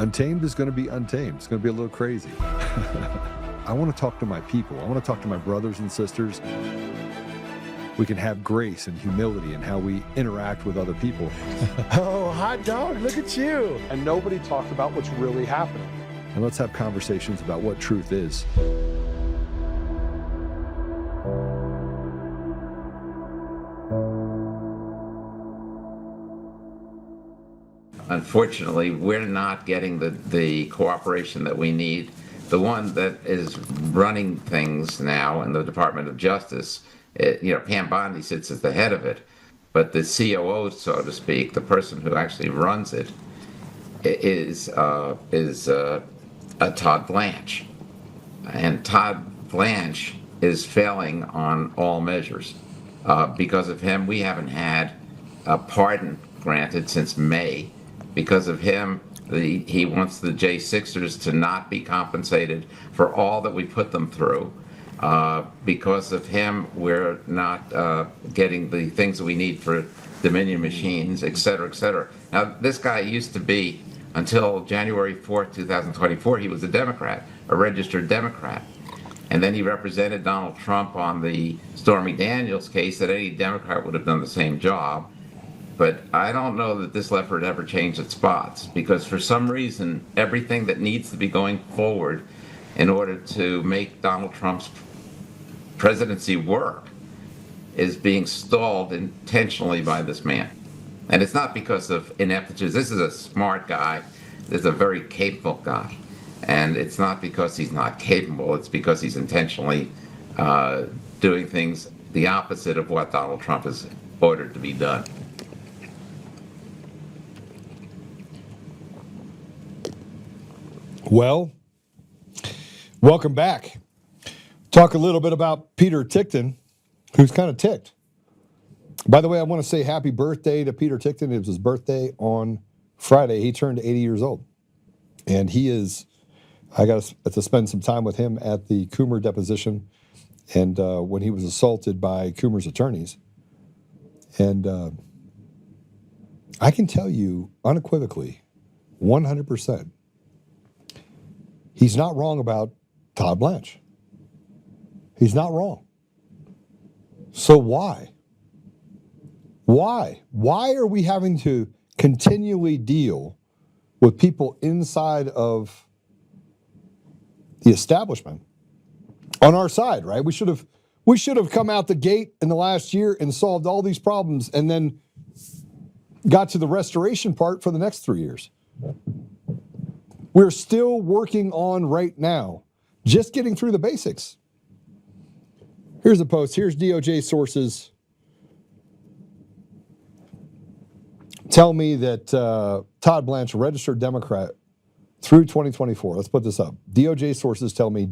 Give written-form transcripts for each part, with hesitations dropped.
Untamed is going to be untamed. It's going to be a little crazy. I want to talk to my people. I want to talk to my brothers and sisters. We can have grace and humility in how we interact with other people. Oh, hot dog, look at you. And nobody talked about what's really happening. And let's have conversations about what truth is. Unfortunately, we're not getting the cooperation that we need. The one that is running things now in the Department of Justice, Pam Bondi sits at the head of it, but the COO, so to speak, the person who actually runs it, is Todd Blanche. And Todd Blanche is failing on all measures. Because of him, we haven't had a pardon granted since May. Because of him, he wants the J6ers to not be compensated for all that we put them through. Because of him, we're not getting the things that we need for Dominion machines, et cetera, et cetera. Now, this guy used to be, until January 4th, 2024, he was a Democrat, a registered Democrat. And then he represented Donald Trump on the Stormy Daniels case that any Democrat would have done the same job. But I don't know that this leopard ever changed its spots, because for some reason, everything that needs to be going forward in order to make Donald Trump's presidency work is being stalled intentionally by this man. And it's not because of ineptitude. This is a smart guy. This is a very capable guy. And it's not because he's not capable. It's because he's intentionally doing things the opposite of what Donald Trump has ordered to be done. Well, welcome back. Talk a little bit about Peter Tickton, who's kind of ticked. By the way, I want to say happy birthday to Peter Tickton. It was his birthday on Friday. He turned 80 years old. And I got to spend some time with him at the Coomer deposition and when he was assaulted by Coomer's attorneys. And I can tell you unequivocally, 100%, he's not wrong about Todd Blanche. He's not wrong. So why? Why? Why are we having to continually deal with people inside of the establishment on our side, right? We should have come out the gate in the last year and solved all these problems and then got to the restoration part for the next 3 years. We're still working on right now, just getting through the basics. Here's a post. Here's DOJ sources tell me that Todd Blanche, a registered Democrat, through 2024. Let's put this up. DOJ sources tell me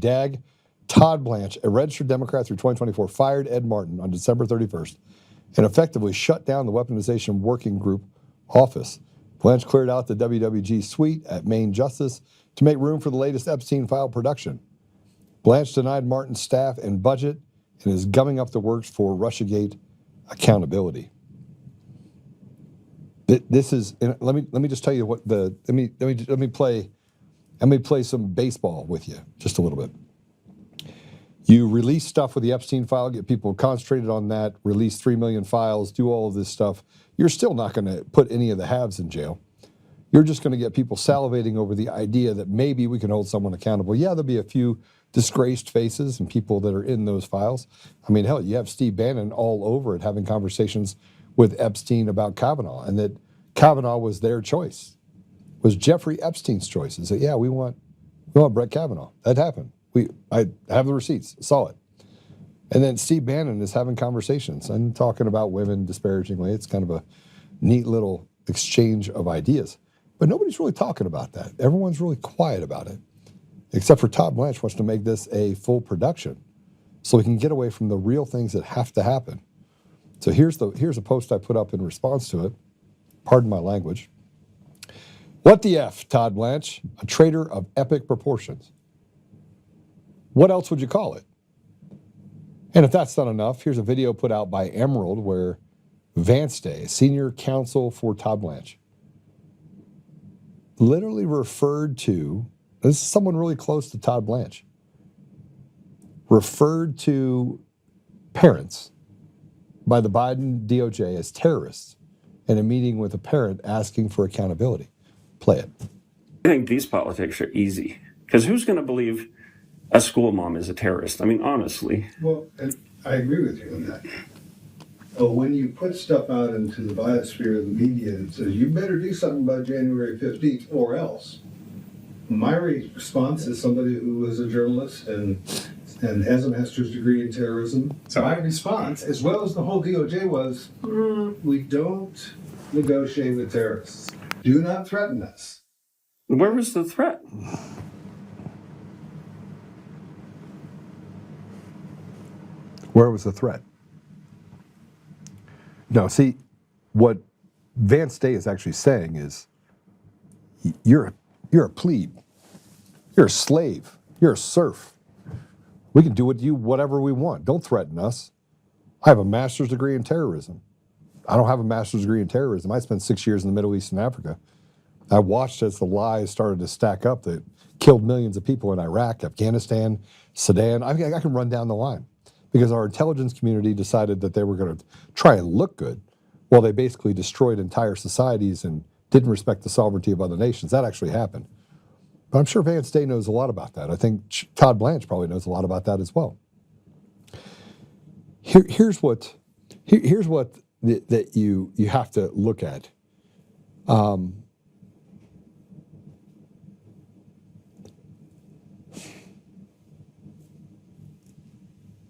Todd Blanche, a registered Democrat through 2024, fired Ed Martin on December 31st and effectively shut down the Weaponization Working Group office. Blanche cleared out the WWG suite at Maine Justice to make room for the latest Epstein file production. Blanche denied Martin's staff and budget and is gumming up the works for Russiagate accountability. This is. Let me just tell you what the. Let me play some baseball with you just a little bit. You release stuff with the Epstein file, get people concentrated on that, release 3 million files, do all of this stuff. You're still not going to put any of the haves in jail. You're just going to get people salivating over the idea that maybe we can hold someone accountable. Yeah, there'll be a few disgraced faces and people that are in those files. I mean, hell, you have Steve Bannon all over it having conversations with Epstein about Kavanaugh, and that Kavanaugh was their choice, was Jeffrey Epstein's choice. And said, yeah, we want Brett Kavanaugh. That happened. I have the receipts, saw it. And then Steve Bannon is having conversations and talking about women disparagingly. It's kind of a neat little exchange of ideas. But nobody's really talking about that. Everyone's really quiet about it, except for Todd Blanche wants to make this a full production so we can get away from the real things that have to happen. So here's a post I put up in response to it. Pardon my language. What the F, Todd Blanche, a traitor of epic proportions. What else would you call it? And if that's not enough, here's a video put out by Emerald where Vance Day, senior counsel for Todd Blanche. literally referred to, this is someone really close to Todd Blanche, referred to parents by the Biden DOJ as terrorists in a meeting with a parent asking for accountability. Play it. I think these politics are easy, because who's going to believe a school mom is a terrorist? I mean, honestly. Well, and I agree with you on that. But when you put stuff out into the biosphere of the media that says, you better do something by January 15th or else, my response is somebody who was a journalist and has a master's degree in terrorism. So my response, as well as the whole DOJ, was, we don't negotiate with terrorists. Do not threaten us. Where was the threat? Where was the threat? No, see, what Vance Day is actually saying is, you're a plebe, you're a slave, you're a serf. We can do with you whatever we want. Don't threaten us. I have a master's degree in terrorism. I don't have a master's degree in terrorism. I spent 6 years in the Middle East and Africa. I watched as the lies started to stack up that killed millions of people in Iraq, Afghanistan, Sudan. I can run down the line because our intelligence community decided that they were going to try and look good while they basically destroyed entire societies and didn't respect the sovereignty of other nations. That actually happened. But I'm sure Vance Day knows a lot about that. I think Todd Blanche probably knows a lot about that as well. Here's what that you have to look at.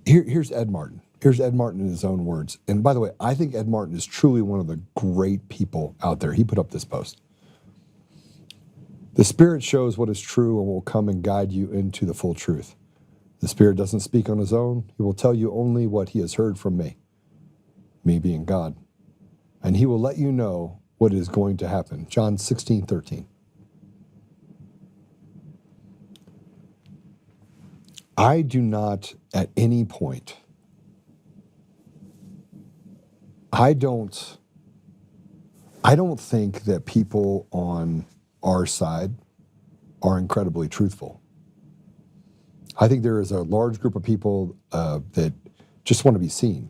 Here's Ed Martin. Here's Ed Martin in his own words. And by the way, I think Ed Martin is truly one of the great people out there. He put up this post. The Spirit shows what is true and will come and guide you into the full truth. The Spirit doesn't speak on his own. He will tell you only what he has heard from me being God. And he will let you know what is going to happen. John 16:13. I do not at any point, I don't think that people on our side are incredibly truthful. I think there is a large group of people that just want to be seen.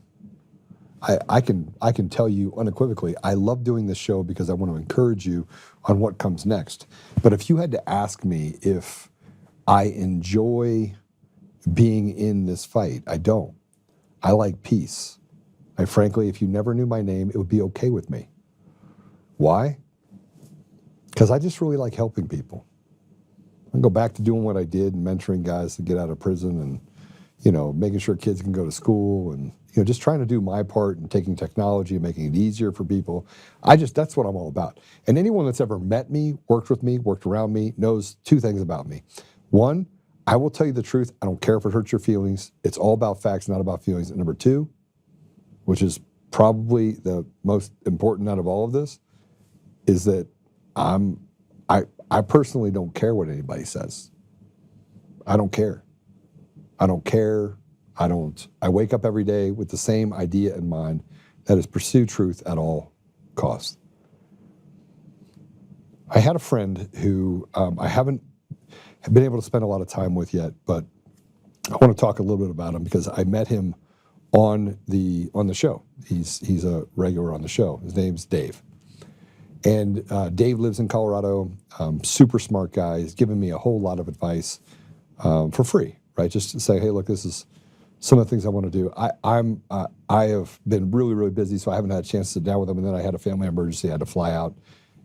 I can tell you unequivocally, I love doing this show because I want to encourage you on what comes next. But if you had to ask me if I enjoy being in this fight, I don't. I like peace. Frankly, if you never knew my name, it would be okay with me. Why? Because I just really like helping people. I go back to doing what I did and mentoring guys to get out of prison and, making sure kids can go to school and, just trying to do my part and taking technology and making it easier for people. That's what I'm all about. And anyone that's ever met me, worked around me, knows two things about me. One, I will tell you the truth. I don't care if it hurts your feelings. It's all about facts, not about feelings. And number two, which is probably the most important out of all of this, is that I personally don't care what anybody says. I don't care. I wake up every day with the same idea in mind, that is pursue truth at all costs. I had a friend who I haven't been able to spend a lot of time with yet, but I want to talk a little bit about him because I met him on the show. He's a regular on the show. His name's Dave. And Dave lives in Colorado, super smart guy. He's given me a whole lot of advice for free, right? Just to say, hey, look, this is some of the things I want to do. I have been really, really busy, so I haven't had a chance to sit down with him. And then I had a family emergency. I had to fly out,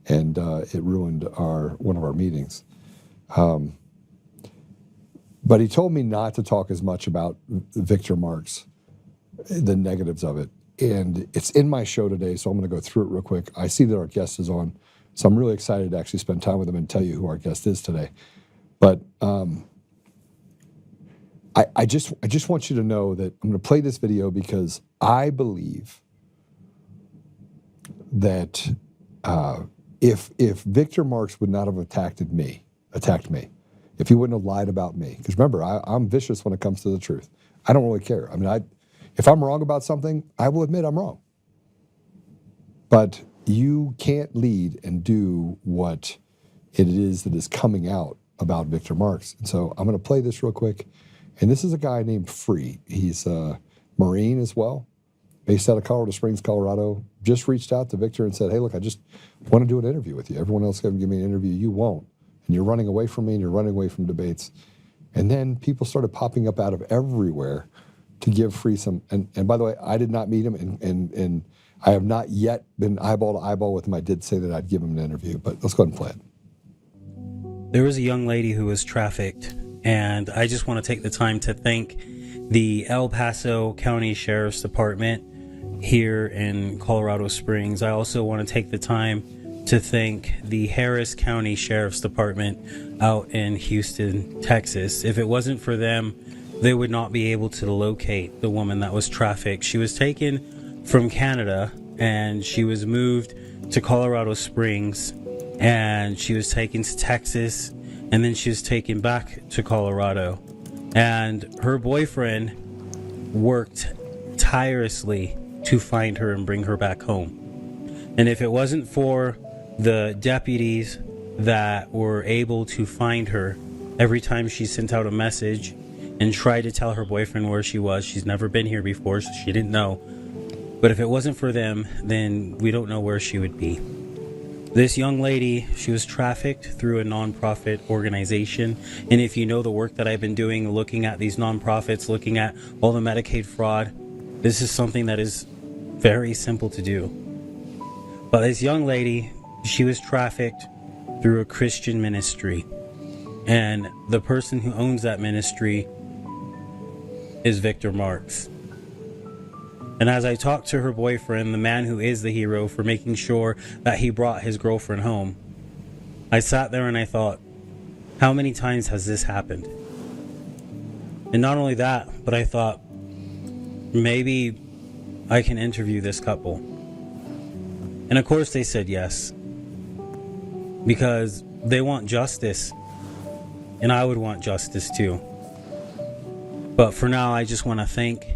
and it ruined one of our meetings. But he told me not to talk as much about Victor Marx, the negatives of it. And it's in my show today, so I'm going to go through it real quick. I see that our guest is on, so I'm really excited to actually spend time with him and tell you who our guest is today. But I just want you to know that I'm going to play this video because I believe that if Victor Marx would not have attacked me, if he wouldn't have lied about me, because remember, I'm vicious when it comes to the truth. I don't really care. I mean, if I'm wrong about something, I will admit I'm wrong. But you can't lead and do what it is that is coming out about Victor Marx. And so I'm going to play this real quick. And this is a guy named Free. He's a Marine as well, based out of Colorado Springs, Colorado. Just reached out to Victor and said, hey, look, I just want to do an interview with you. Everyone else can give me an interview. You won't. And you're running away from me, and you're running away from debates. And then people started popping up out of everywhere to give Free some. And by the way, I did not meet him, and I have not yet been eyeball to eyeball with him. I did say that I'd give him an interview, but let's go ahead and play it. There was a young lady who was trafficked, and I just want to take the time to thank the El Paso County Sheriff's Department here in Colorado Springs. I also want to take the time to thank the Harris County Sheriff's Department out in Houston, Texas. If it wasn't for them, they would not be able to locate the woman that was trafficked. She was taken from Canada, and she was moved to Colorado Springs, and she was taken to Texas, and then she was taken back to Colorado. And her boyfriend worked tirelessly to find her and bring her back home. And if it wasn't for the deputies that were able to find her every time she sent out a message and tried to tell her boyfriend where she was, she's never been here before, so she didn't know. But if it wasn't for them, then we don't know where she would be. This young lady, she was trafficked through a nonprofit organization. And if you know the work that I've been doing, looking at these nonprofits, looking at all the Medicaid fraud, this is something that is very simple to do. But this young lady, she was trafficked through a Christian ministry. And the person who owns that ministry is Victor Marx. And as I talked to her boyfriend, the man who is the hero for making sure that he brought his girlfriend home, I sat there and I thought, how many times has this happened? And not only that, but I thought, maybe I can interview this couple. And of course they said yes, because they want justice, and I would want justice too. But for now, I just want to thank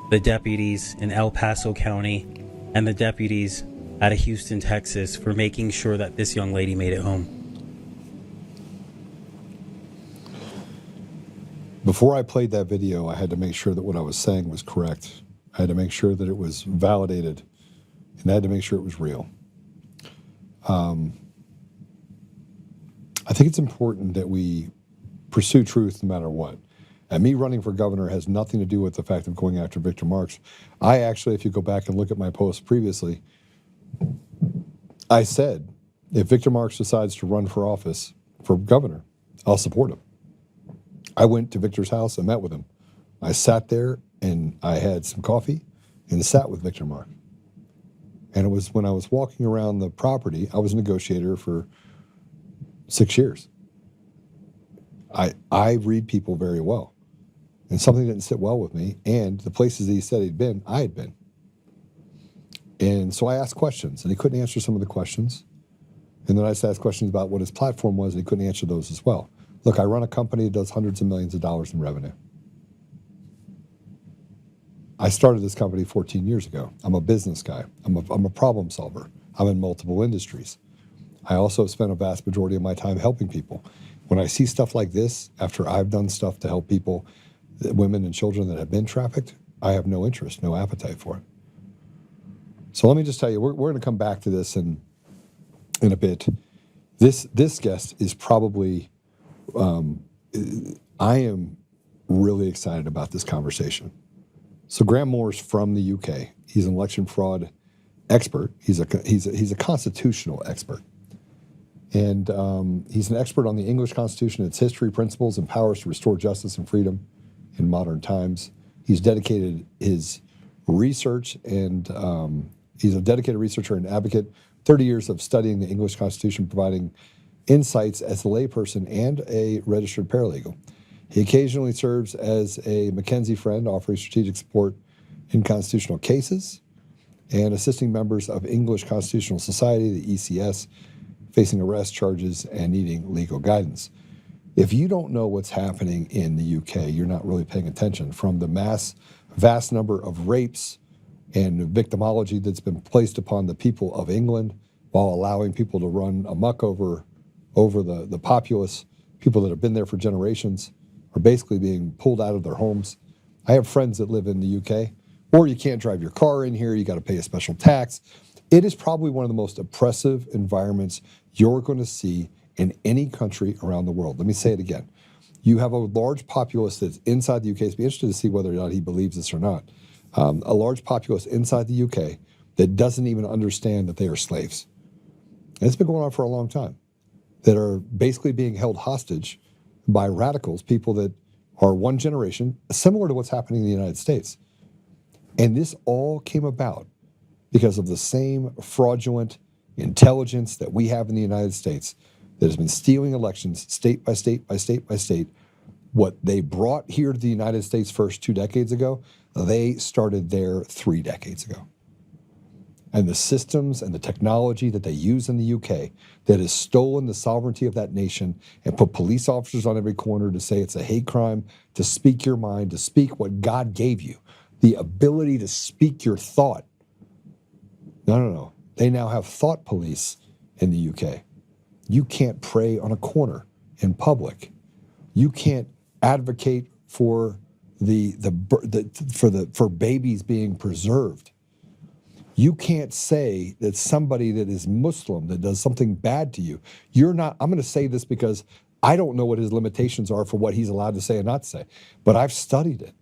the deputies in El Paso County and the deputies out of Houston, Texas, for making sure that this young lady made it home. Before I played that video, I had to make sure that what I was saying was correct. I had to make sure that it was validated, and I had to make sure it was real. I think it's important that we pursue truth no matter what. And me running for governor has nothing to do with the fact of going after Victor Marx. I actually, if you go back and look at my posts previously, I said, if Victor Marx decides to run for office for governor, I'll support him. I went to Victor's house and met with him. I sat there and I had some coffee and sat with Victor Marx. And it was when I was walking around the property, I was a negotiator for 6 years. I read people very well. And something didn't sit well with me. And the places that he said he'd been, I had been. And so I asked questions, and he couldn't answer some of the questions. And then I just asked questions about what his platform was, and he couldn't answer those as well. Look, I run a company that does hundreds of millions of dollars in revenue. I started this company 14 years ago. I'm a business guy. I'm a problem solver. I'm in multiple industries. I also spent a vast majority of my time helping people. When I see stuff like this, after I've done stuff to help people, women and children that have been trafficked, I have no interest, no appetite for it. So let me just tell you, we're going to come back to this in a bit. This guest is probably, I am really excited about this conversation. So Graham Moore's from the UK. He's an election fraud expert. He's a constitutional expert. And he's an expert on the English Constitution, its history, principles, and powers to restore justice and freedom in modern times. He's dedicated his research, and he's a dedicated researcher and advocate. 30 years of studying the English Constitution, providing insights as a layperson and a registered paralegal. He occasionally serves as a McKinsey friend, offering strategic support in constitutional cases and assisting members of English Constitutional Society, the ECS, facing arrest charges and needing legal guidance. If you don't know what's happening in the UK, you're not really paying attention. From the vast number of rapes and victimology that's been placed upon the people of England while allowing people to run amok over over the populace, people that have been there for generations, are basically being pulled out of their homes. I have friends that live in the UK, or you can't drive your car in here, you got to pay a special tax. It is probably one of the most oppressive environments you're going to see in any country around the world. Let me say it again. You have a large populace that's inside the UK. It's be interested to see whether or not he believes this or not. A large populace inside the UK that doesn't even understand that they are slaves. And it's been going on for a long time, that are basically being held hostage by radicals, people that are one generation, similar to what's happening in the United States. And this all came about because of the same fraudulent intelligence that we have in the United States that has been stealing elections state by state by state by state. What they brought here to the United States first 2 decades ago, they started there 3 decades ago. And the systems and the technology that they use in the UK that has stolen the sovereignty of that nation and put police officers on every corner to say it's a hate crime, to speak your mind, to speak what God gave you, the ability to speak your thought. No. They now have thought police in the UK. You can't pray on a corner in public. You can't advocate for for babies being preserved. You can't say that somebody that is Muslim that does something bad to you. You're not. I'm going to say this because I don't know what his limitations are for what he's allowed to say and not say, but I've studied it.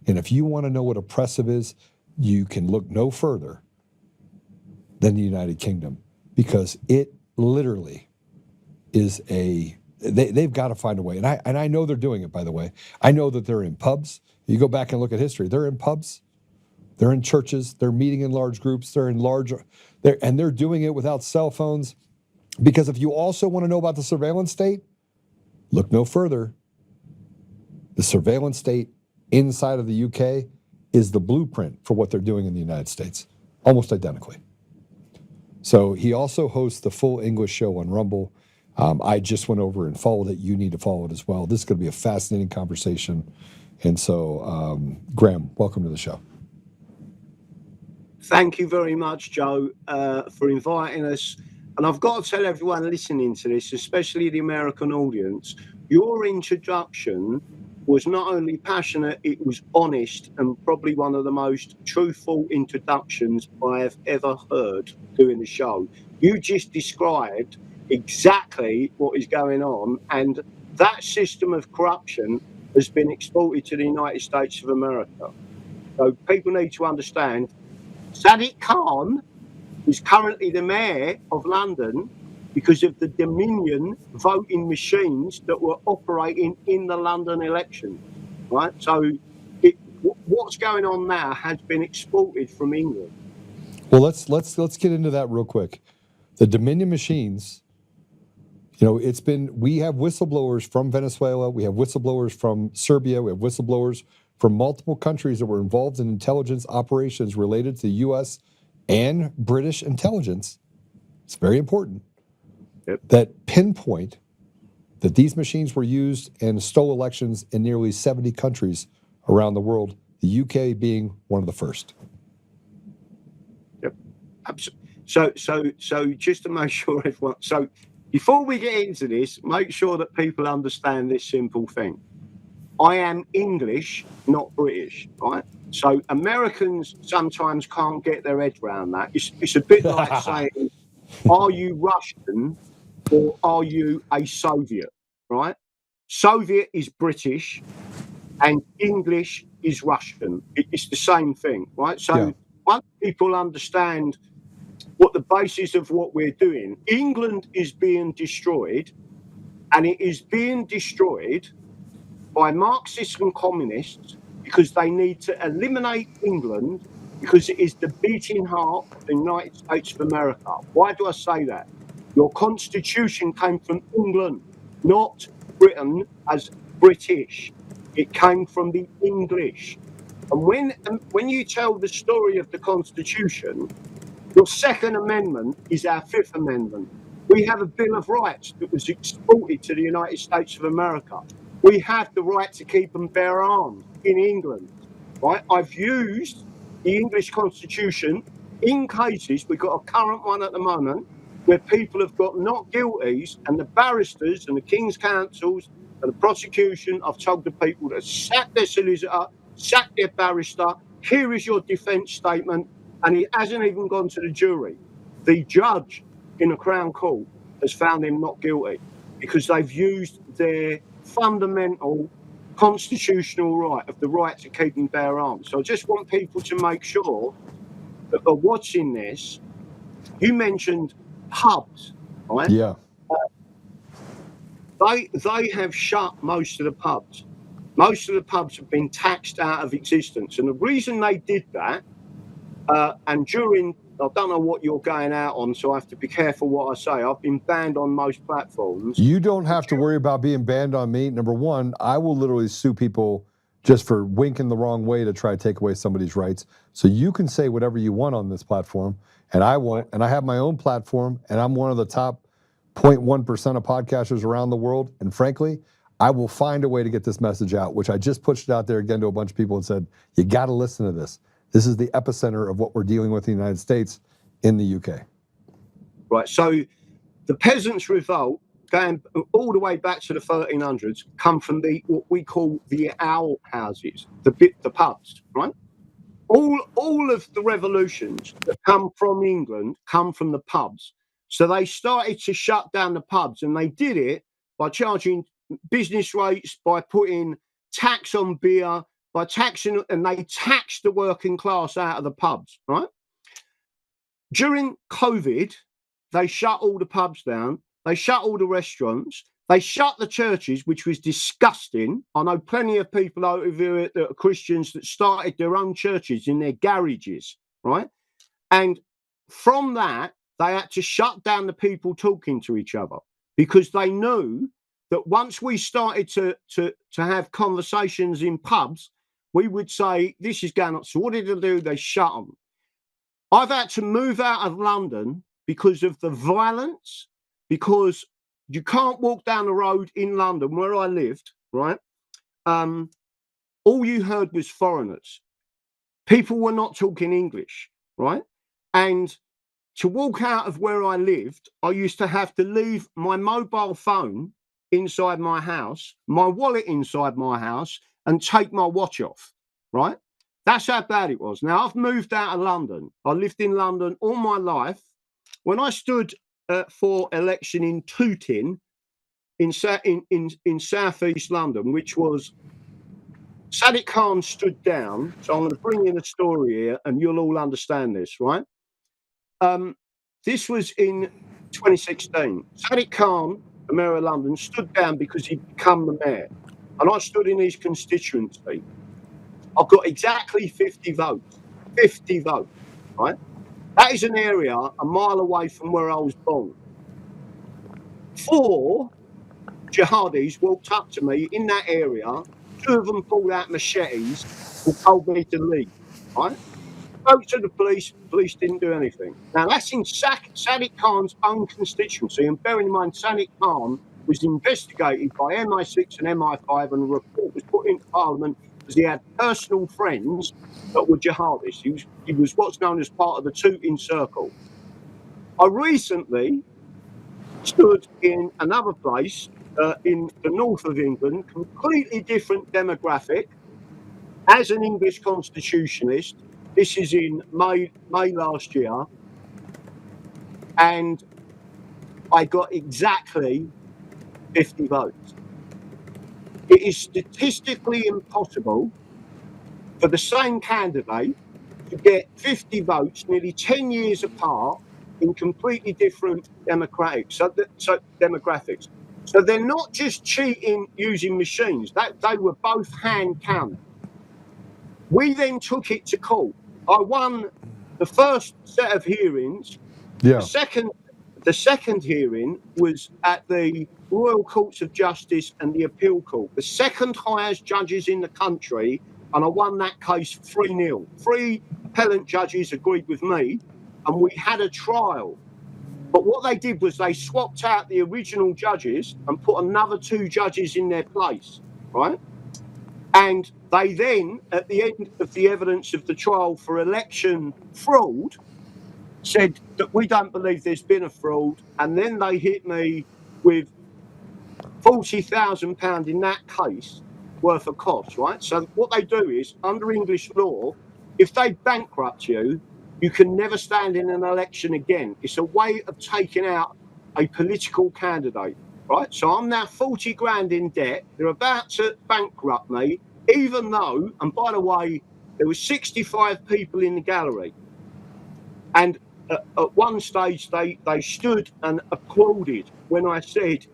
And if you want to know what oppressive is, you can look no further than the United Kingdom, because it literally is they've got to find a way. And I know they're doing it, by the way. I know that they're in pubs. You go back and look at history. They're in pubs. They're in churches. They're meeting in large groups. They're doing it without cell phones. Because if you also want to know about the surveillance state, look no further. The surveillance state inside of the UK is the blueprint for what they're doing in the United States, almost identically. So he also hosts the full English show on Rumble. I just went over and followed it. You need to follow it as well. This is going to be a fascinating conversation. And so, Graham, welcome to the show. Thank you very much, Joe, for inviting us. And I've got to tell everyone listening to this, especially the American audience, your introduction was not only passionate, it was honest, and probably one of the most truthful introductions I have ever heard doing the show. You just described exactly what is going on, and that system of corruption has been exported to the United States of America. So people need to understand Sadiq Khan is currently the mayor of London because of the Dominion voting machines that were operating in the London election, right? So what's going on now has been exported from England. Well, let's get into that real quick. The Dominion machines, we have whistleblowers from Venezuela, we have whistleblowers from Serbia, we have whistleblowers from multiple countries that were involved in intelligence operations related to the U.S. and British intelligence. It's very important. Yep. That pinpoint that these machines were used and stole elections in nearly 70 countries around the world, the UK being one of the first. Yep. So just to make sure everyone, so before we get into this, make sure that people understand this simple thing. I am English, not British, right? So Americans sometimes can't get their head around that. It's a bit like saying, are you Russian or are you a Soviet, right? Soviet is British and English is Russian. It's the same thing, right? So once people understand what the basis of what we're doing, England is being destroyed, and it is being destroyed by Marxists and communists because they need to eliminate England because it is the beating heart of the United States of America. Why do I say that? Your constitution came from England, not Britain as British. It came from the English. And when you tell the story of the Constitution, your Second Amendment is our Fifth Amendment. We have a Bill of Rights that was exported to the United States of America. We have the right to keep and bear arms in England, right? I've used the English Constitution in cases. We've got a current one at the moment where people have got not guilties, and the barristers and the King's counsels and the prosecution have told the people to sack their solicitor, sack their barrister, here is your defence statement, and it hasn't even gone to the jury. The judge in the Crown Court has found him not guilty because they've used their fundamental constitutional right of the right to keep and bear arms. So I just want people to make sure that are watching this. You mentioned pubs, right? Yeah. They have shut most of the pubs. Most of the pubs have been taxed out of existence. And the reason they did that, and during, I don't know what you're going out on, so I have to be careful what I say. I've been banned on most platforms. You don't have to worry about being banned on me. Number one, I will literally sue people just for winking the wrong way to try to take away somebody's rights. So you can say whatever you want on this platform, and I won't. And I have my own platform, and I'm one of the top 0.1% of podcasters around the world. And frankly, I will find a way to get this message out, which I just pushed it out there again to a bunch of people and said, you got to listen to this. This is the epicenter of what we're dealing with in the United States in the UK. Right, so the peasants' revolt, going all the way back to the 1300s, come from what we call the owl houses, the pubs, right? All of the revolutions that come from England come from the pubs. So they started to shut down the pubs, and they did it by charging business rates, by putting tax on beer, by taxing, and they taxed the working class out of the pubs, right? During COVID, they shut all the pubs down. They shut all the restaurants. They shut the churches, which was disgusting. I know plenty of people over here that are Christians that started their own churches in their garages, right? And from that, they had to shut down the people talking to each other because they knew that once we started to have conversations in pubs, we would say, this is going on. So what did they do? They shut them. I've had to move out of London because of the violence, because you can't walk down the road in London where I lived, right? All you heard was foreigners. People were not talking English, right? And to walk out of where I lived, I used to have to leave my mobile phone inside my house, my wallet inside my house, and take my watch off, right? That's how bad it was. Now, I've moved out of London. I lived in London all my life. When I stood for election in Tooting in southeast London, which was Sadiq Khan stood down. So I'm going to bring in a story here, and you'll all understand this, right? This was in 2016. Sadiq Khan, the mayor of London, stood down because he'd become the mayor. And I stood in his constituency. I've got exactly 50 votes. 50 votes, right? That is an area a mile away from where I was born. 4 jihadis walked up to me in that area. 2 of them pulled out machetes and told me to leave, right? Spoke to the police didn't do anything. Now, that's in Sadiq Khan's own constituency, and bearing in mind, Sadiq Khan was investigated by MI6 and MI5, and a report was put into Parliament because he had personal friends that were jihadists. He was what's known as part of the Tooting Circle. I recently stood in another place in the north of England, completely different demographic, as an English constitutionalist. This is in May last year, and I got exactly 50 votes. It is statistically impossible for the same candidate to get 50 votes nearly 10 years apart in completely different demographics. So they're not just cheating using machines. They were both hand counted. We then took it to court. I won the first set of hearings. Yeah. The second hearing was at the Royal Courts of Justice and the Appeal Court, the second highest judges in the country, and I won that case 3-0. 3 appellant judges agreed with me, and we had a trial. But what they did was they swapped out the original judges and put another 2 judges in their place, right? And they then, at the end of the evidence of the trial for election fraud, said that we don't believe there's been a fraud, and then they hit me with £40,000 in that case worth of costs, right? So what they do is, under English law, if they bankrupt you, you can never stand in an election again. It's a way of taking out a political candidate, right? So I'm now 40 grand in debt. They're about to bankrupt me, even though, and by the way, there were 65 people in the gallery. And at one stage, they stood and applauded when I said,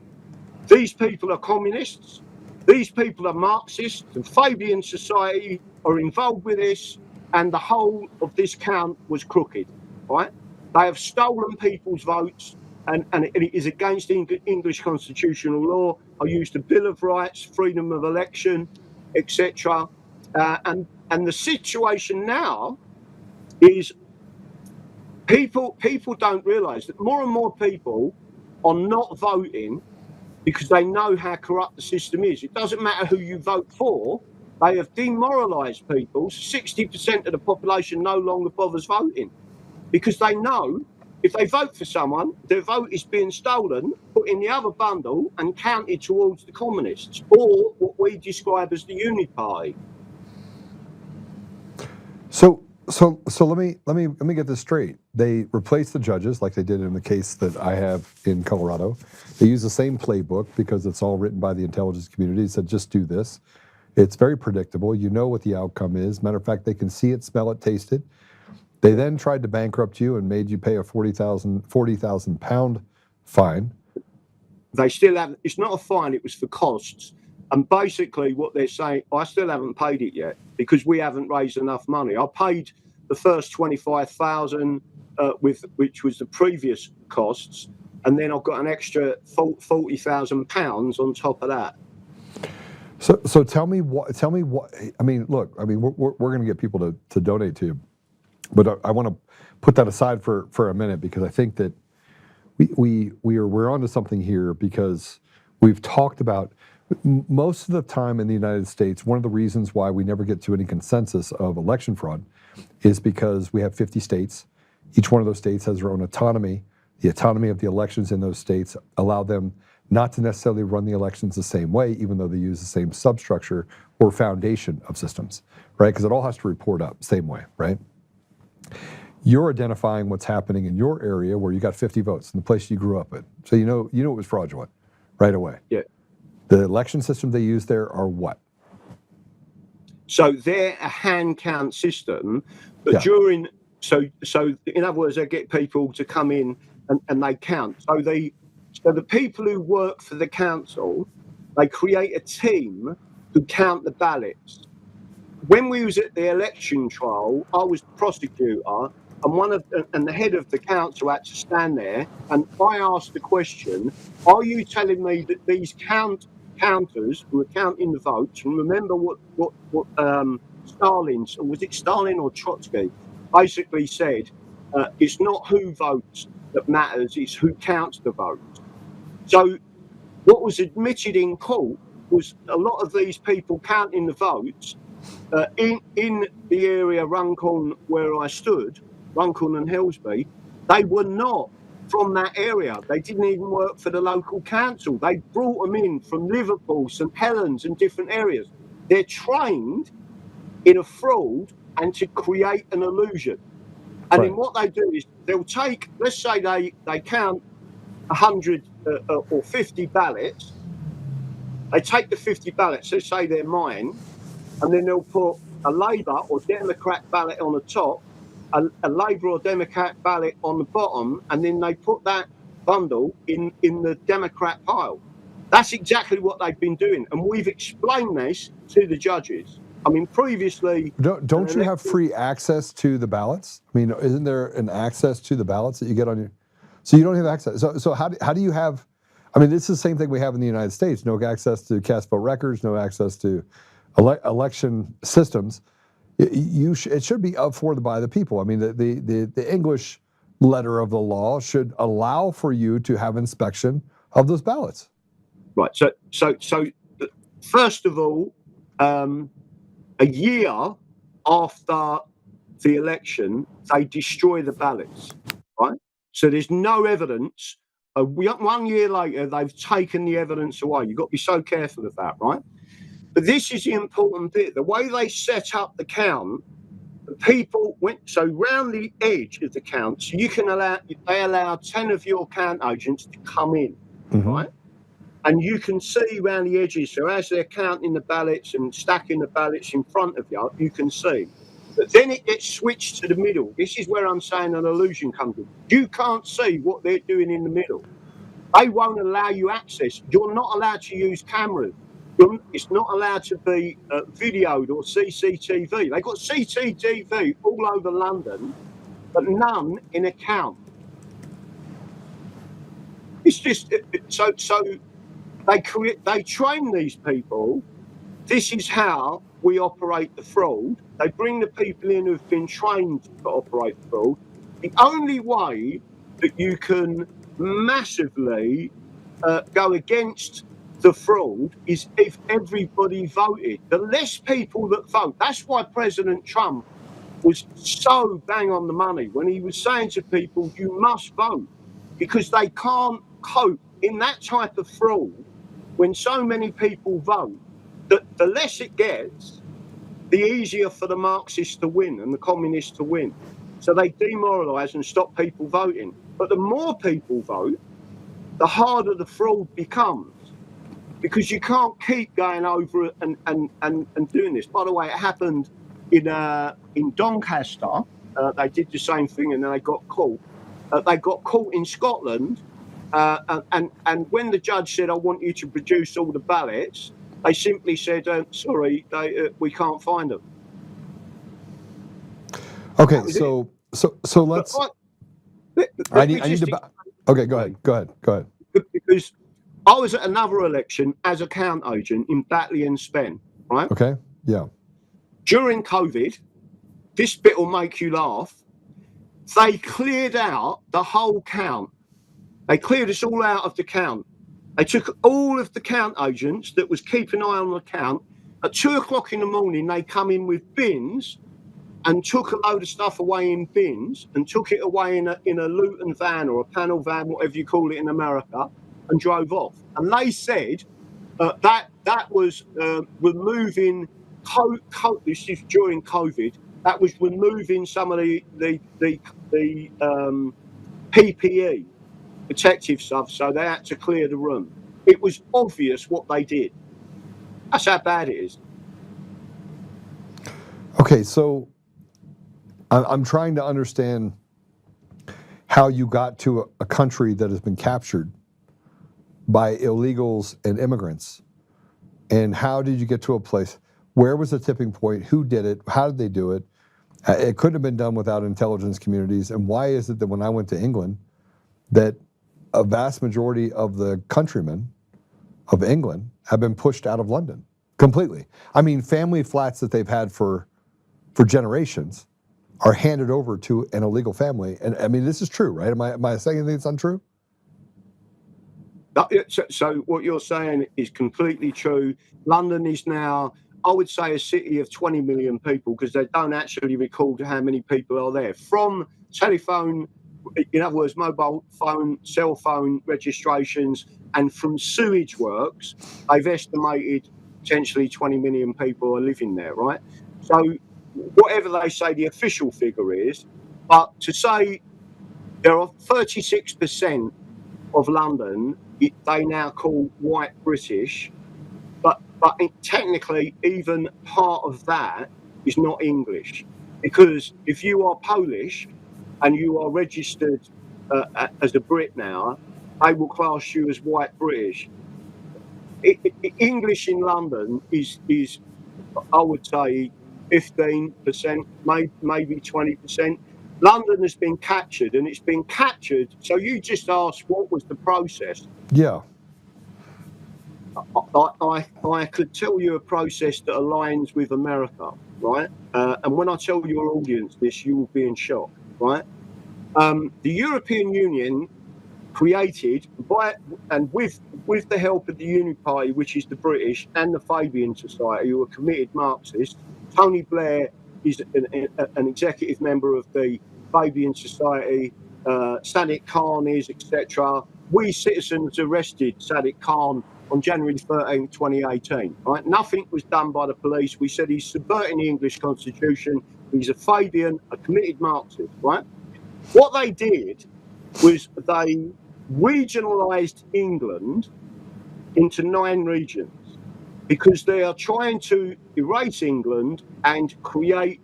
these people are communists, these people are Marxists, and Fabian society are involved with this, and the whole of this count was crooked, right? They have stolen people's votes, and it is against English constitutional law. I used the Bill of Rights, freedom of election, etc. And the situation now is people don't realise that more and more people are not voting because they know how corrupt the system is. It doesn't matter who you vote for. They have demoralised people. 60% of the population no longer bothers voting because they know if they vote for someone, their vote is being stolen, put in the other bundle and counted towards the communists, or what we describe as the Unity Party. So let me get this straight. They replaced the judges like they did in the case that I have in Colorado. They use the same playbook because it's all written by the intelligence community. It said, just do this. It's very predictable. You know what the outcome is. Matter of fact, they can see it, smell it, taste it. They then tried to bankrupt you and made you pay a £40,000 fine. They still haven't. It's not a fine. It was for costs. And basically what they're saying, I still haven't paid it yet because we haven't raised enough money. I paid the first 25,000 which was the previous costs, and then I've got an extra £40,000 on top of that. So tell me what. I mean, look. I mean, we're going to get people to donate to you, but I want to put that aside for a minute because I think that we're onto something here because we've talked about. Most of the time in the United States, one of the reasons why we never get to any consensus of election fraud is because we have 50 states. Each one of those states has their own autonomy. The autonomy of the elections in those states allow them not to necessarily run the elections the same way, even though they use the same substructure or foundation of systems, right? Because it all has to report up same way, right? You're identifying what's happening in your area where you got 50 votes in the place you grew up in. So you know it was fraudulent right away. Yeah. The election system they use there are what? So they're a hand count system, but during so in other words, they get people to come in and they count. So the people who work for the council, they create a team who count the ballots. When we was at the election trial, I was the prosecutor, and the head of the council had to stand there, and I asked the question: are you telling me that these counters who are counting the votes, and remember what Stalin, or was it Stalin or Trotsky, basically said, it's not who votes that matters, it's who counts the votes. So what was admitted in court was a lot of these people counting the votes in the area Runcorn where I stood, Runcorn and Hillsby, they were not from that area. They didn't even work for the local council. They brought them in from Liverpool, St Helens and different areas. They're trained in a fraud and to create an illusion. And then what they do is they'll take, let's say they count 100 or 50 ballots. They take the 50 ballots, let's say they're mine, and then they'll put a Labour or Democrat ballot on the top, a Labour or Democrat ballot on the bottom, and then they put that bundle in the Democrat pile. That's exactly what they've been doing, and we've explained this to the judges. I mean, previously... Don't you have free access to the ballots? I mean, isn't there an access to the ballots that you get on your... So you don't have access. So how do you have... I mean, this is the same thing we have in the United States. No access to cast vote records, no access to election systems. It should be up for by the people. I mean, the English letter of the law should allow for you to have inspection of those ballots. Right. So first of all, a year after the election, they destroy the ballots. So there's no evidence. 1 year later, they've taken the evidence away. You've got to be so careful of that, right? But this is the important bit. The way they set up the count, the people went so round the edge of the count. So they allow 10 of your count agents to come in, right? And you can see around the edges. So as they're counting the ballots and stacking the ballots in front of you, you can see. But then it gets switched to the middle. This is where I'm saying an illusion comes in. You can't see what they're doing in the middle. They won't allow you access. You're not allowed to use cameras. It's not allowed to be videoed or CCTV. They've got CCTV all over London, but none in a count. It's just so. They train these people. This is how we operate the fraud. They bring the people in who've been trained to operate the fraud. The only way that you can massively go against the fraud is if everybody voted. The less people that vote. That's why President Trump was so bang on the money when he was saying to people, you must vote, because they can't cope in that type of fraud. When so many people vote, the less it gets, the easier for the Marxists to win and the communists to win. So they demoralise and stop people voting. But the more people vote, the harder the fraud becomes, because you can't keep going over and doing this. By the way, it happened in Doncaster. They did the same thing and then they got caught. They got caught in Scotland. And when the judge said, I want you to produce all the ballots, they simply said, sorry, we can't find them. Okay, so let's. Okay, go ahead. Because I was at another election as a count agent in Batley and Spen, right? Okay, yeah. During COVID, this bit will make you laugh. They cleared out the whole count. They cleared us all out of the count. They took all of the count agents that was keeping an eye on the count. At 2:00 in the morning, they come in with bins and took a load of stuff away in bins and took it away in a Luton van or a panel van, whatever you call it in America, and drove off. And they said that was removing. This is during COVID. That was removing some of the PPE. Protective stuff, so they had to clear the room. It was obvious what they did. That's how bad it is. Okay, so I'm trying to understand how you got to a country that has been captured by illegals and immigrants, and how did you get to a place? Where was the tipping point? Who did it? How did they do it? It couldn't have been done without intelligence communities. And why is it that when I went to England, that a vast majority of the countrymen of England have been pushed out of London completely? I mean, family flats that they've had for generations are handed over to an illegal family. And I mean, this is true, right? Am I saying anything that's untrue? So what you're saying is completely true. London is now, I would say, a city of 20 million people, because they don't actually record how many people are there. From telephone, in other words, mobile phone, cell phone registrations, and from sewage works, they've estimated potentially 20 million people are living there, right? So whatever they say the official figure is, but to say there are 36% of London they now call white British, but technically even part of that is not English, because if you are Polish and you are registered as a Brit now, they will class you as white British. English in London is I would say 15%, maybe 20%. London has been captured, and it's been captured. So you just asked, what was the process? Yeah. I could tell you a process that aligns with America, right? And when I tell your audience this, you will be in shock, right? The European Union created with the help of the Uni Party, which is the British, and the Fabian Society, who are committed Marxists. Tony Blair is an executive member of the Fabian Society. Sadiq Khan is, etc. We citizens arrested Sadiq Khan on January 13, 2018. Right? Nothing was done by the police. We said he's subverting the English constitution. He's a Fabian, a committed Marxist. Right? What they did was they regionalised England into 9 regions because they are trying to erase England and create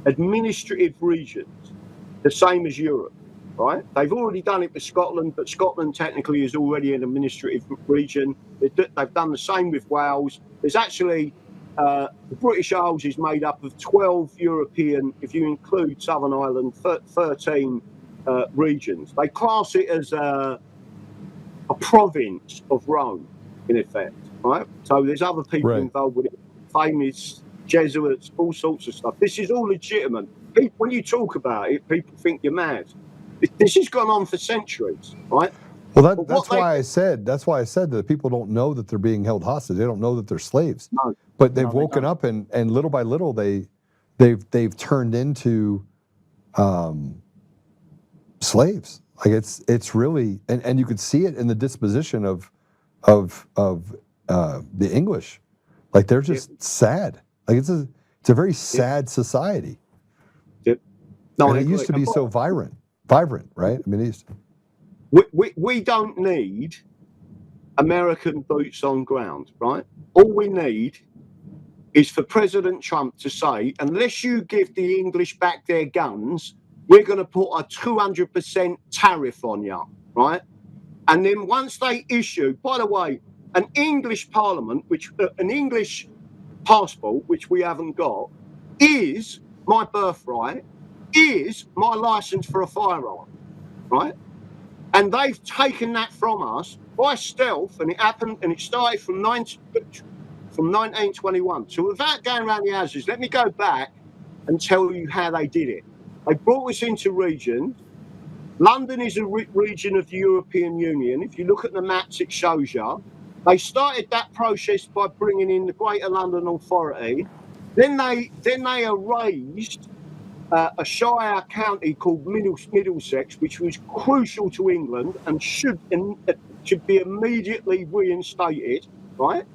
administrative regions, the same as Europe, right? They've already done it with Scotland, but Scotland technically is already an administrative region. They've done the same with Wales. There's actually, the British Isles is made up of 12 European, if you include Southern Ireland, 13 regions. They class it as a province of Rome, in effect, right? So there's other people involved with it, famous Jesuits, all sorts of stuff. This is all legitimate. When you talk about it, people think you're mad. This has gone on for centuries, right? Well, that's why I said that people don't know that they're being held hostage. They don't know that they're slaves. No, but they've woken up, and little by little they've turned into slaves. Like it's really, and you could see it in the disposition of the English. Like they're just sad. Like it's a very sad society. Yep. No, and it used to be so vibrant, right? I mean, it used to... we don't need American boots on ground, right? All we need is for President Trump to say, unless you give the English back their guns, we're going to put a 200% tariff on you, right? And then once they issue, by the way, an English parliament, an English passport, which we haven't got, is my birthright, is my license for a firearm, right? And they've taken that from us by stealth, and it happened, and it started from 1921. So without going around the houses, let me go back and tell you how they did it. They brought us into regions. London is a region of the European Union. If you look at the maps, it shows you. They started that process by bringing in the Greater London Authority. Then they erased a Shire county called Middlesex, which was crucial to England and should be immediately reinstated, right?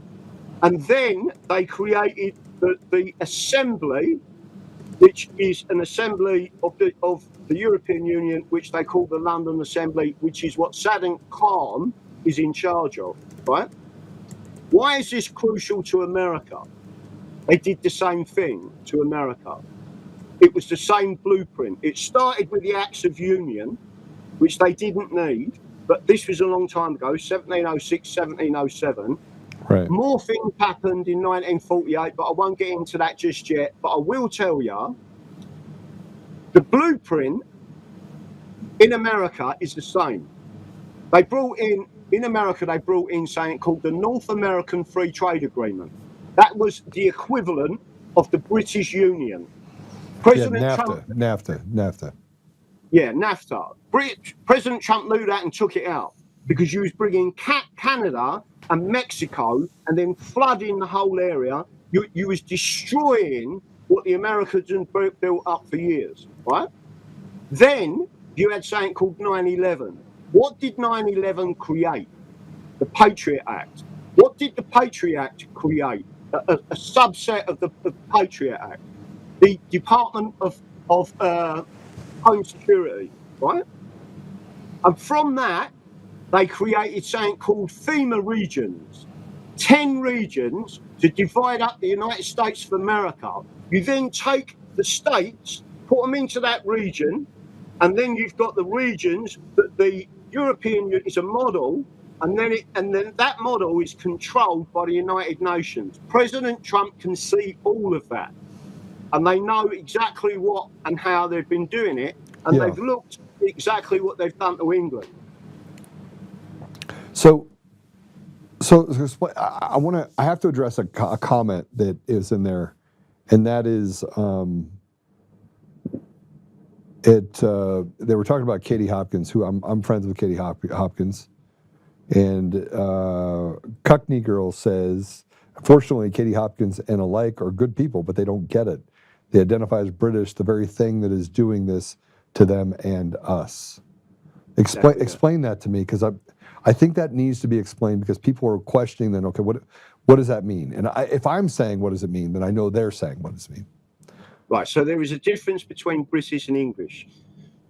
And then they created the Assembly, which is an assembly of the European Union, which they call the London Assembly, which is what Sadiq Khan is in charge of, right? Why is this crucial to America? They did the same thing to America. It was the same blueprint. It started with the Acts of Union, which they didn't need, but this was a long time ago, 1706, 1707. Right. More things happened in 1948, but I won't get into that just yet. But I will tell you, the blueprint in America is the same. In America, they brought in something called the North American Free Trade Agreement. That was the equivalent of the British Union. NAFTA. Yeah, NAFTA. President Trump knew that and took it out because you was bringing Canada and Mexico and then flooding the whole area. You was destroying what the Americans had built up for years, right? Then you had something called 9/11. What did 9/11 create? The Patriot Act. What did the Patriot Act create? A subset of the Patriot Act. The Department of Home Security, right? And from that, they created something called FEMA regions. 10 regions to divide up the United States of America. You then take the states, put them into that region, and then you've got the regions that the European Union is a model, and then that model is controlled by the United Nations. President Trump can see all of that, and they know exactly what and how they've been doing it, and they've looked at exactly what they've done to England. So I have to address a comment that is in there, and that is they were talking about Katie Hopkins, who I'm friends with Katie Hopkins, and Cuckney Girl says, unfortunately, Katie Hopkins and alike are good people, but they don't get it. They identify as British, the very thing that is doing this to them and us. Explain that to me, because I think that needs to be explained, because people are questioning then, okay, what does that mean? And if I'm saying what does it mean, then I know they're saying what does it mean. Right, so there is a difference between British and English.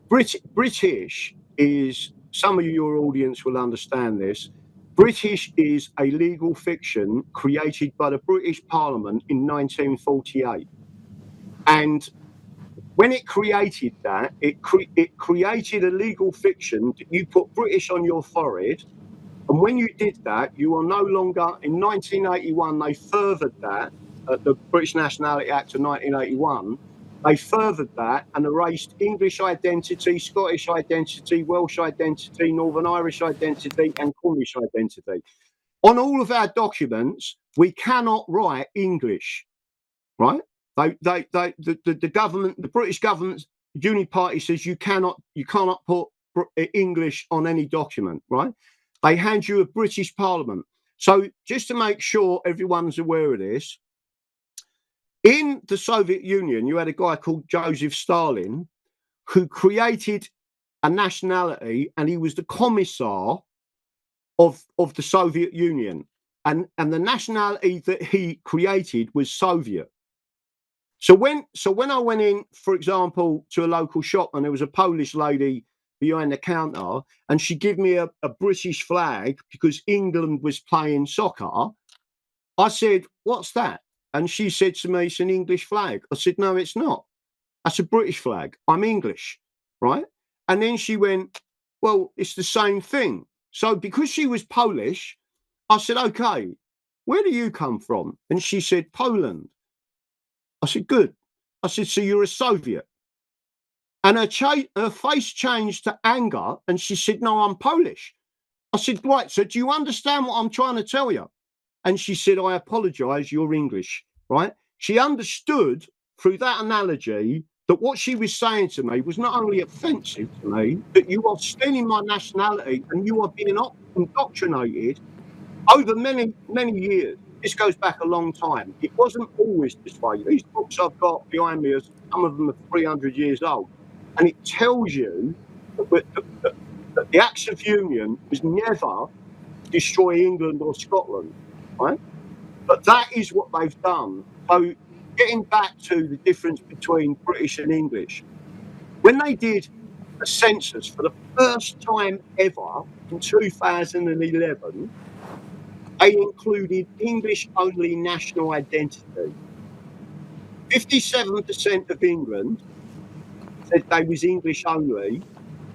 British is, some of your audience will understand this, British is a legal fiction created by the British Parliament in 1948. And when it created that, it created a legal fiction that you put British on your forehead. And when you did that, you are no longer, in 1981, they furthered that, the British Nationality Act of 1981, they furthered that and erased English identity, Scottish identity, Welsh identity, Northern Irish identity, and Cornish identity. On all of our documents, we cannot write English, right? The government, the British government, Uniparty says you cannot put English on any document, right? They hand you a British Parliament. So just to make sure everyone's aware of this, in the Soviet Union, you had a guy called Joseph Stalin who created a nationality, and he was the commissar of the Soviet Union. And the nationality that he created was Soviet. So when I went in, for example, to a local shop, and there was a Polish lady behind the counter, and she gave me a British flag because England was playing soccer, I said, "What's that?" And she said to me, "It's an English flag." I said, "No, it's not. That's a British flag. I'm English," right? And then she went, "Well, it's the same thing." So because she was Polish, I said, "Okay, where do you come from?" And she said, "Poland." I said, "Good." I said, "So you're a Soviet?" And her face changed to anger, and she said, "No, I'm Polish." I said, "Right, so do you understand what I'm trying to tell you?" And she said, "I apologize, you're English," right? She understood through that analogy that what she was saying to me was not only offensive to me, but you are stealing my nationality and you are being indoctrinated over many, many years. This goes back a long time. It wasn't always this way. These books I've got behind me, some of them are 300 years old. And it tells you that the Acts of Union was never destroy England or Scotland, right? But that is what they've done. So getting back to the difference between British and English, when they did a census for the first time ever in 2011, they included English-only national identity. 57% of England said they was English-only.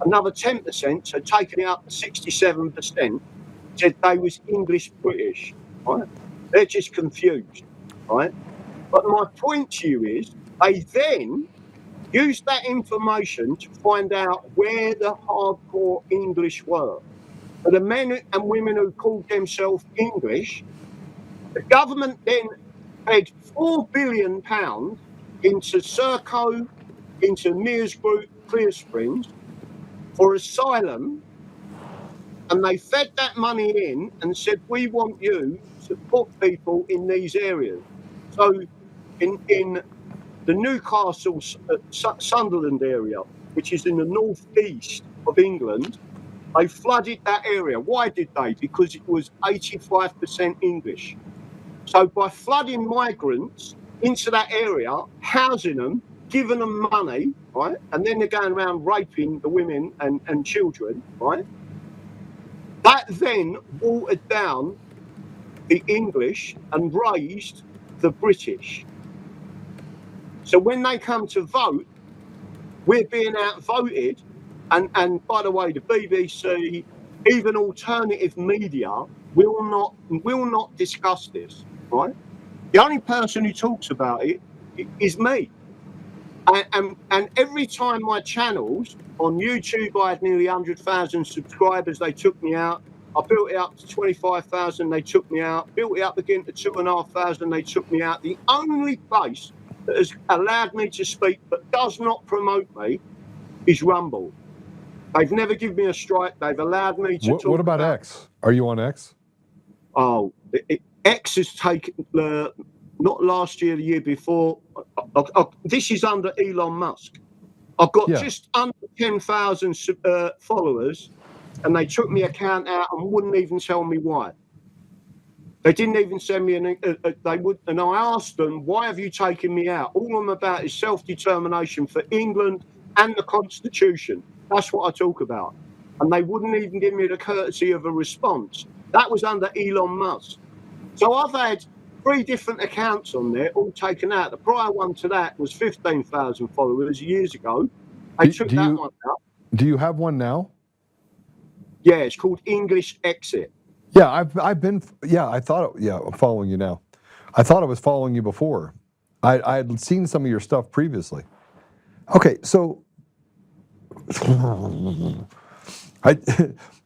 Another 10%, so taking it up to 67%, said they was English-British, right? They're just confused, right? But my point to you is they then used that information to find out where the hardcore English were. For the men and women who called themselves English, the government then paid £4 billion into Serco, into Mears Group, Clear Springs, for asylum, and they fed that money in and said, "We want you to put people in these areas." So in the Newcastle, Sunderland area, which is in the northeast of England, they flooded that area. Why did they? Because it was 85% English. So by flooding migrants into that area, housing them, giving them money, right? And then they're going around raping the women and children, right? That then watered down the English and raised the British. So when they come to vote, we're being outvoted. And by the way, the BBC, even alternative media, will not discuss this, right? The only person who talks about it is me. And every time my channels on YouTube, I had nearly 100,000 subscribers, they took me out. I built it up to 25,000, they took me out. Built it up again to 2,500, they took me out. The only place that has allowed me to speak but does not promote me is Rumble. They've never given me a strike. They've allowed me to talk. What about X? Are you on X? Oh, X has taken, not last year, the year before. This is under Elon Musk. I've got Yeah. just under 10,000 followers, and they took my account out and wouldn't even tell me why. They didn't even send me they would, and I asked them, why have you taken me out? All I'm about is self-determination for England and the Constitution. That's what I talk about. And they wouldn't even give me the courtesy of a response. That was under Elon Musk. So I've had 3 different accounts on there, all taken out. The prior one to that was 15,000 followers years ago. They took that one out. Do you have one now? Yeah, it's called English Exit. Yeah, I've been. Yeah, I thought. I'm following you now. I thought I was following you before. I had seen some of your stuff previously. Okay, so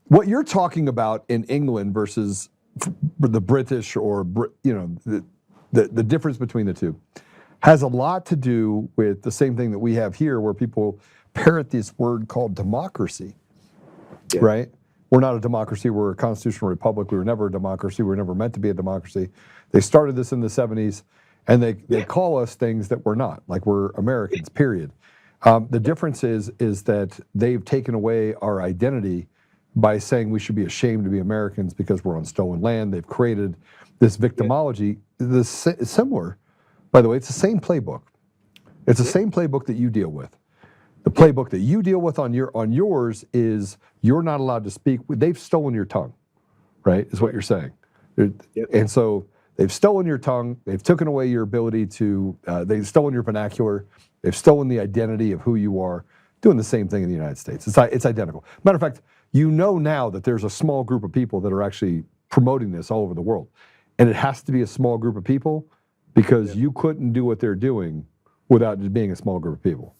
what you're talking about in England versus the British, or the difference between the two, has a lot to do with the same thing that we have here, where people parrot this word called democracy, right? We're not a democracy. We're a constitutional republic. We were never a democracy. We were never meant to be a democracy. They started this in the 70s, and they call us things that we're not, like we're Americans, period. The difference is that they've taken away our identity by saying we should be ashamed to be Americans because we're on stolen land. They've created this victimology. Similar, by the way, it's the same playbook. It's the same playbook that you deal with. The playbook that you deal with on yours is you're not allowed to speak. They've stolen your tongue, right? Is what you're saying. And so they've stolen your tongue. They've taken away your ability to. They've stolen your vernacular. They've stolen the identity of who you are. Doing the same thing in the United States. It's identical. Matter of fact, you know now that there's a small group of people that are actually promoting this all over the world, and it has to be a small group of people because you couldn't do what they're doing without it being a small group of people.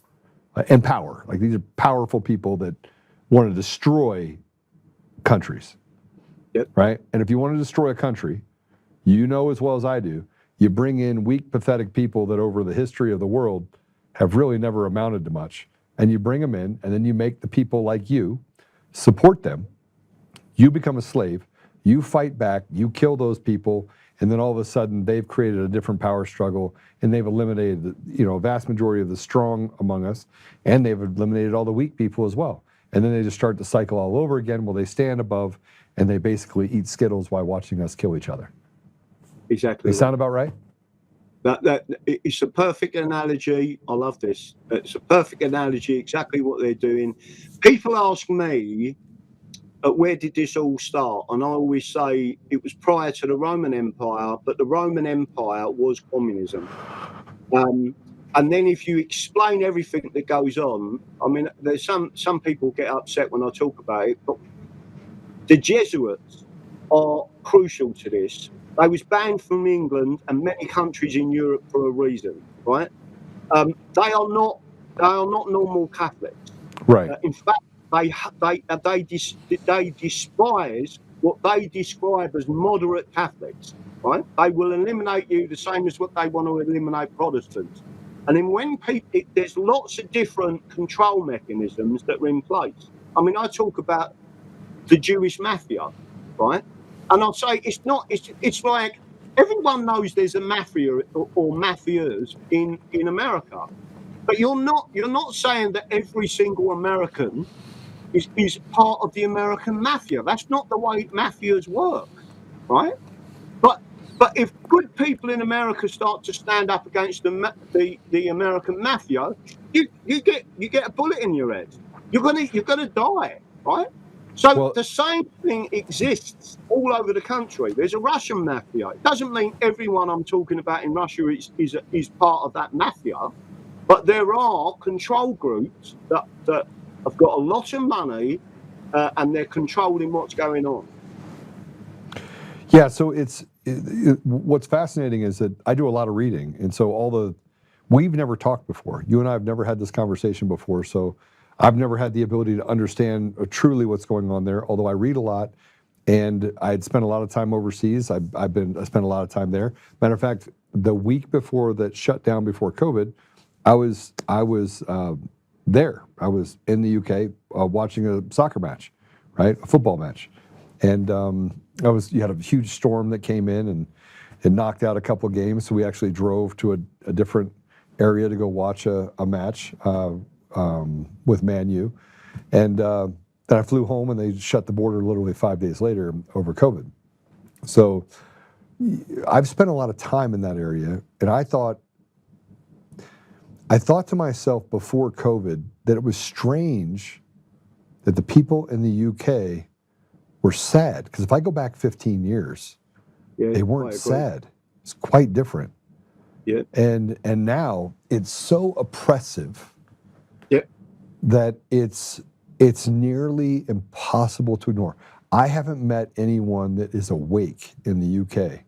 And power. Like, these are powerful people that want to destroy countries, right? And if you want to destroy a country, you know as well as I do, you bring in weak, pathetic people that over the history of the world have really never amounted to much, and you bring them in, and then you make the people like you support them. You become a slave, you fight back, you kill those people, and then all of a sudden they've created a different power struggle, and they've eliminated a vast majority of the strong among us, and they've eliminated all the weak people as well. And then they just start the cycle all over again. Well, they stand above and they basically eat Skittles while watching us kill each other. Exactly. They sound about right? That it's a perfect analogy. I love this. It's a perfect analogy, exactly what they're doing. People ask me, where did this all start? And I always say it was prior to the Roman Empire, but the Roman Empire was communism. And then if you explain everything that goes on, I mean, there's some people get upset when I talk about it, but the Jesuits are crucial to this. They was banned from England and many countries in Europe for a reason, right? They are not normal Catholics. Right. In fact, they despise what they describe as moderate Catholics, right? They will eliminate you the same as what they want to eliminate Protestants. And then when there's lots of different control mechanisms that are in place. I mean, I talk about the Jewish mafia, right? And I'll say it's like everyone knows there's a mafia or mafias in America, but you're not saying that every single American is part of the American mafia. That's not the way mafias work, right? But if good people in America start to stand up against the American mafia, you get a bullet in your head. You're gonna die, right? So the same thing exists all over the country. There's a Russian mafia. It doesn't mean everyone I'm talking about in Russia is part of that mafia, but there are control groups that have got a lot of money and they're controlling what's going on. Yeah, so what's fascinating is that I do a lot of reading, and so we've never talked before. You and I have never had this conversation before, so I've never had the ability to understand truly what's going on there, although I read a lot, and I had spent a lot of time overseas. I spent a lot of time there. Matter of fact, the week before that shutdown before COVID, I was there. I was in the UK watching a soccer match, right? A football match. And you had a huge storm that came in and it knocked out a couple of games. So we actually drove to a different area to go watch a match. with Man U, and then I flew home, and they shut the border literally 5 days later over COVID. So I've spent a lot of time in that area, and I thought to myself before COVID that it was strange that the people in the UK were sad, because if I go back 15 years, they weren't sad. It's quite different. Yeah. And now it's so oppressive that it's nearly impossible to ignore. I haven't met anyone that is awake in the UK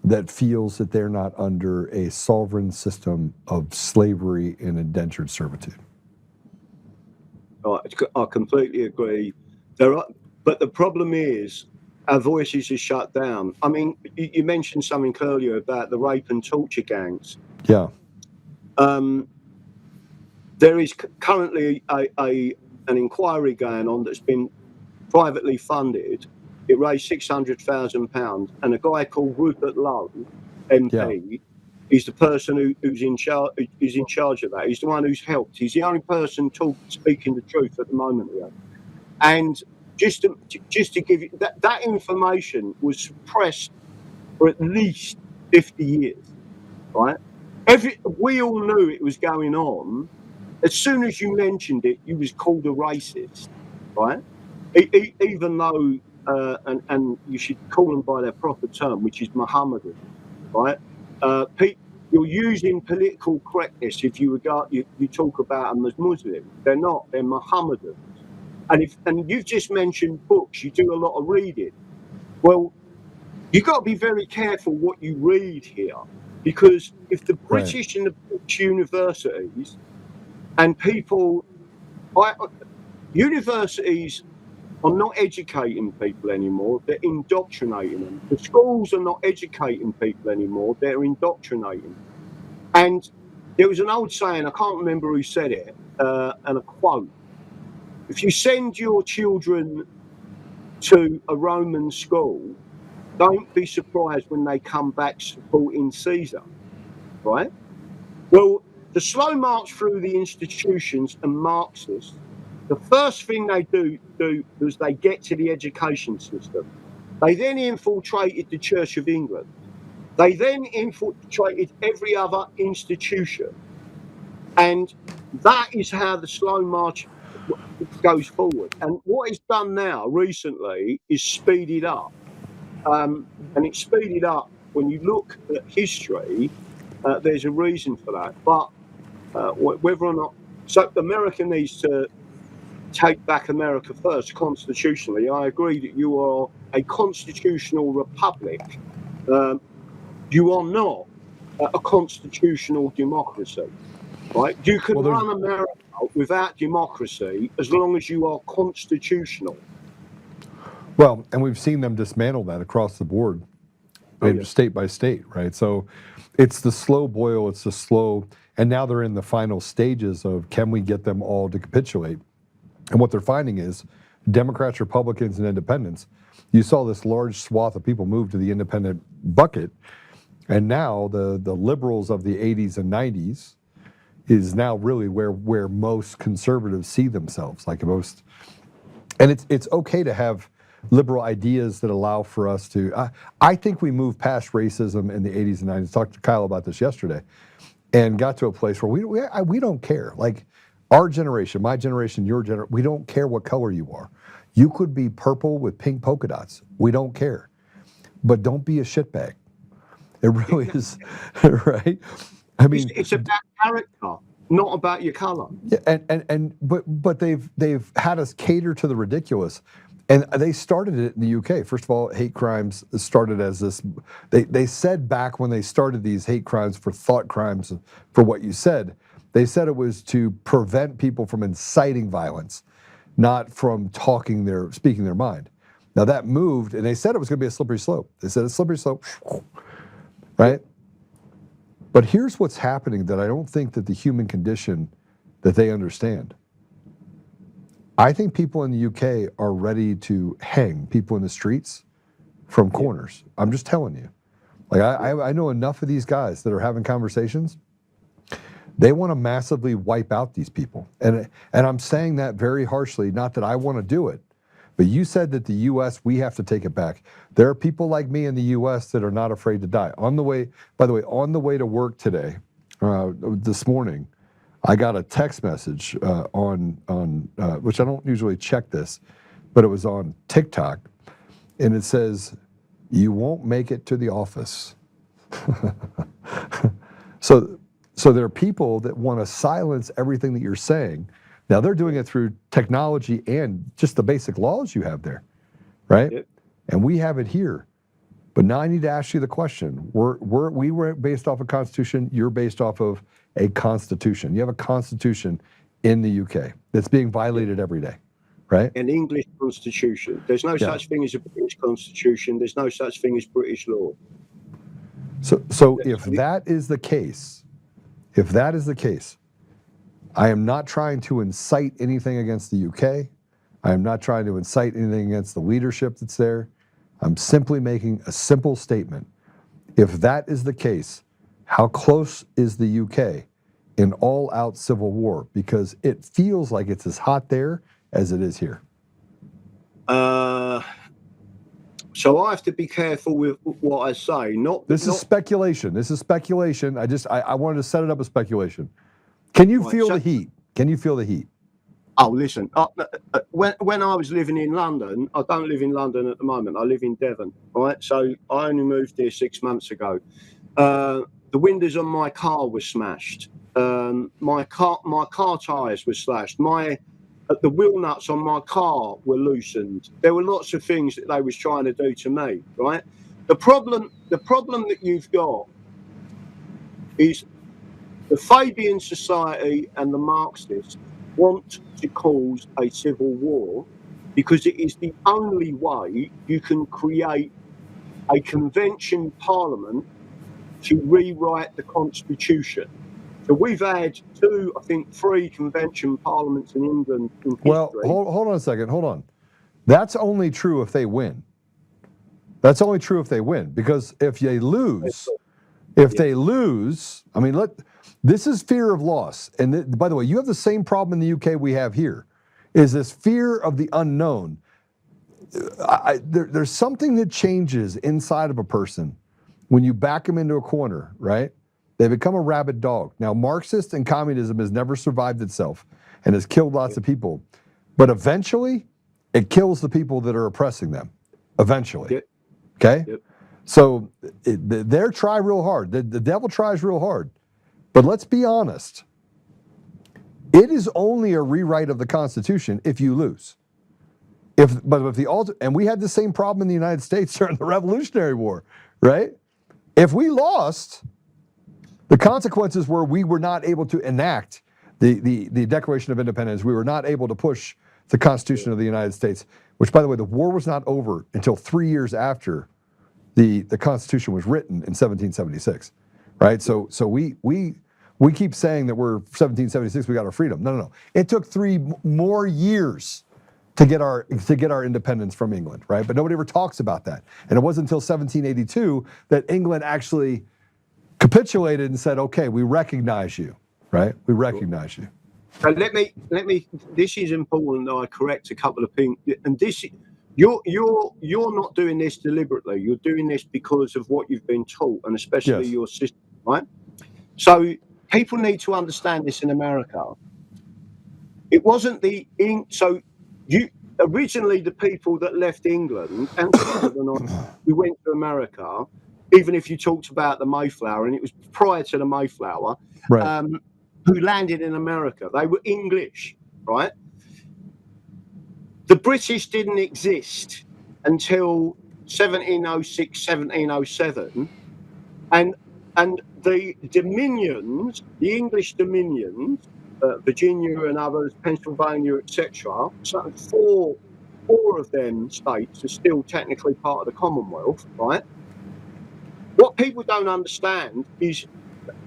that feels that they're not under a sovereign system of slavery and indentured servitude. I completely agree. But the problem is, our voices are shut down. I mean, you mentioned something earlier about the rape and torture gangs. Yeah. There is currently an inquiry going on that's been privately funded. It raised £600,000, and a guy called Rupert Lowe, MP, is the person who's in charge of that. He's the one who's helped. He's the only person speaking the truth at the moment here. And just to give you that information was suppressed for at least 50 years, right? We all knew it was going on. As soon as you mentioned it, you was called a racist, right? Even though, and you should call them by their proper term, which is Mohammedan, right? You're using political correctness if you talk about them as Muslim. They're not. They're Mohammedan. And you've just mentioned books. You do a lot of reading. Well, you've got to be very careful what you read here, because if the British and the British universities and universities are not educating people anymore, they're indoctrinating them. The schools are not educating people anymore, they're indoctrinating. And there was an old saying, I can't remember who said it, and a quote. If you send your children to a Roman school, don't be surprised when they come back supporting Caesar, right? Well, the slow march through the institutions and Marxists, the first thing they do is they get to the education system. They then infiltrated the Church of England. They then infiltrated every other institution. And that is how the slow march goes forward. And what it's done now recently is speed it up. And it's speeded up when you look at history. There's a reason for that. But whether or not, so America needs to take back America first constitutionally. I agree that you are a constitutional republic. You are not a constitutional democracy, right? You can run America without democracy as long as you are constitutional. Well, and we've seen them dismantle that across the board, state by state, right? So it's the slow boil, it's the slow, and now they're in the final stages of, can we get them all to capitulate? And what they're finding is Democrats, Republicans, and independents, you saw this large swath of people move to the independent bucket, and now the liberals of the 80s and 90s is now really where most conservatives see themselves, like most. And it's okay to have liberal ideas that allow for us to, I think we moved past racism in the 80s and 90s. Talked to Kyle about this yesterday, and got to a place where we don't care. Like our generation, my generation, your generation, we don't care what color you are. You could be purple with pink polka dots. We don't care. But don't be a shitbag. It really is, right? I mean, it's about character, not about your color. Yeah, but they've had us cater to the ridiculous. And they started it in the UK. First of all, hate crimes started as this. They said back when they started these hate crimes for thought crimes, for what you said, they said it was to prevent people from inciting violence, not from speaking their mind. Now that moved, and they said it was going to be a slippery slope. They said a slippery slope, right? But here's what's happening that I don't think that the human condition that they understand. I think people in the UK are ready to hang people in the streets from corners. I'm just telling you. Like I know enough of these guys that are having conversations They want to massively wipe out these people. And I'm saying that very harshly, not that I want to do it, but you said that the U.S., we have to take it back. There are people like me in the U.S. that are not afraid to die. On the way, by the way, on the way to work today, this morning, I got a text message on which I don't usually check this, but it was on TikTok, and it says, "You won't make it to the office." So there are people that want to silence everything that you're saying. Now they're doing it through technology and just the basic laws you have there, right? Yep. And we have it here. But now I need to ask you the question. We were based off a constitution. You're based off of a constitution. You have a constitution in the UK that's being violated every day, right? An English constitution. There's no such thing as a British constitution. There's no such thing as British law. So if that is the case, I am not trying to incite anything against the UK. I am not trying to incite anything against the leadership that's there. I'm simply making a simple statement. If that is the case, how close is the UK in all-out civil war? Because it feels like it's as hot there as it is here. So I have to be careful with what I say. This is speculation. This is speculation. I wanted to set it up as speculation. Can you feel the heat? Can you feel the heat? Oh, listen. When I was living in London, I don't live in London at the moment. I live in Devon, right? So I only moved here 6 months ago. The windows on my car were smashed. My car tires were slashed. The wheel nuts on my car were loosened. There were lots of things that they was trying to do to me, right? The problem that you've got is the Fabian Society and the Marxists want to cause a civil war because it is the only way you can create a convention parliament to rewrite the constitution. So we've had 2, I think 3 convention parliaments in England in history. Well, hold on a second. Hold on. That's only true if they win. That's only true if they win. Because if they lose, I mean, this is fear of loss. And by the way, you have the same problem in the UK we have here, is this fear of the unknown. There's something that changes inside of a person when you back them into a corner, right? They become a rabid dog. Now, Marxist and communism has never survived itself and has killed lots of people. But eventually, it kills the people that are oppressing them. Eventually. Yep. Okay? Yep. So they try real hard. The devil tries real hard. But let's be honest. It is only a rewrite of the Constitution if you lose. And we had the same problem in the United States during the Revolutionary War, right? If we lost, the consequences were we were not able to enact the Declaration of Independence. We were not able to push the Constitution of the United States, which, by the way, the war was not over until 3 years after the Constitution was written in 1776, right? So we keep saying that we're 1776, we got our freedom. No. It took 3 more years to get our independence from England, right? But nobody ever talks about that. And it wasn't until 1782 that England actually capitulated and said, okay, we recognize you, right? We recognize you. So let me, this is important that I correct a couple of things. And you're not doing this deliberately. You're doing this because of what you've been taught, and especially your system, right? So people need to understand this in America. It wasn't originally the people that left England and we went to America, even if you talked about the Mayflower, and it was prior to the Mayflower, right. Who landed in America. They were English, right? The British didn't exist until 1706, 1707, and the dominions, the English dominions, Virginia and others, Pennsylvania, etc. So four of them states are still technically part of the Commonwealth, right? What people don't understand is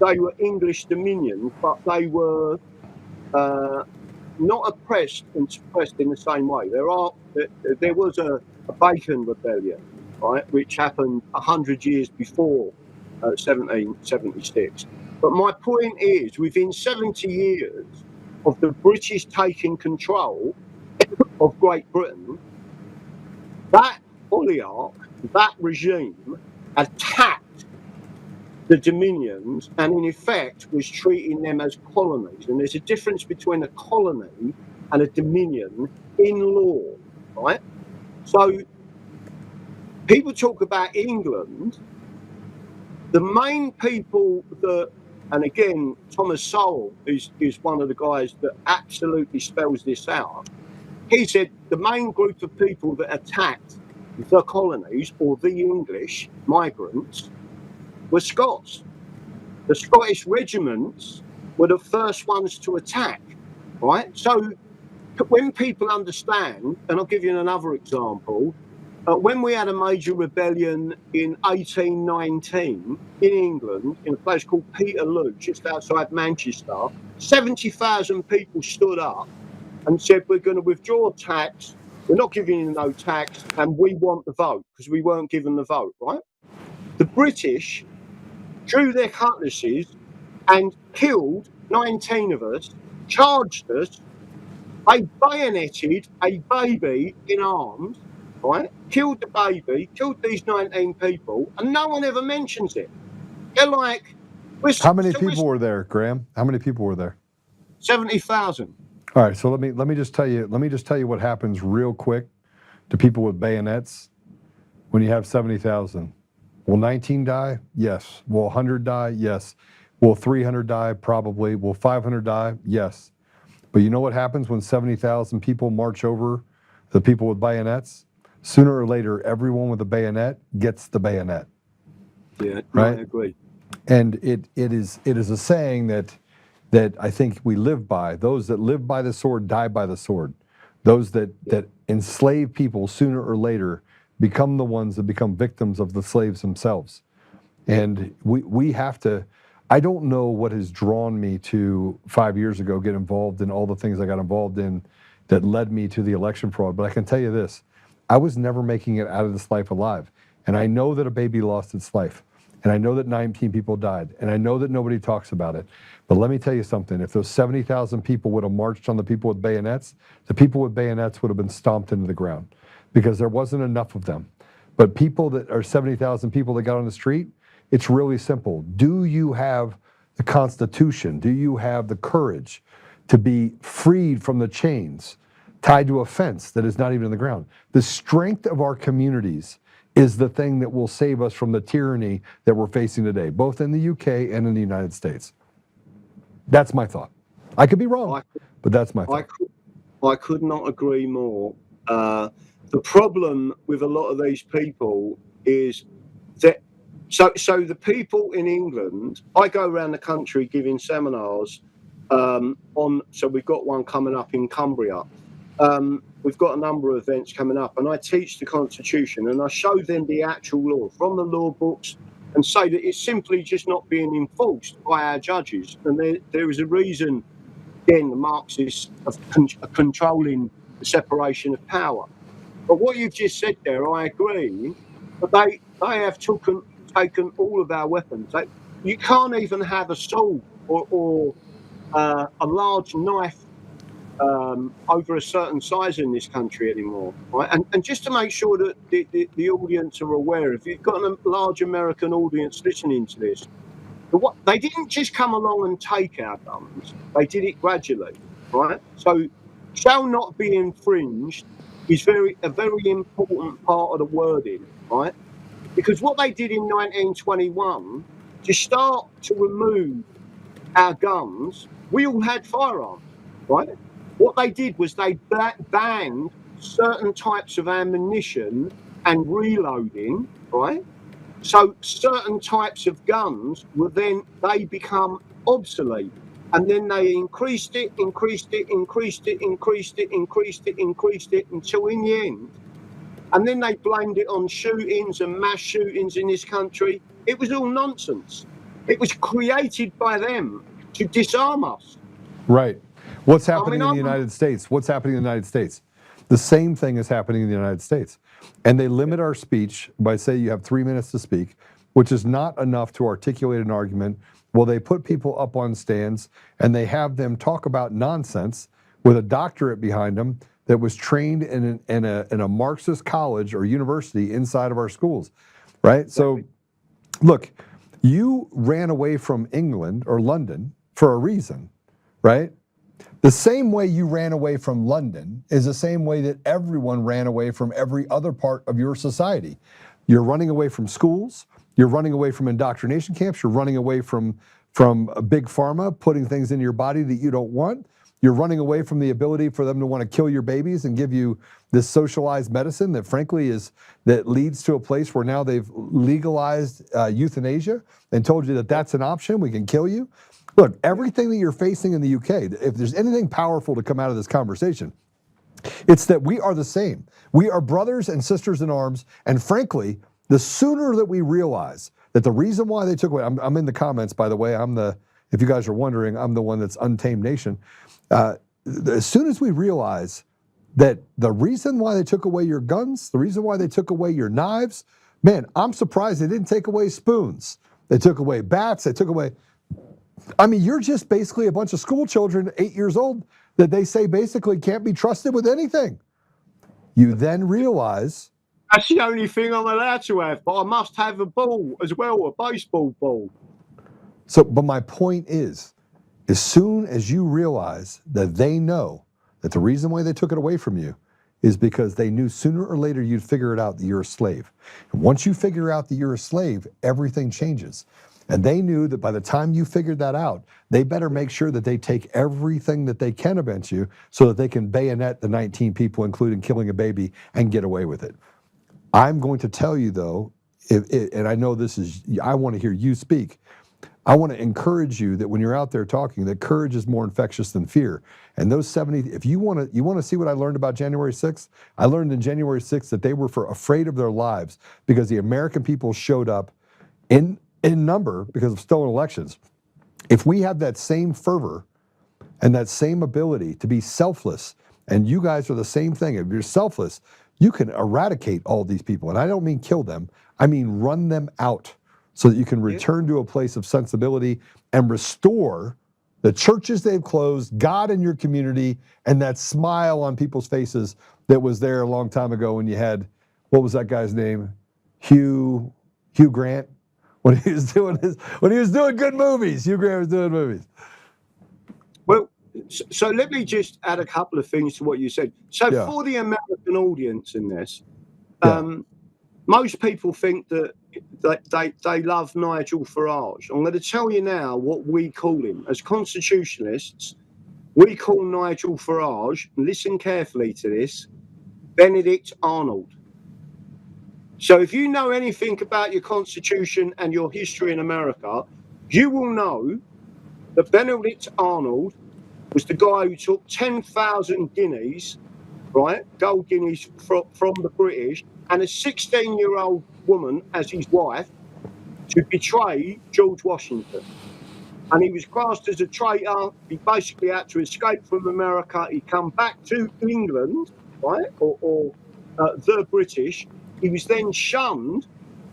they were English dominions, but they were not oppressed and suppressed in the same way. There was a Bacon Rebellion, right, which happened 100 years before 1776. But my point is, within 70 years of the British taking control of Great Britain, that oligarch, that regime, attacked the Dominions and in effect was treating them as colonies. And there's a difference between a colony and a Dominion in law, right? So people talk about England. The main people that, and again, Thomas Sowell is one of the guys that absolutely spells this out. He said the main group of people that attacked the colonies or the English migrants were Scots. The Scottish regiments were the first ones to attack, right? So when people understand, and I'll give you another example, when we had a major rebellion in 1819 in England, in a place called Peterloo, just outside Manchester, 70,000 people stood up and said, we're going to withdraw tax, we're not giving you no tax, and we want the vote, because we weren't given the vote, right? The British drew their cutlasses and killed 19 of us, charged us, they bayoneted a baby in arms, right? Killed the baby, killed these 19 people, and no one ever mentions it. They're like, how many people were there, Graham? How many people were there? 70,000. All right, so let me just tell you what happens real quick to people with bayonets when you have 70,000. Will 19 die? Yes. Will 100 die? Yes. Will 300 die? Probably. Will 500 die? Yes. But you know what happens when 70,000 people march over the people with bayonets? Sooner or later, everyone with a bayonet gets the bayonet. Yeah, right. I agree. And it is a saying that I think we live by. Those that live by the sword die by the sword. Those that enslave people sooner or later become the ones that become victims of the slaves themselves. And we have to. I don't know what has drawn me to 5 years ago get involved in all the things I got involved in that led me to the election fraud. But I can tell you this, I was never making it out of this life alive. And I know that a baby lost its life. And I know that 19 people died. And I know that nobody talks about it. But let me tell you something, if those 70,000 people would have marched on the people with bayonets, the people with bayonets would have been stomped into the ground because there wasn't enough of them. But people that are 70,000 people that got on the street, it's really simple. Do you have the Constitution? Do you have the courage to be freed from the chains tied to a fence that is not even in the ground? The strength of our communities is the thing that will save us from the tyranny that we're facing today, both in the UK and in the United States. That's my thought. I could be wrong, but that's my thought. I could not agree more. The problem with a lot of these people is that So the people in England, I go around the country giving seminars so we've got one coming up in Cumbria. We've got a number of events coming up, and I teach the Constitution, and I show them the actual law from the law books and say that it's simply just not being enforced by our judges. And there is a reason, again, the Marxists are controlling the separation of power. But what you've just said there, I agree, but they have taken all of our weapons. You can't even have a sword or a large knife over a certain size in this country anymore, right? And just to make sure that the audience are aware, if you've got a large American audience listening to this, they didn't just come along and take our guns, they did it gradually, right? So shall not be infringed is a very important part of the wording, right? Because what they did in 1921 to start to remove our guns, we all had firearms, right? What they did was they banned certain types of ammunition and reloading, right? So certain types of guns they become obsolete. And then they increased it until in the end. And then they blamed it on shootings and mass shootings in this country. It was all nonsense. It was created by them to disarm us. Right. What's happening in the United States? What's happening in the United States? The same thing is happening in the United States. And they limit our speech by saying you have 3 minutes to speak. which is not enough to articulate an argument. Well, they put people up on stands and they have them talk about nonsense with a doctorate behind them that was trained in a Marxist college or university inside of our schools, right? So, look, you ran away from England or London for a reason, right? The same way you ran away from London is the same way that everyone ran away from every other part of your society. You're running away from schools, you're running away from indoctrination camps, you're running away from big pharma putting things in your body that you don't want. You're running away from the ability for them to want to kill your babies and give you this socialized medicine that frankly that leads to a place where now they've legalized euthanasia and told you that that's an option, we can kill you. Look, everything that you're facing in the UK, if there's anything powerful to come out of this conversation, it's that we are the same. We are brothers and sisters in arms, and frankly, the sooner that we realize that the reason why they took away, I'm in the comments, by the way, if you guys are wondering, I'm the one that's Untamed Nation. As soon as we realize that the reason why they took away your guns, the reason why they took away your knives, man, I'm surprised they didn't take away spoons. They took away bats, they took away, I mean, you're just basically a bunch of school children, 8 years old, that they say basically can't be trusted with anything. You then realize... That's the only thing I'm allowed to have, but I must have a ball as well, a baseball ball. So, but my point is, as soon as you realize that they know that the reason why they took it away from you is because they knew sooner or later you'd figure it out that you're a slave. And once you figure out that you're a slave, everything changes. And they knew that by the time you figured that out, they better make sure that they take everything that they can against you so that they can bayonet the 19 people, including killing a baby, and get away with it. I'm going to tell you, though, and I know this is, I want to hear you speak. I want to encourage you that when you're out there talking, that courage is more infectious than fear. And those 70, if you want to see what I learned about January 6th, I learned in January 6th that they were afraid of their lives because the American people showed up in number because of stolen elections. If we have that same fervor and that same ability to be selfless, and you guys are the same thing, if you're selfless, you can eradicate all these people. And I don't mean kill them, I mean run them out so that you can return to a place of sensibility and restore the churches they've closed, God in your community, and that smile on people's faces that was there a long time ago when you had, what was that guy's name? Hugh Grant? When he was doing good movies. Hugh Grant was doing movies. Well, so let me just add a couple of things to what you said. So for the American audience in this, most people think that they love Nigel Farage. I'm going to tell you now what we call him. As constitutionalists, we call Nigel Farage, listen carefully to this, Benedict Arnold. So if you know anything about your constitution and your history in America, you will know that Benedict Arnold was the guy who took 10,000 guineas, right, gold guineas from the British, and a 16-year-old woman as his wife to betray George Washington. And he was classed as a traitor. He basically had to escape from America. He come back to England, right, or the British. He was then shunned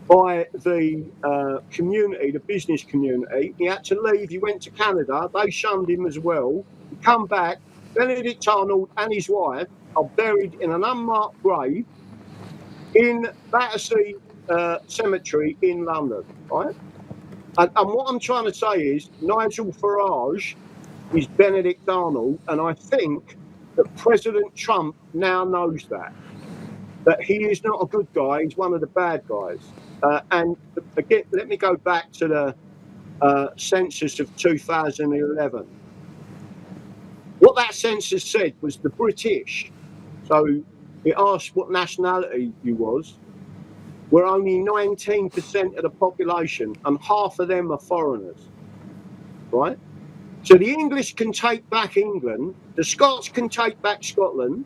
by the community, the business community. He had to leave. He went to Canada. They shunned him as well. He come back. Benedict Arnold and his wife are buried in an unmarked grave in Battersea Cemetery in London, right? And what I'm trying to say is Nigel Farage is Benedict Arnold, and I think that President Trump now knows that he is not a good guy, he's one of the bad guys. And again, let me go back to the census of 2011. What that census said was the British, so it asked what nationality you was, were only 19% of the population, and half of them are foreigners, right? So the English can take back England, the Scots can take back Scotland,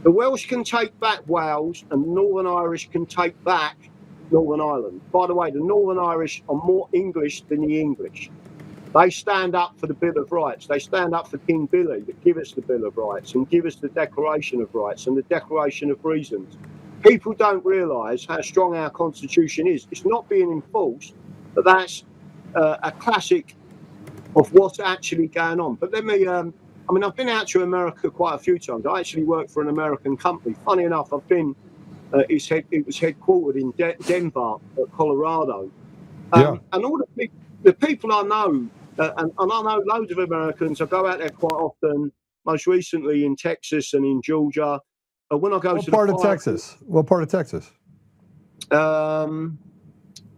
the Welsh can take back Wales, and the Northern Irish can take back Northern Ireland. By the way, the Northern Irish are more English than the English. They stand up for the Bill of Rights. They stand up for King Billy that give us the Bill of Rights and give us the Declaration of Rights and the Declaration of Reasons. People don't realise how strong our constitution is. It's not being enforced, but that's a classic of what's actually going on. But let me, I mean, I've been out to America quite a few times. I actually work for an American company. Funny enough, I've been, it was headquartered in Denver, Colorado. And all the people I know, and I know loads of Americans, I go out there quite often, most recently in Texas and in Georgia. When I go What to part of Texas? What part of Texas? Well,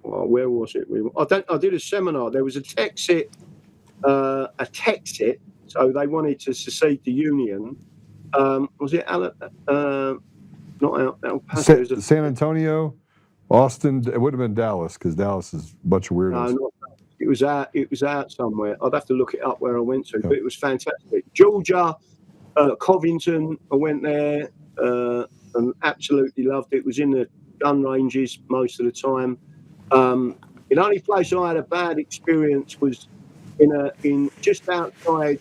where was it? I did a seminar. There was a Texit, so they wanted to secede the Union. Was it not El Paso? San Antonio, Austin. It would have been Dallas, because Dallas is a bunch of weirdos. No, it was out somewhere. I'd have to look it up where I went to, but it was fantastic. Georgia, Covington. I went there and absolutely loved it. It was in the gun ranges most of the time. The only place I had a bad experience was in just outside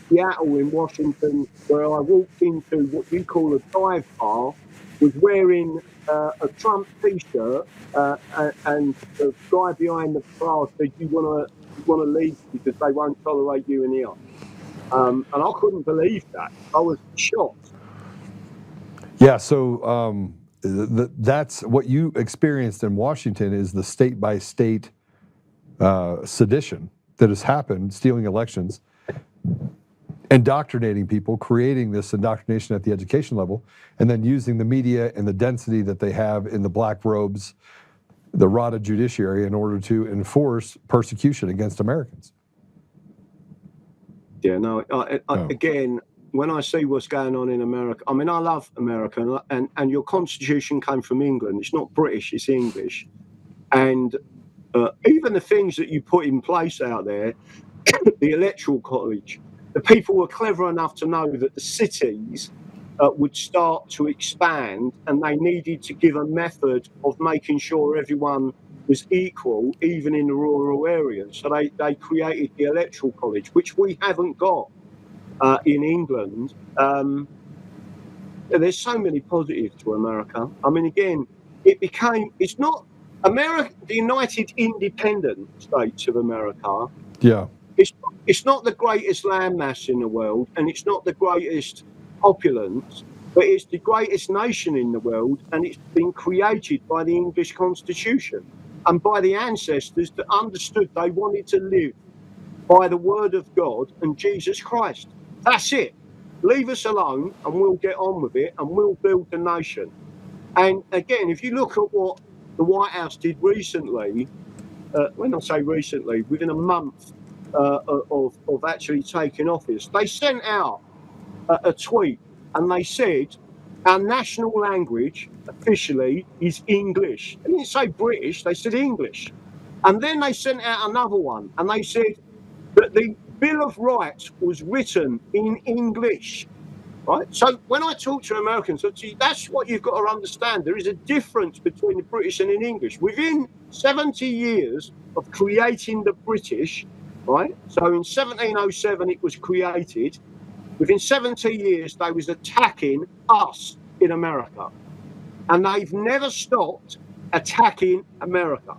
Seattle in Washington, where I walked into what we call a dive bar, was wearing a Trump T-shirt, and the guy behind the bar said, "You want to leave because they won't tolerate you in here." And I couldn't believe that. I was shocked. Yeah, so that's what you experienced in Washington, is the state-by-state sedition that has happened, stealing elections, indoctrinating people, creating this indoctrination at the education level, and then using the media and the density that they have in the black robes, the rotted judiciary, in order to enforce persecution against Americans. Yeah, no, again, when I see what's going on in America, I mean, I love America, and your constitution came from England. It's not British, it's English. And even the things that you put in place out there, the electoral college, the people were clever enough to know that the cities would start to expand, and they needed to give a method of making sure everyone was equal, even in the rural areas. So they created the electoral college, which we haven't got in England. There's so many positives to America. I mean, again, it's not America, the United Independent States of America. Yeah. It's not the greatest landmass in the world, and it's not the greatest opulence, but it's the greatest nation in the world, and it's been created by the English Constitution and by the ancestors that understood they wanted to live by the word of God and Jesus Christ. That's it. Leave us alone and we'll get on with it, and we'll build the nation. And again, if you look at what the White House did recently, when I say recently, within a month of actually taking office, they sent out a tweet and they said, our national language officially is English. They didn't say British, they said English. And then they sent out another one and they said that the Bill of Rights was written in English. Right? So when I talk to Americans, that's what you've got to understand. There is a difference between the British and in English. Within 70 years of creating the British, right? So in 1707 it was created. Within 70 years they was attacking us in America. And they've never stopped attacking America.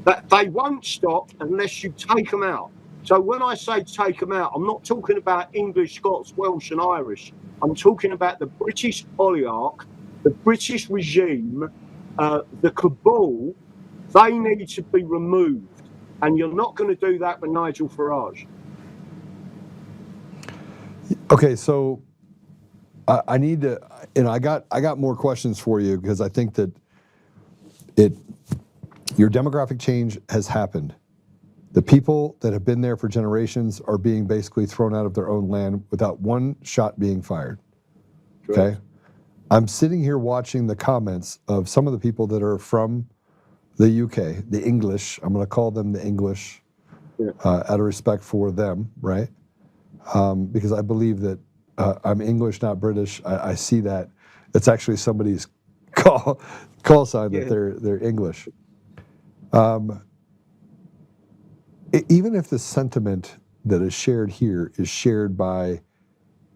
That they won't stop unless you take them out. So when I say take them out, I'm not talking about English, Scots, Welsh and Irish. I'm talking about the British oligarch, the British regime, the cabal. They need to be removed. And you're not going to do that with Nigel Farage. Okay, so I need to, I got more questions for you, because I think that your demographic change has happened. The people that have been there for generations are being basically thrown out of their own land without one shot being fired. Okay? Correct. I'm sitting here watching the comments of some of the people that are from the UK, the English. I'm going to call them the English, out of respect for them, right? Because I believe that I'm English, not British. I see that. It's actually somebody's call sign that they're English. Even if the sentiment that is shared here is shared by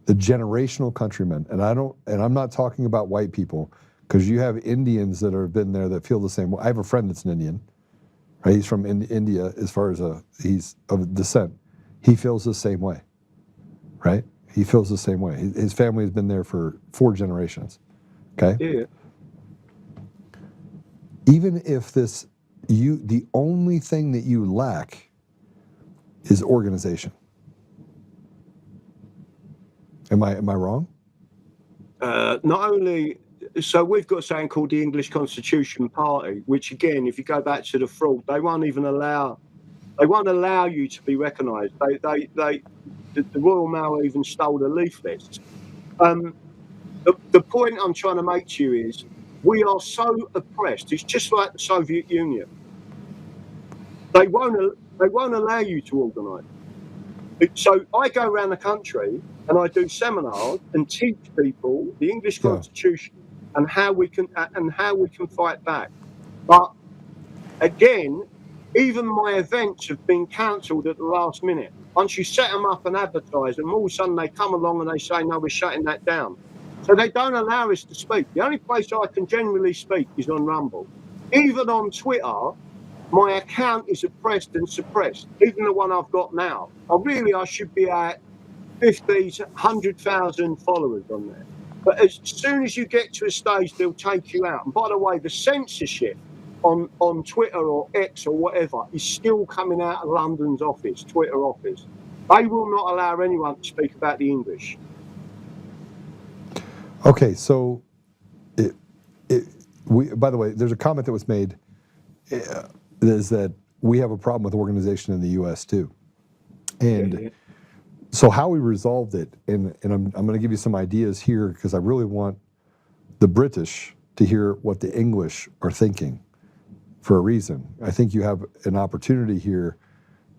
the generational countrymen, and I'm not talking about white people, because you have Indians that have been there that feel the same way. I have a friend that's an Indian, right? He's from India as far as he's of descent. He feels the same way, right? He feels the same way. His family has been there for 4 generations, okay? Yeah. Even if the only thing that you lack is organization. Am I wrong? Not only, so we've got something called the English Constitution Party, which again, if you go back to the fraud, they won't allow you to be recognised. The Royal Mail even stole the leaflets. The point I'm trying to make to you is we are so oppressed. It's just like the Soviet Union. They won't allow you to organise. So I go around the country and I do seminars and teach people the English Constitution and how we can fight back. But again, even my events have been cancelled at the last minute. Once you set them up and advertise them, all of a sudden they come along and they say, no, we're shutting that down. So they don't allow us to speak. The only place I can generally speak is on Rumble. Even on Twitter, my account is oppressed and suppressed, even the one I've got now. I should be at 50 to 100,000 followers on there. But as soon as you get to a stage, they'll take you out. And by the way, the censorship on Twitter or X or whatever is still coming out of London's office, Twitter office. They will not allow anyone to speak about the English. Okay, so by the way, there's a comment that was made is that we have a problem with organization in the U.S. too. And so how we resolved it, and I'm going to give you some ideas here because I really want the British to hear what the English are thinking for a reason. I think you have an opportunity here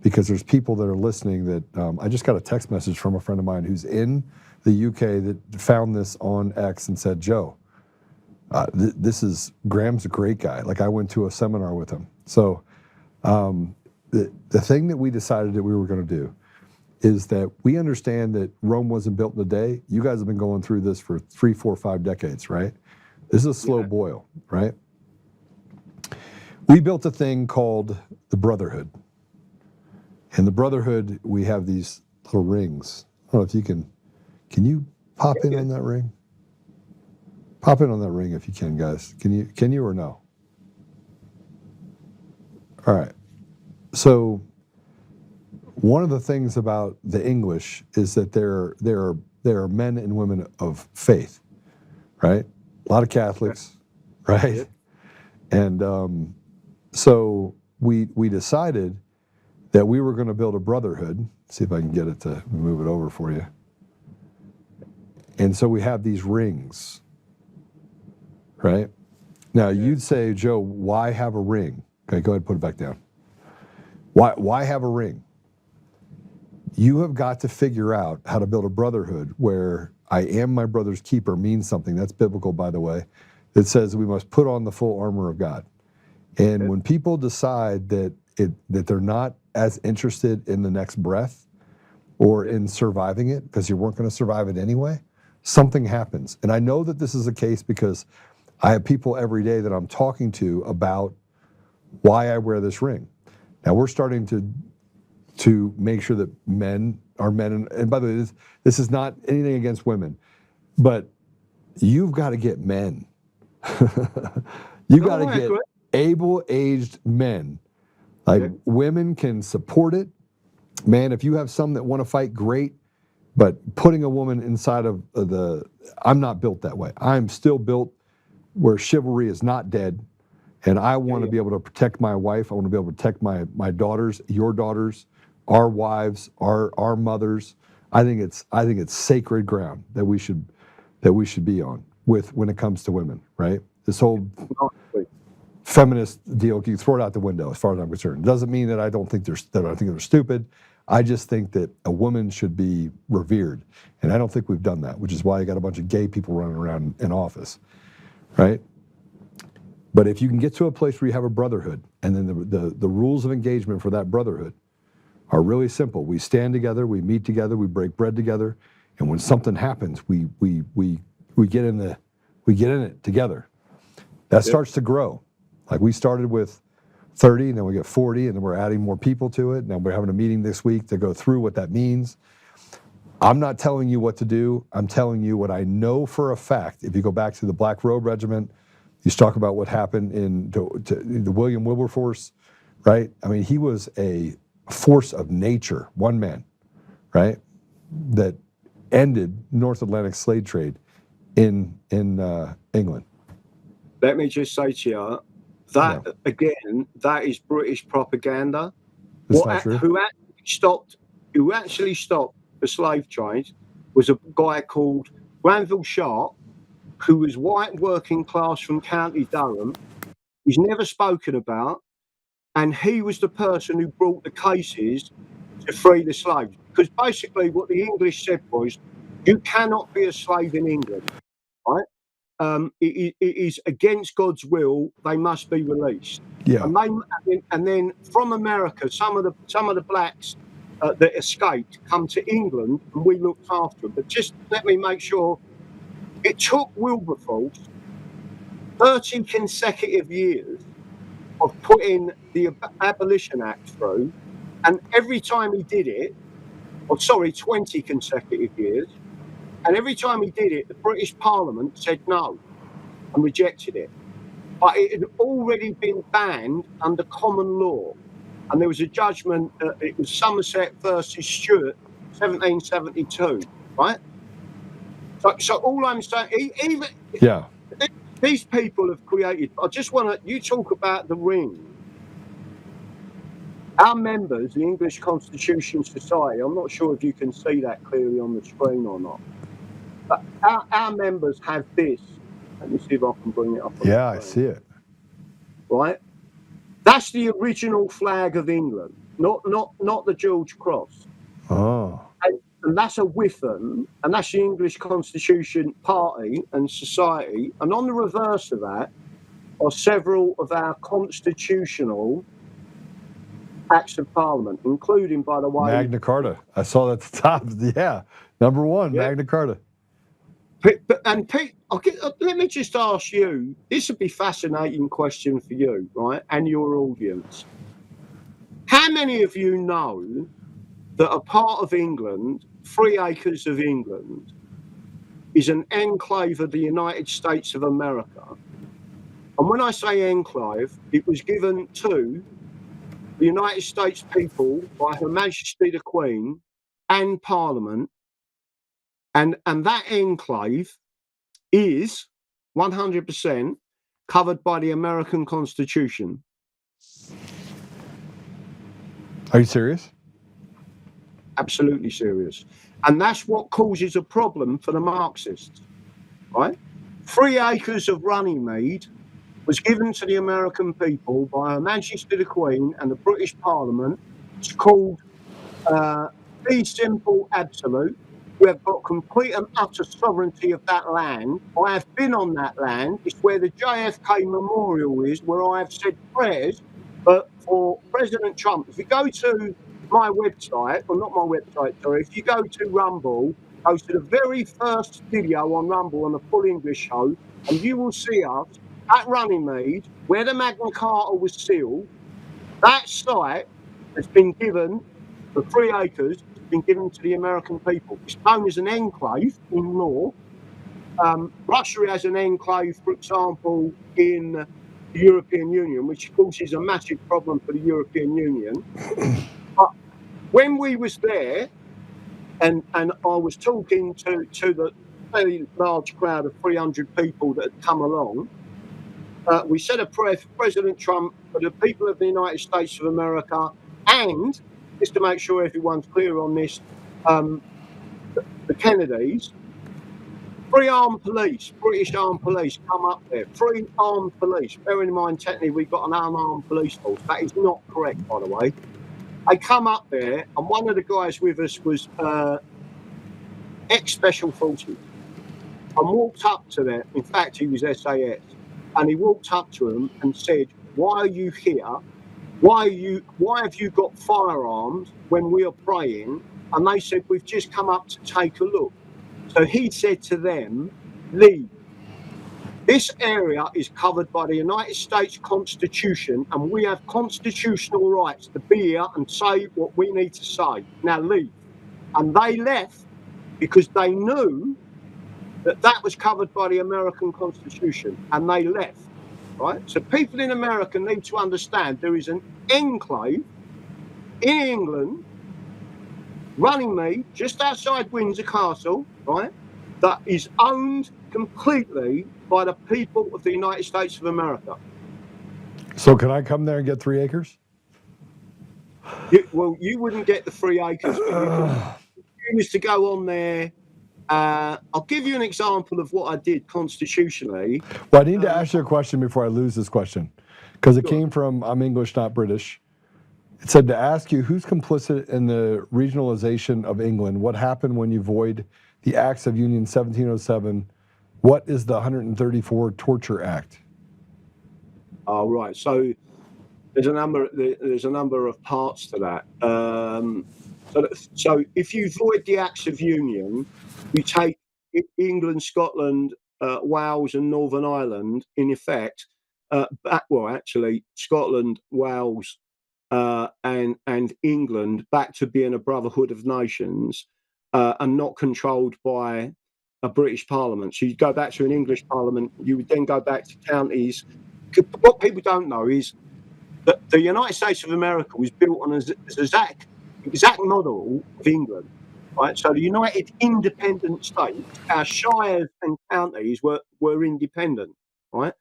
because there's people that are listening that I just got a text message from a friend of mine who's in the UK that found this on X and said, Joe, Graham's a great guy. Like I went to a seminar with him. So the thing that we decided that we were going to do is that we understand that Rome wasn't built in a day. You guys have been going through this for 3, 4, 5 decades, right? This is a slow boil, right? We built a thing called the Brotherhood. And the Brotherhood, we have these little rings. I don't know if you can you pop in on that ring? Pop in on that ring if you can, guys. Can you or no? All right. So one of the things about the English is that there are men and women of faith, right? A lot of Catholics, right? Yep. And so we decided that we were going to build a brotherhood. See if I can get it to move it over for you. And so we have these rings, right? Now you'd say, Joe, why have a ring? Okay, go ahead and put it back down. Why have a ring? You have got to figure out how to build a brotherhood where I am my brother's keeper means something. That's biblical, by the way. It says we must put on the full armor of God. And when people decide that they're not as interested in the next breath or in surviving it, because you weren't going to survive it anyway, something happens. And I know that this is the case because I have people every day that I'm talking to about why I wear this ring. Now we're starting to make sure that men are men. And by the way, this is not anything against women, but you've got to get men. You've got to get able-aged men. Like women can support it. Man, if you have some that want to fight, great. But putting a woman inside of I'm not built that way. I'm still built where chivalry is not dead. And I want to be able to protect my wife. I want to be able to protect my daughters, your daughters, our wives, our mothers. I think it's sacred ground that we should be on when it comes to women, right? This whole feminist deal, you can throw it out the window as far as I'm concerned. It doesn't mean that I think they're stupid. I just think that a woman should be revered. And I don't think we've done that, which is why you got a bunch of gay people running around in office, right? But if you can get to a place where you have a brotherhood, and then the rules of engagement for that brotherhood are really simple. We stand together, we meet together, we break bread together, and when something happens, we get in it together. That starts to grow. Like we started with 30, and then we get 40, and then we're adding more people to it. Now we're having a meeting this week to go through what that means. I'm not telling you what to do. I'm telling you what I know for a fact. If you go back to the Black Robe Regiment, you talk about what happened in the William Wilberforce, right? I mean, he was a force of nature, one man, right? That ended North Atlantic slave trade in England. Let me just say to you, that again, that is British propaganda. That's not true. Who actually stopped the slave trade was a guy called Granville Sharp, who was white working class from County Durham. He's never spoken about, and he was the person who brought the cases to free the slaves. Because basically what the English said was, you cannot be a slave in England, right? It is against God's will. They must be released. Yeah. And then from America, some of the blacks that escaped come to England, and we looked after them. But just let me make sure, it took Wilberforce 30 consecutive years of putting the Abolition Act through, and every time he did it, 20 consecutive years, and every time he did it, the British Parliament said no and rejected it. But it had already been banned under common law. And there was a judgment, it was Somerset versus Stewart, 1772, right? So all I'm saying, even these people have created, I just want to, you talk about the ring. Our members, the English Constitution Society, I'm not sure if you can see that clearly on the screen or not, but our members have this. Let me see if I can bring it up. Yeah, I see it. Right? That's the original flag of England, not the George Cross. Oh. And that's a Whithen, and that's the English Constitution Party and Society. And on the reverse of that are several of our constitutional acts of Parliament, including, by the way, Magna Carta. I saw that at the top. Yeah, number one, Magna Carta. And Pete, let me just ask you, this would be a fascinating question for you, right, and your audience. How many of you know that a part of England, 3 acres of England, is an enclave of the United States of America? And when I say enclave, it was given to the United States people by Her Majesty the Queen and Parliament. And that enclave is 100% covered by the American Constitution. Are you serious? Absolutely serious. And that's what causes a problem for the Marxists, right? 3 acres of Runnymede was given to the American people by Her Majesty the Queen and the British Parliament. It's called fee simple absolute. We have got complete and utter sovereignty of that land. I have been on that land. It's where the JFK Memorial is, where I have said prayers for President Trump. If you go to my website, or not my website, sorry, if you go to Rumble, go to the very first video on Rumble on the Full English Show, and you will see us at Runnymede, where the Magna Carta was sealed. That site has been given, the 3 acres, been given to the American people. It's known as an enclave in law. Russia has an enclave, for example, in the European Union, which of course is a massive problem for the European Union. But when we was there, and I was talking to the very large crowd of 300 people that had come along, we said a prayer for President Trump, for the people of the United States of America, and just to make sure everyone's clear on this, the Kennedys, 3 armed police, British armed police, come up there. 3 armed police. Bearing in mind, technically, we've got an unarmed police force. That is not correct, by the way. They come up there, and one of the guys with us was ex-Special Forces, and walked up to them. In fact, he was SAS. And he walked up to them and said, "Why are you here? Why have you got firearms when we are praying?" And they said, "We've just come up to take a look." So he said to them, "Leave." This area is covered by the United States Constitution, and we have constitutional rights to be here and say what we need to say. Now leave. And they left because they knew that that was covered by the American Constitution, and they left, right? So people in America need to understand there is an enclave in England running me just outside Windsor Castle, right, that is owned completely by the people of the United States of America. So can I come there and get 3 acres? Well, you wouldn't get the 3 acres. But you used to go on there. I'll give you an example of what I did constitutionally. Well, I need to ask you a question before I lose this question, because it came from, I'm English, not British. It said to ask you, who's complicit in the regionalization of England? What happened when you void the Acts of Union 1707? What is the 134 Torture Act? Oh, right. So there's a number of parts to that. So if you void the Acts of Union, you take England, Scotland, Wales, and Northern Ireland, in effect, actually Scotland, Wales, and England back to being a brotherhood of nations and not controlled by a British Parliament. So you go back to an English Parliament, you would then go back to counties. What people don't know is that the United States of America was built on an exact model of England, right? So the United Independent States, our shires and counties were independent, right?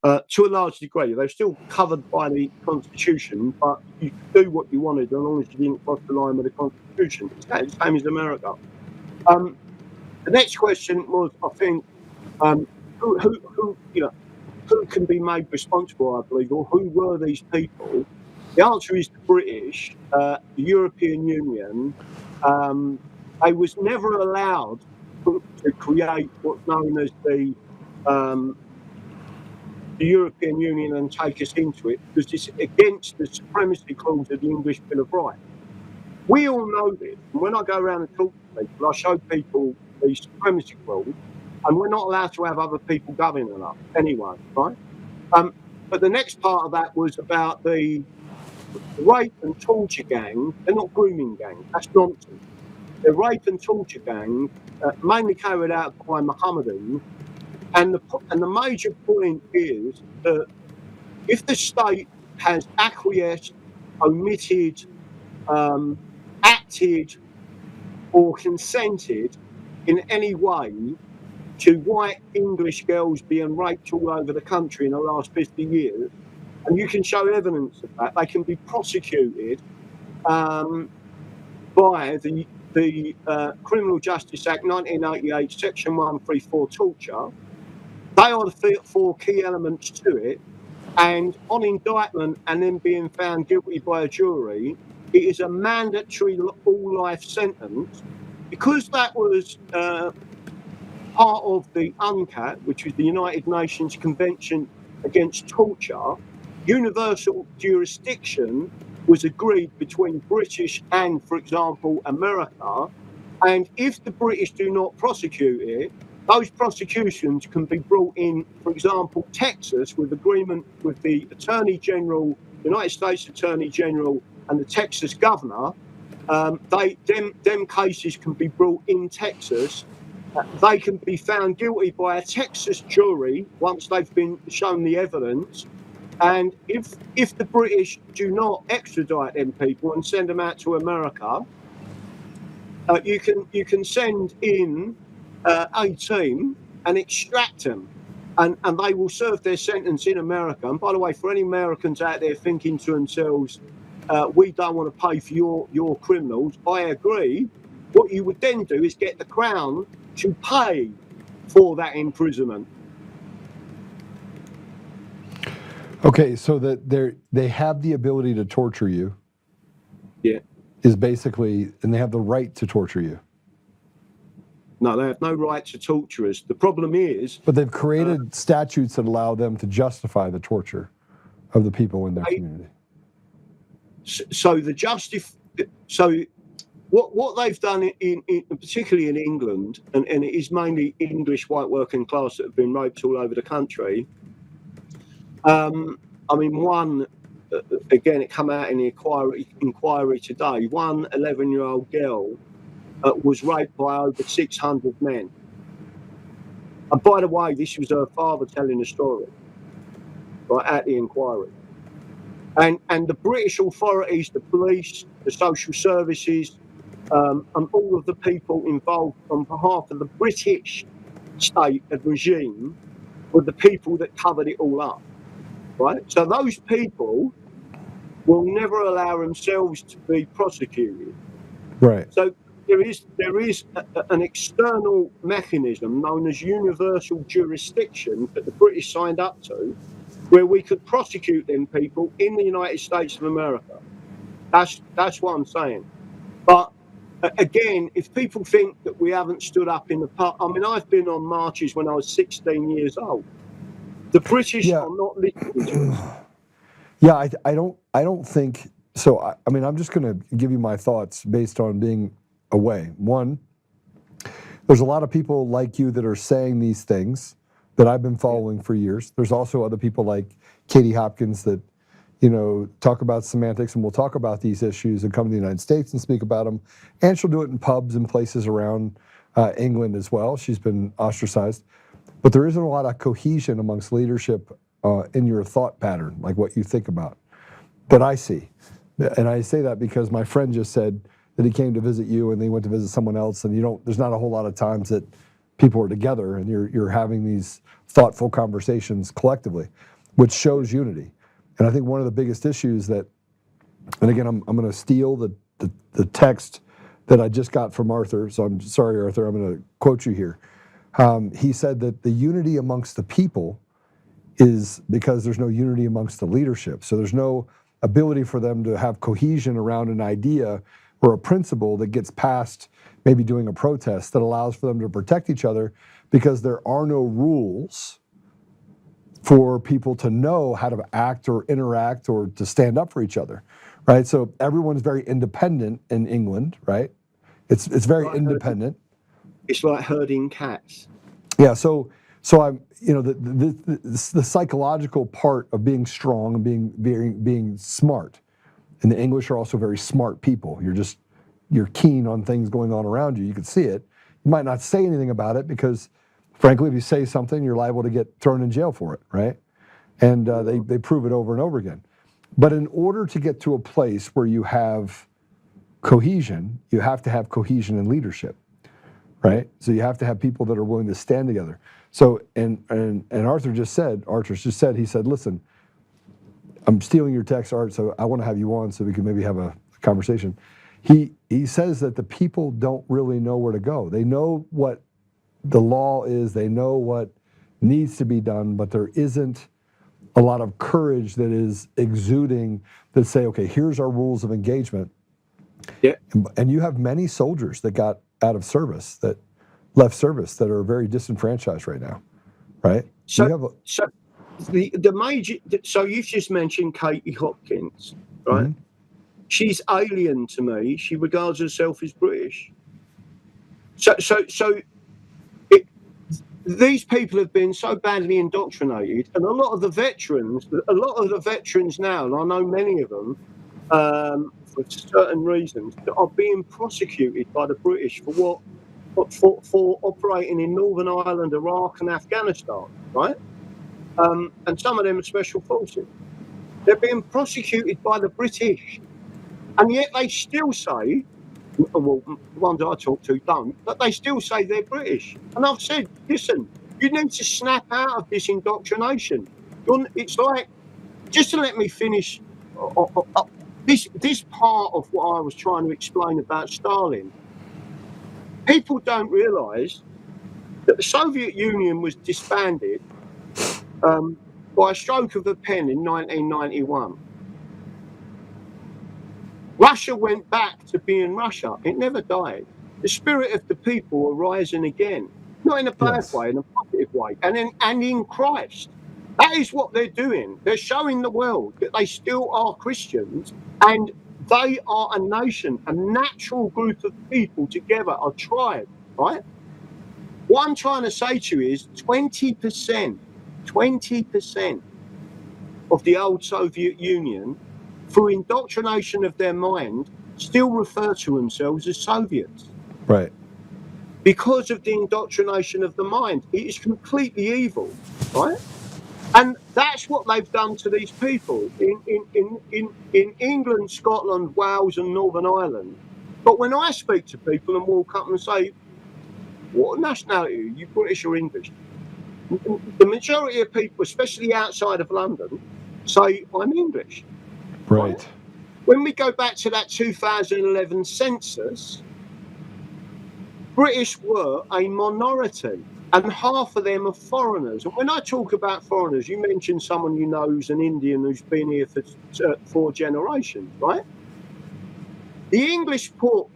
To a large degree. They're still covered by the Constitution, but you could do what you wanted as long as you didn't cross the line with the Constitution. It's the same as America. The next question was, I think, who can be made responsible, I believe, or who were these people? The answer is the British, the European Union. They was never allowed to create what's known as the European Union and take us into it, because it's against the supremacy clause of the English Bill of Rights. We all know this. And when I go around and talk to people, I show people the supremacy clause, and we're not allowed to have other people governing us anyway, right? But the next part of that was about the rape and torture gangs. They're not grooming gangs. That's nonsense. They're rape and torture gangs, mainly carried out by Mohammedans. And the major point is that if the state has acquiesced, omitted, acted, or consented in any way to white English girls being raped all over the country in the last 50 years, and you can show evidence of that, they can be prosecuted by the Criminal Justice Act 1988, Section 134, torture. They are the 4 key elements to it, and on indictment and then being found guilty by a jury, it is a mandatory all-life sentence. Because that was part of the UNCAT, which is the United Nations Convention Against Torture, universal jurisdiction was agreed between British and, for example, America. And if the British do not prosecute it, those prosecutions can be brought in, for example, Texas, with agreement with the Attorney General, United States Attorney General, and the Texas governor. Them cases can be brought in Texas. They can be found guilty by a Texas jury once they've been shown the evidence. And if the British do not extradite them people and send them out to America, you can send in a team and extract them, and they will serve their sentence in America. And by the way, for any Americans out there thinking to themselves, we don't want to pay for your criminals, I agree. What you would then do is get the Crown to pay for that imprisonment. Okay, so that they have the ability to torture you. Yeah. Is basically, and they have the right to torture you. No, they have no right to torture us. The problem is... But they've created statutes that allow them to justify the torture of the people in their community. So what they've done in particularly in England, and it is mainly English white working class that have been raped all over the country. I mean, one again, it came out in the inquiry today. One 11-year-old girl was raped by over 600 men. And by the way, this was her father telling the story, right, at the inquiry. And the British authorities, the police, the social services, and all of the people involved on behalf of the British state and regime were the people that covered it all up, right? So those people will never allow themselves to be prosecuted. Right. So there is an external mechanism known as universal jurisdiction that the British signed up to, where we could prosecute them people in the United States of America. That's what I'm saying. But again, if people think that we haven't stood up in the past, I mean, I've been on marches when I was 16 years old. The British are not listening to us. Yeah, I don't think so. I mean, I'm just going to give you my thoughts based on being away. One, there's a lot of people like you that are saying these things that I've been following for years. There's also other people like Katie Hopkins that, you know, talk about semantics, and we'll talk about these issues and come to the United States and speak about them. And she'll do it in pubs and places around England as well. She's been ostracized. But there isn't a lot of cohesion amongst leadership in your thought pattern, like what you think about, that I see. And I say that because my friend just said that he came to visit you and they went to visit someone else, and there's not a whole lot of times that people are together and you're having these thoughtful conversations collectively, which shows unity. And I think one of the biggest issues that, and again, I'm going to steal the text that I just got from Arthur, so I'm sorry, Arthur, I'm going to quote you here. He said that the unity amongst the people is because there's no unity amongst the leadership. So there's no ability for them to have cohesion around an idea or a principle that gets passed, maybe doing a protest, that allows for them to protect each other, because there are no rules for people to know how to act or interact or to stand up for each other, right? So everyone's very independent in England, right? It's very independent. It's like herding cats. Yeah, so I'm, you know, the psychological part of being strong and being smart. And the English are also very smart people. You're keen on things going on around you. You can see it. You might not say anything about it because, frankly, if you say something, you're liable to get thrown in jail for it, right? And they prove it over and over again. But in order to get to a place where you have cohesion, you have to have cohesion in leadership, right? So you have to have people that are willing to stand together. So, and Arthur just said, he said, listen, I'm stealing your text, Art, so I want to have you on so we can maybe have a conversation. He says that the people don't really know where to go. They know what the law is, they know what needs to be done, but there isn't a lot of courage that is exuding that say, okay, here's our rules of engagement. Yeah. And you have many soldiers that got out of service, that left service, that are very disenfranchised right now, right? So you've just mentioned Katie Hopkins, right? Mm-hmm. She's alien to me. She regards herself as British. These people have been so badly indoctrinated, and a lot of the veterans now, and I know many of them, for certain reasons, that are being prosecuted by the British for operating in Northern Ireland, Iraq, and Afghanistan, right? And some of them are special forces. They're being prosecuted by the British, and yet they still say, well, the ones I talk to don't, but they still say they're British. And I've said, listen, you need to snap out of this indoctrination. It's like, just to let me finish this part of what I was trying to explain about Stalin. People don't realise that the Soviet Union was disbanded by a stroke of a pen in 1991. Russia went back to being Russia. It never died. The spirit of the people are rising again, not in a bad way, in a positive way, and in Christ. That is what they're doing. They're showing the world that they still are Christians, and They are a nation, a natural group of people together, a tribe, right? What I'm trying to say to you is 20% of the old Soviet Union, through indoctrination of their mind, still refer to themselves as Soviets. Right. Because of the indoctrination of the mind. It is completely evil, right? And that's what they've done to these people in England, Scotland, Wales, and Northern Ireland. But when I speak to people and walk up and say, what nationality are you, British or English? The majority of people, especially outside of London, say, I'm English. Right. When we go back to that 2011 census, British were a minority, and half of them are foreigners. And when I talk about foreigners, you mentioned someone you know who's an Indian who's been here for 4 generations, right? The English put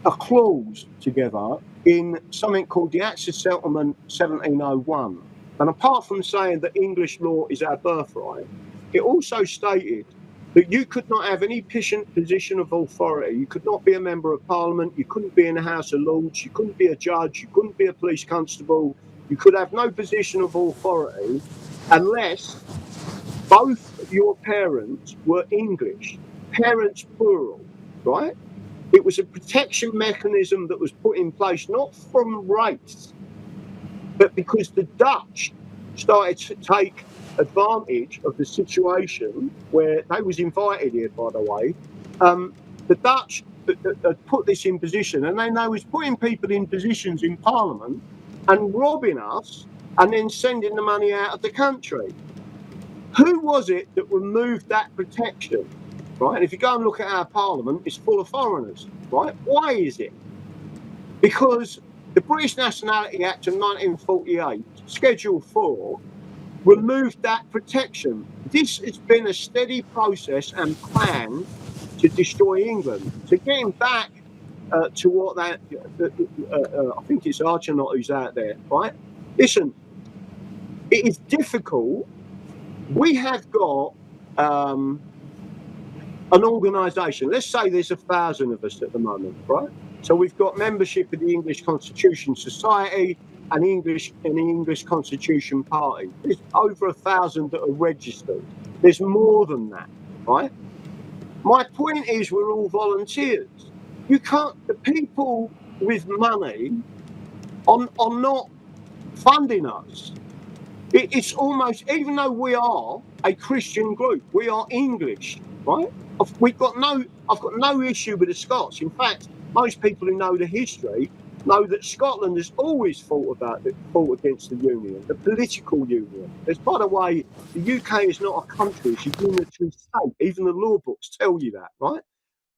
a clause together in something called the Acts of Settlement 1701. And apart from saying that English law is our birthright, it also stated that you could not have any position of authority. You could not be a member of parliament. You couldn't be in the House of Lords. You couldn't be a judge. You couldn't be a police constable. You could have no position of authority unless both of your parents were English. Parents plural, right? It was a protection mechanism that was put in place not from race, but because the Dutch started to take advantage of the situation where they was invited here, by the way. The Dutch put this in position, and then they was putting people in positions in Parliament and robbing us and then sending the money out of the country. Who was it that removed that protection? Right, and if you go and look at our Parliament, it's full of foreigners, right? Why is it? Because the British Nationality Act of 1948, Schedule 4, removed that protection. This has been a steady process and plan to destroy England. So getting back to what that, I think it's Archanaut who's out there, right? Listen, it is difficult. We have got an organisation. Let's say there's 1,000 of us at the moment, right? So we've got membership of the English Constitution Society and the English Constitution Party. There's over 1,000 that are registered. There's more than that, right? My point is we're all volunteers. You can't, the people with money are not funding us. It's almost, even though we are a Christian group, we are English, right? I've got no issue with the Scots. In fact, most people who know the history know that Scotland has always fought against the Union, the political Union. By the way, the UK is not a country, it's a unitary state. Even the law books tell you that, right?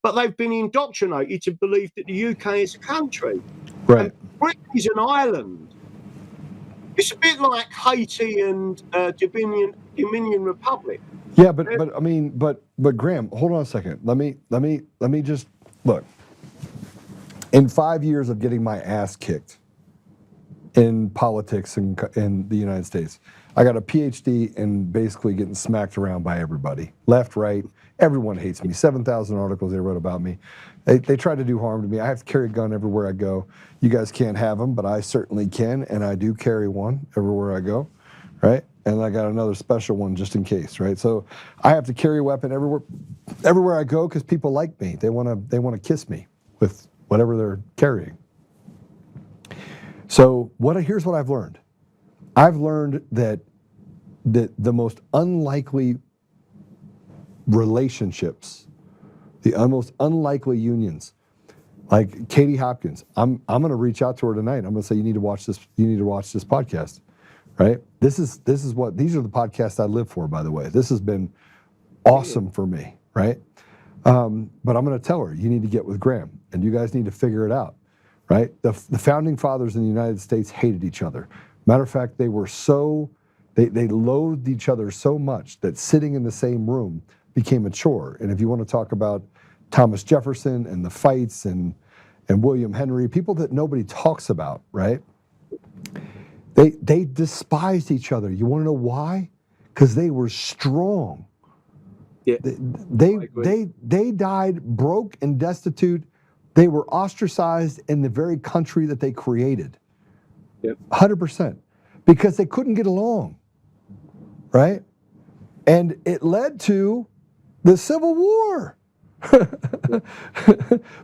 But they've been indoctrinated to believe that the UK is a country. Right. And Britain is an island. It's a bit like Haiti and Dominion Republic. Yeah, but I mean, but Graham, hold on a second. Let me just look. In 5 years of getting my ass kicked in politics in the United States, I got a PhD in basically getting smacked around by everybody, left, right. Everyone hates me. 7,000 articles they wrote about me. They tried to do harm to me. I have to carry a gun everywhere I go. You guys can't have them, but I certainly can, and I do carry one everywhere I go, right? And I got another special one just in case, right? So I have to carry a weapon everywhere I go because people like me. They want to kiss me with whatever they're carrying. So here's what I've learned. I've learned that the most unlikely relationships, the most unlikely unions, like Katie Hopkins, I'm going to reach out to her tonight. I'm going to say, you need to watch this podcast, right? These are the podcasts I live for, by the way. This has been awesome for me, right? But I'm going to tell her, you need to get with Graham, and you guys need to figure it out, right? The founding fathers in the United States hated each other. Matter of fact, they loathed each other so much that sitting in the same room became a chore. And if you want to talk about Thomas Jefferson and the fights and William Henry, people that nobody talks about, right? They despised each other. You want to know why? Because they were strong. Yeah. They died broke and destitute. They were ostracized in the very country that they created. Yep. 100%. Because they couldn't get along. Right? And it led to the Civil War.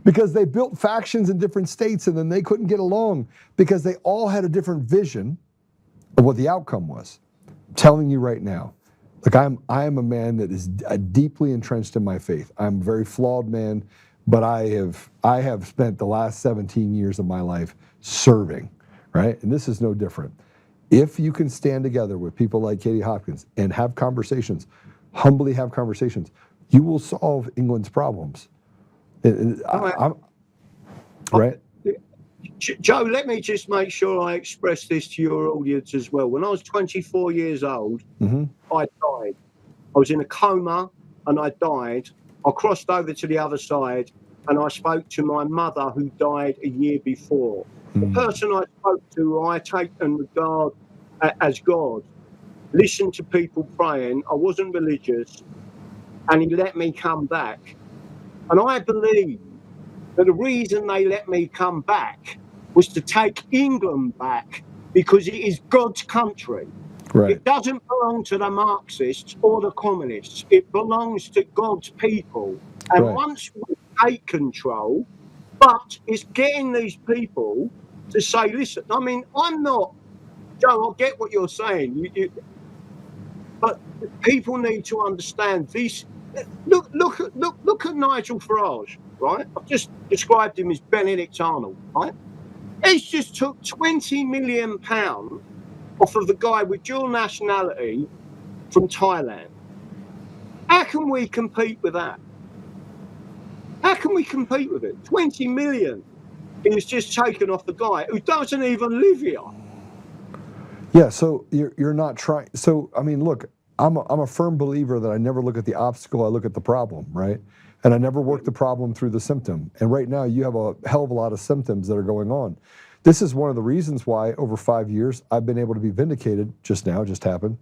Because they built factions in different states and then they couldn't get along because they all had a different vision of what the outcome was. I'm telling you right now, like I am a man that is deeply entrenched in my faith. I'm a very flawed man, but I have spent the last 17 years of my life serving, right? And this is no different. If you can stand together with people like Katie Hopkins and have conversations, humbly have conversations, you will solve England's problems. Right? Joe, let me just make sure I express this to your audience as well. When I was 24 years old, I died. I was in a coma and I died. I crossed over to the other side and I spoke to my mother who died a year before. The person I spoke to, who I take and regard as God, listened to people praying. I wasn't religious. And he let me come back. And I believe that the reason they let me come back was to take England back because it is God's country. Right. It doesn't belong to the Marxists or the communists. It belongs to God's people. And once we take control, but it's getting these people to say, listen, I mean, I'm not, Joe, I get what you're saying. But people need to understand this. Look at Nigel Farage, right? I've just described him as Benedict Arnold, right? He's just took £20 million off of the guy with dual nationality from Thailand. How can we compete with that? How can we compete with it? 20 million is just taken off the guy who doesn't even live here. Yeah, so you're not trying. So, I mean, look, I'm a firm believer that I never look at the obstacle, I look at the problem, right? And I never work the problem through the symptom. And right now you have a hell of a lot of symptoms that are going on. This is one of the reasons why over 5 years I've been able to be vindicated just happened.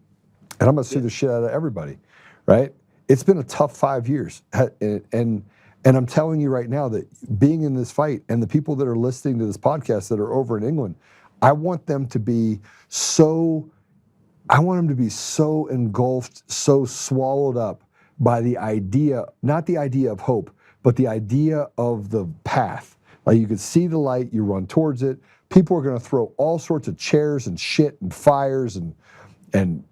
And I'm gonna sue the shit out of everybody, right? It's been a tough 5 years. And I'm telling you right now that being in this fight and the people that are listening to this podcast that are over in England, I want them to be so engulfed, so swallowed up by the idea, not the idea of hope, but the idea of the path. Like you can see the light, you run towards it. People are going to throw all sorts of chairs and shit and fires and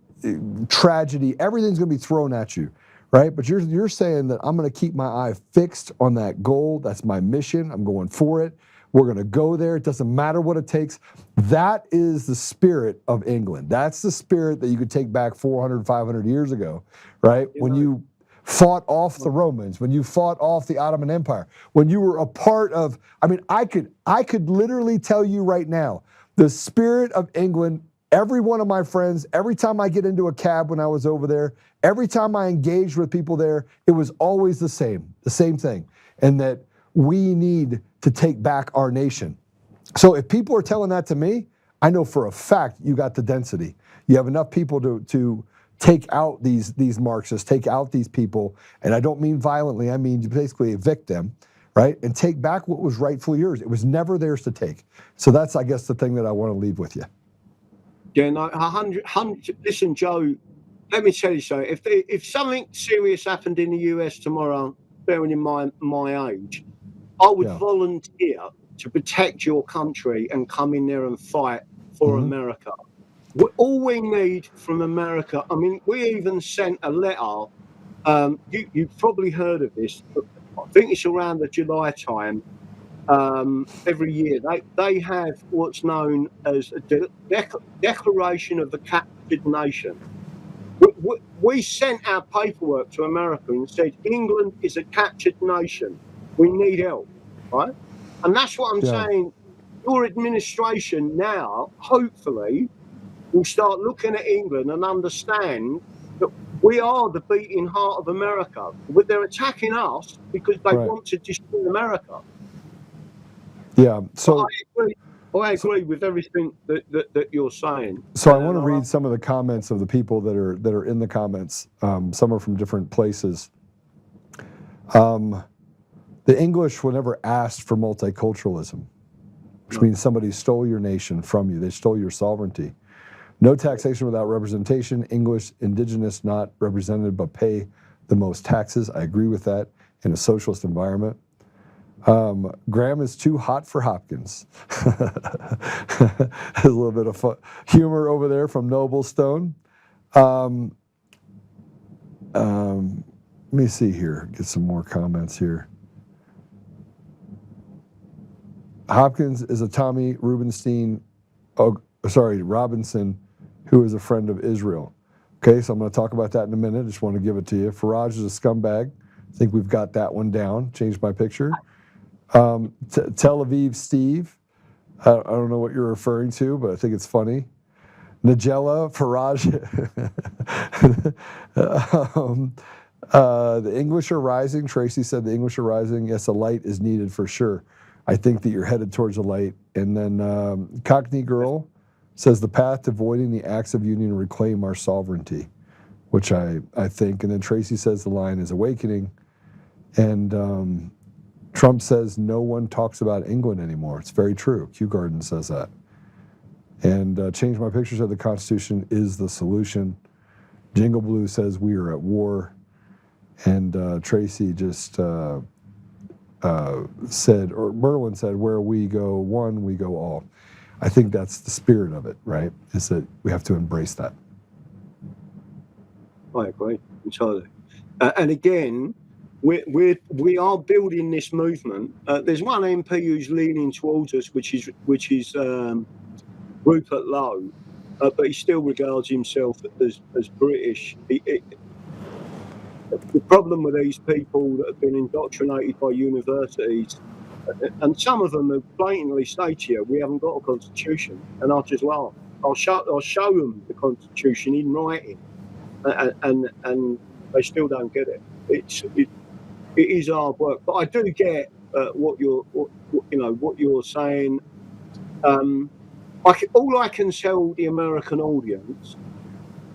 tragedy. Everything's going to be thrown at you, right? But you're saying that I'm going to keep my eye fixed on that goal. That's my mission. I'm going for it. We're going to go there. It doesn't matter what it takes. That is the spirit of England. That's the spirit that you could take back 400, 500 years ago, right? When you fought off the Romans, when you fought off the Ottoman Empire, when you were a part of, I mean, I could literally tell you right now, the spirit of England, every one of my friends, every time I get into a cab when I was over there, every time I engaged with people there, it was always the same thing. And that we need to take back our nation. So if people are telling that to me, I know for a fact you got the density. You have enough people to take out these Marxists, take out these people, and I don't mean violently, I mean you basically evict them, right? And take back what was rightfully yours. It was never theirs to take. So that's, I guess, the thing that I want to leave with you. Yeah, no, 100. Listen, Joe, let me tell you something. If something serious happened in the US tomorrow, bearing in mind my age, I would volunteer to protect your country and come in there and fight for America. All we need from America, I mean, we even sent a letter. You've probably heard of this, but I think it's around the July time. Every year they have what's known as a declaration of the captured nation. We sent our paperwork to America and said, England is a captured nation. We need help, right? And that's what I'm saying. Your administration now, hopefully, will start looking at England and understand that we are the beating heart of America. But they're attacking us because they want to destroy America. Yeah, so I agree with everything that you're saying. So I want to read some of the comments of the people that are in the comments. Some are from different places. The English were never asked for multiculturalism, which means somebody stole your nation from you. They stole your sovereignty. No taxation without representation. English, indigenous, not represented, but pay the most taxes. I agree with that in a socialist environment. Graham is too hot for Hopkins. There's a little bit of humor over there from Noble Stone. Let me see here, get some more comments here. Hopkins is a Tommy Robinson, who is a friend of Israel. Okay, so I'm going to talk about that in a minute. I just want to give it to you. Farage is a scumbag. I think we've got that one down. Changed my picture. Tel Aviv Steve. I don't know what you're referring to, but I think it's funny. Nigella Farage. The English are rising. Tracy said the English are rising. Yes, a light is needed for sure. I think that you're headed towards a light. And then Cockney Girl says the path to avoiding the acts of union and reclaim our sovereignty, which I think. And then Tracy says the line is awakening. And Trump says no one talks about England anymore. It's very true. Q Garden says that. And Change My Picture said the Constitution is the solution. Jingle Blue says we are at war. And Tracy just said, or Merlin said, where we go one, we go all. I think that's the spirit of it, right? Is that we have to embrace that. I agree entirely. And again, we are building this movement. There's one MP who's leaning towards us, which is Rupert Lowe, but he still regards himself as British. The problem with these people that have been indoctrinated by universities, and some of them have blatantly say to you, we haven't got a constitution, and I'll just laugh. I'll show them the constitution in writing, and they still don't get it. It is hard work, but I do get what you're saying. All I can tell the American audience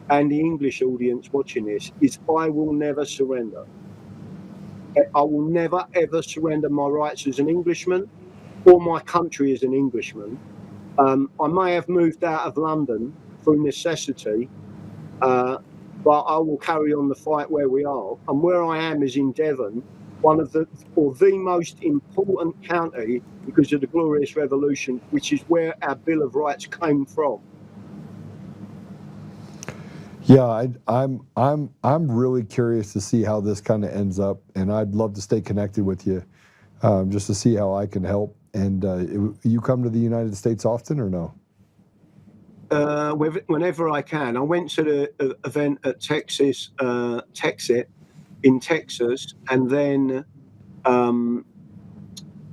and the English audience watching this is I will never surrender. I will never, ever surrender my rights as an Englishman or my country as an Englishman. I may have moved out of London through necessity, but I will carry on the fight where we are. And where I am is in Devon, the most important county because of the Glorious Revolution, which is where our Bill of Rights came from. Yeah, I'm really curious to see how this kind of ends up, and I'd love to stay connected with you, just to see how I can help. And you come to the United States often or no? Whenever I can. I went to the event at Texas in Texas, and then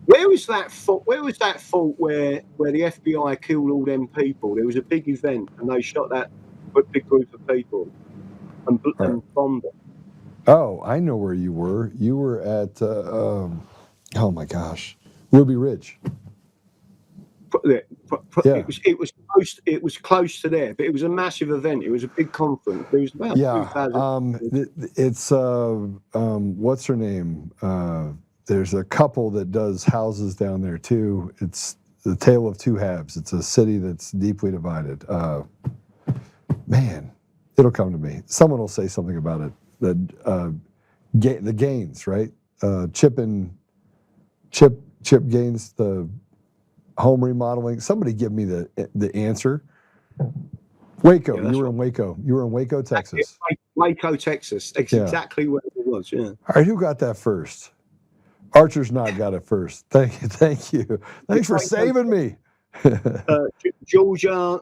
where was that fault where the FBI killed all them people? There was a big event, and they shot that big group of people and bombed it. Oh, I know where you were. You were at oh my gosh, Ruby Ridge. Yeah. Yeah. It was close to there, but it was a massive event. It was a big conference. There was about 2,000. It's what's her name? There's a couple that does houses down there too. It's the Tale of Two Halves. It's a city that's deeply divided. Man, it'll come to me. Someone will say something about it. The Gaines, right? Chip Gaines, the home remodeling. Somebody give me the answer. Waco. Yeah, you were in Waco. You were in Waco, Texas. Waco, Texas. That's exactly where it was. Yeah. All right. Who got that first? Archer's not got it first. Thank you. Thanks for saving me. Georgia.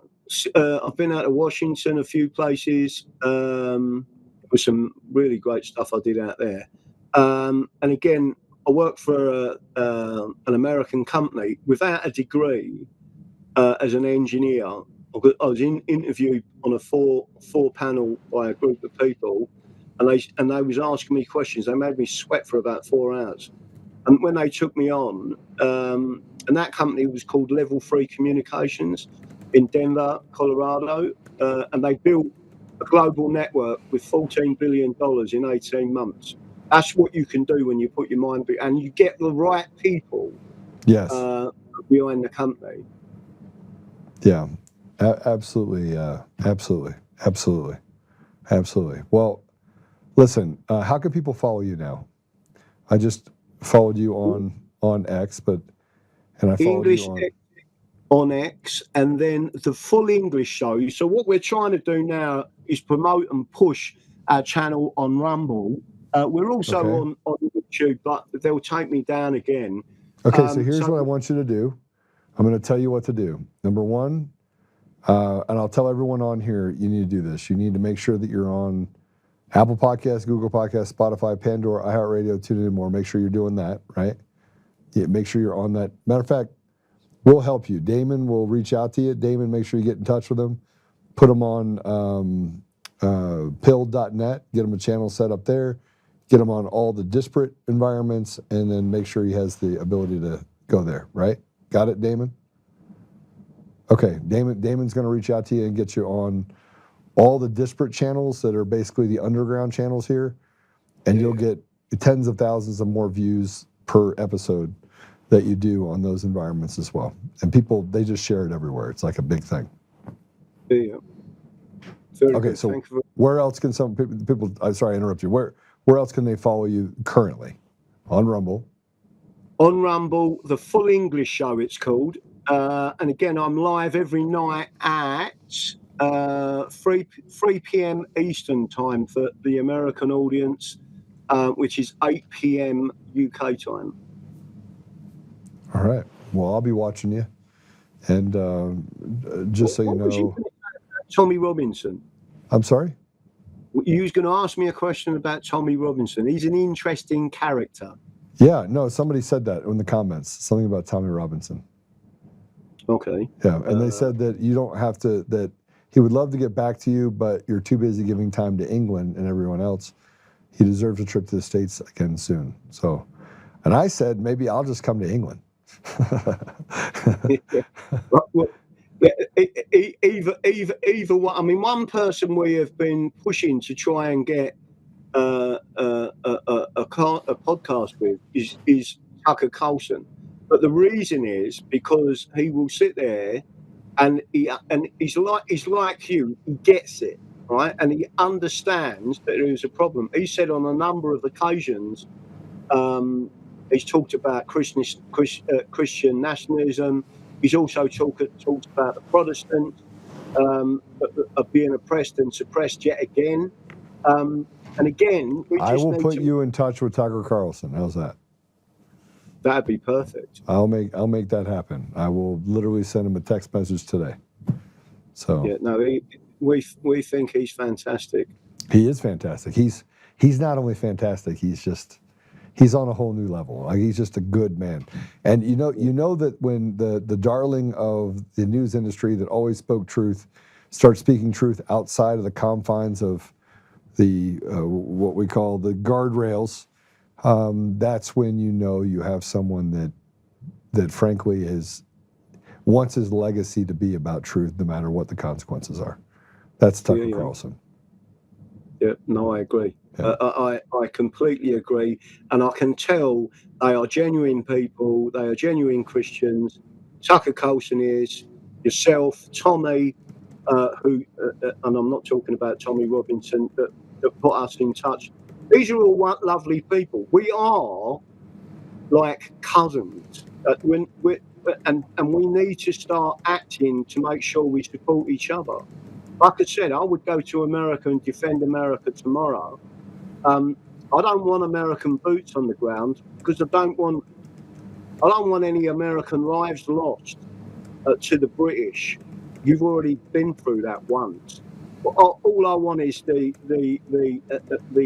I've been out of Washington, a few places. With some really great stuff I did out there. And again, I worked for an American company without a degree as an engineer. I was interviewed on a four panel by a group of people, and they was asking me questions. They made me sweat for about 4 hours. And when they took me on, and that company was called Level 3 Communications in Denver, Colorado, and they built a global network with $14 billion in 18 months. That's what you can do when you put your mind and you get the right people Yes. behind the company. Yeah. Absolutely. Absolutely. Well, listen. How can people follow you now? I just followed you on X, and I followed English you on X, and then the full English show. So what we're trying to do now is promote and push our channel on Rumble. We're also on YouTube, but they'll take me down again. Okay, so here's what I want you to do. I'm going to tell you what to do. Number one, and I'll tell everyone on here, you need to do this. You need to make sure that you're on Apple Podcasts, Google Podcasts, Spotify, Pandora, iHeartRadio, TuneIn, more. Make sure you're doing that, right? Yeah, make sure you're on that. Matter of fact, we'll help you. Damon will reach out to you. Damon, make sure you get in touch with him. Put him on pill.net. Get him a channel set up there. Get him on all the disparate environments, and then make sure he has the ability to go there, right? Got it, Damon? Okay, Damon's going to reach out to you and get you on all the disparate channels that are basically the underground channels here, and you'll get tens of thousands of more views per episode that you do on those environments as well. And people, they just share it everywhere. It's like a big thing. Yeah. Okay, so where else can some people I'm sorry I interrupt you. Where else can they follow you currently? On Rumble. On Rumble, the Full English Show, it's called. And again, I'm live every night at 3 p.m. Eastern time for the American audience, which is 8 p.m. UK time. All right. Well, I'll be watching you. And just so you know... Tommy Robinson. I'm sorry? You was going to ask me a question about Tommy Robinson. He's an interesting character. Yeah, no, somebody said that in the comments. Something about Tommy Robinson. Okay. Yeah, and they said that you don't have to, that he would love to get back to you, but you're too busy giving time to England and everyone else. He deserves a trip to the States again soon. So, and I said, maybe I'll just come to England. Either one. I mean, one person we have been pushing to try and get a podcast with is Tucker Carlson. But the reason is because he will sit there and he's like you. He gets it, right? And he understands that there is a problem. He said on a number of occasions, he's talked about Christian nationalism. He's also talked about the Protestants being oppressed and suppressed yet again. And again, I will put you in touch with Tucker Carlson. How's that? That'd be perfect. I'll make that happen. I will literally send him a text message today. So yeah, no, we think he's fantastic. He is fantastic. He's not only fantastic. He's on a whole new level. Like, he's just a good man. And you know that when the darling of the news industry that always spoke truth starts speaking truth outside of the confines of the what we call the guardrails, that's when you know you have someone that frankly wants his legacy to be about truth, no matter what the consequences are. That's Tucker Carlson. Yeah, no, I agree. Yeah. I completely agree, and I can tell they are genuine people. They are genuine Christians. Tucker Carlson is, yourself, Tommy, who, and I'm not talking about Tommy Robinson, that put us in touch. These are all lovely people. We are like cousins. And we need to start acting to make sure we support each other. Like I said, I would go to America and defend America tomorrow. I don't want American boots on the ground because I don't want any American lives lost to the British. You've already been through that once. But all I want is the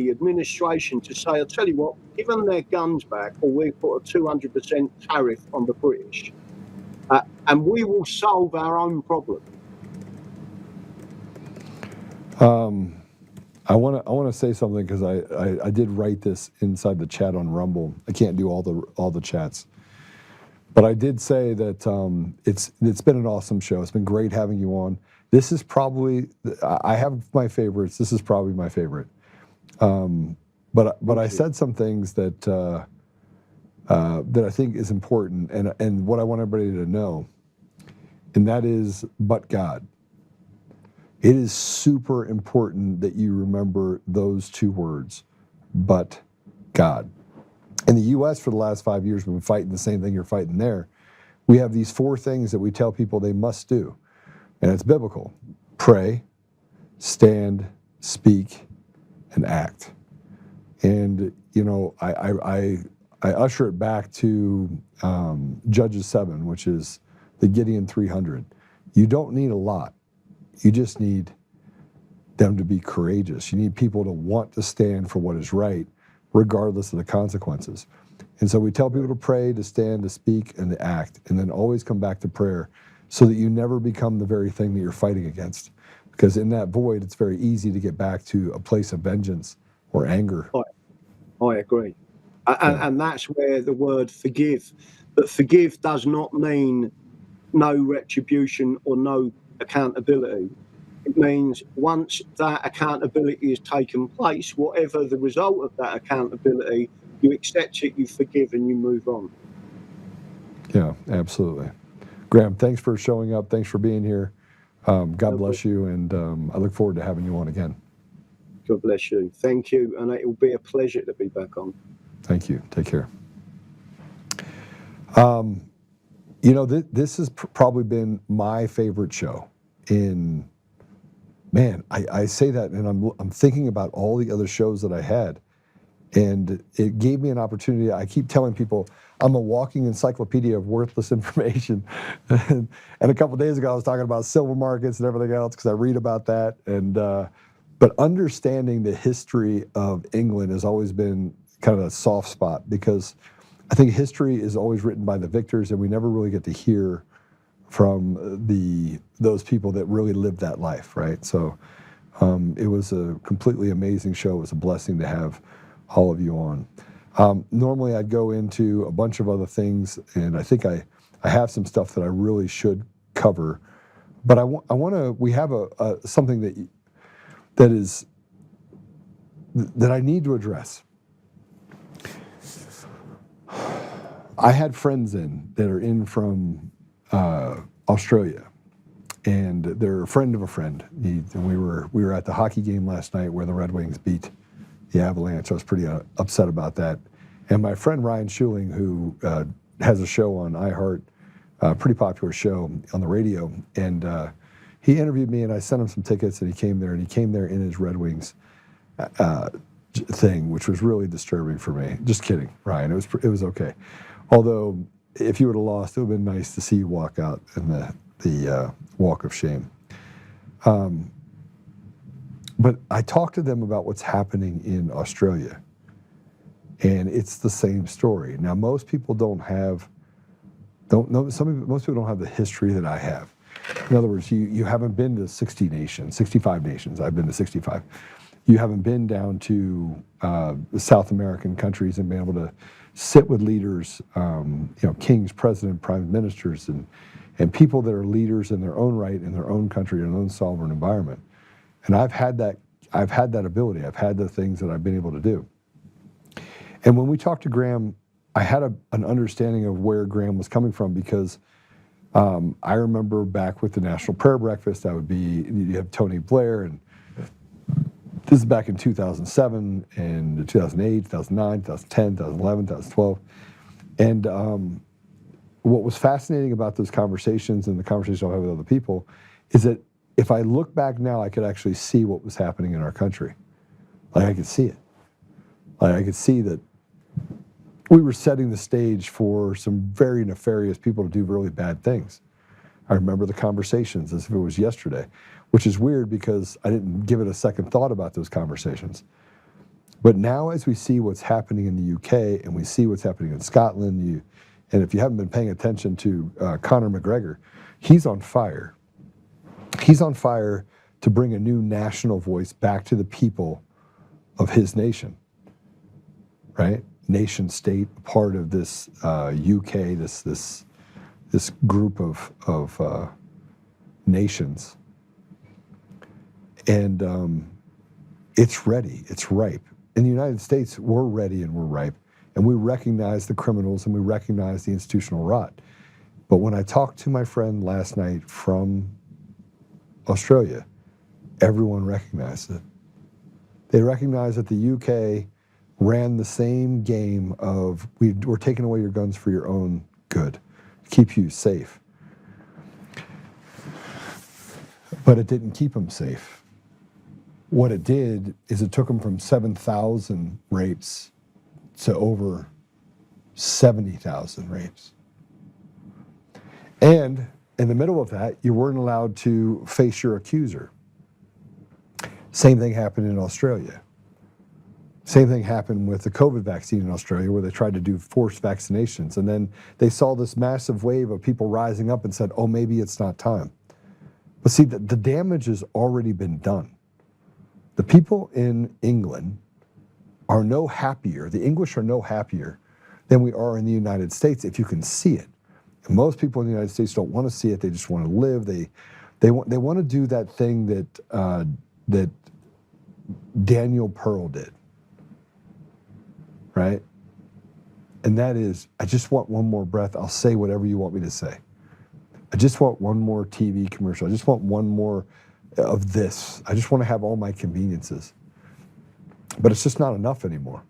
administration to say, I'll tell you what, give them their guns back, or we put a 200% tariff on the British, and we will solve our own problem. I want to say something because I did write this inside the chat on Rumble. I can't do all the chats, but I did say that it's been an awesome show. It's been great having you on. This is probably, I have my favorites. This is probably my favorite. but I said some things that that I think is important, and what I want everybody to know, and that is, but God. It is super important that you remember those two words, but God. In the U.S. for the last 5 years, we've been fighting the same thing you're fighting there. We have these 4 things that we tell people they must do, and it's biblical: pray, stand, speak, and act. And you know, I usher it back to Judges 7, which is the Gideon 300. You don't need a lot. You just need them to be courageous. You need people to want to stand for what is right, regardless of the consequences. And so we tell people to pray, to stand, to speak, and to act, and then always come back to prayer so that you never become the very thing that you're fighting against. Because in that void, it's very easy to get back to a place of vengeance or anger. I agree. And that's where the word forgive. But forgive does not mean no retribution or no accountability. It means once that accountability has taken place, whatever the result of that accountability, you accept it, you forgive, and you move on. Yeah, absolutely. Graham, thanks for showing up. Thanks for being here. God bless you, and I look forward to having you on again. God bless you. Thank you, and it will be a pleasure to be back on. Thank you. Take care. You know, this has probably been my favorite show. I say that, and I'm thinking about all the other shows that I had, and it gave me an opportunity. I keep telling people I'm a walking encyclopedia of worthless information. And a couple of days ago, I was talking about silver markets and everything else because I read about that. But understanding the history of England has always been kind of a soft spot, because I think history is always written by the victors, and we never really get to hear from those people that really lived that life, right? So it was a completely amazing show. It was a blessing to have all of you on. Normally I'd go into a bunch of other things, and I think I have some stuff that I really should cover, but I want to. We have something that I need to address. I had friends that are in from Australia, and they're a friend of a friend. And we were at the hockey game last night where the Red Wings beat the Avalanche. I was pretty upset about that. And my friend Ryan Schuling, who has a show on iHeart, a pretty popular show on the radio, and he interviewed me, and I sent him some tickets, and he came there in his Red Wings thing, which was really disturbing for me. Just kidding, Ryan. It was okay. Although, if you would have lost, it would have been nice to see you walk out in the walk of shame. But I talked to them about what's happening in Australia, and it's the same story. Now, most people most people don't have the history that I have. In other words, you haven't been to 65 nations. I've been to 65. You haven't been down to the South American countries and been able to sit with leaders, kings, presidents, prime ministers, and people that are leaders in their own right, in their own country, in their own sovereign environment. And I've had that ability. I've had the things that I've been able to do. And when we talked to Graham, I had an understanding of where Graham was coming from, because I remember back with the National Prayer Breakfast, you have Tony Blair, and this is back in 2007 and 2008, 2009, 2010, 2011, 2012. And what was fascinating about those conversations and the conversations I have with other people is that if I look back now, I could actually see what was happening in our country. Like, I could see it. Like, I could see that we were setting the stage for some very nefarious people to do really bad things. I remember the conversations as if it was yesterday, which is weird because I didn't give it a second thought about those conversations. But now, as we see what's happening in the UK and we see what's happening in Scotland, and if you haven't been paying attention to Conor McGregor, he's on fire. He's on fire to bring a new national voice back to the people of his nation, right? Nation state, part of this UK, this group of nations. And it's ready, it's ripe. in the United States, we're ready and we're ripe, and we recognize the criminals and we recognize the institutional rot. But when I talked to my friend last night from Australia, everyone recognized it. They recognized that the UK ran the same game of, we're taking away your guns for your own good, keep you safe. But it didn't keep them safe. What it did is it took them from 7,000 rapes to over 70,000 rapes. And in the middle of that, you weren't allowed to face your accuser. Same thing happened in Australia. Same thing happened with the COVID vaccine in Australia, where they tried to do forced vaccinations. And then they saw this massive wave of people rising up and said, oh, maybe it's not time. But see, the damage has already been done. The people in England are no happier, the English are no happier than we are in the United States if you can see it. And most people in the United States don't want to see it, they just want to live. They want to do that thing that Daniel Pearl did, right? And that is, I just want one more breath, I'll say whatever you want me to say. I just want one more TV commercial. I just want one more of this. I just want to have all my conveniences. But it's just not enough anymore.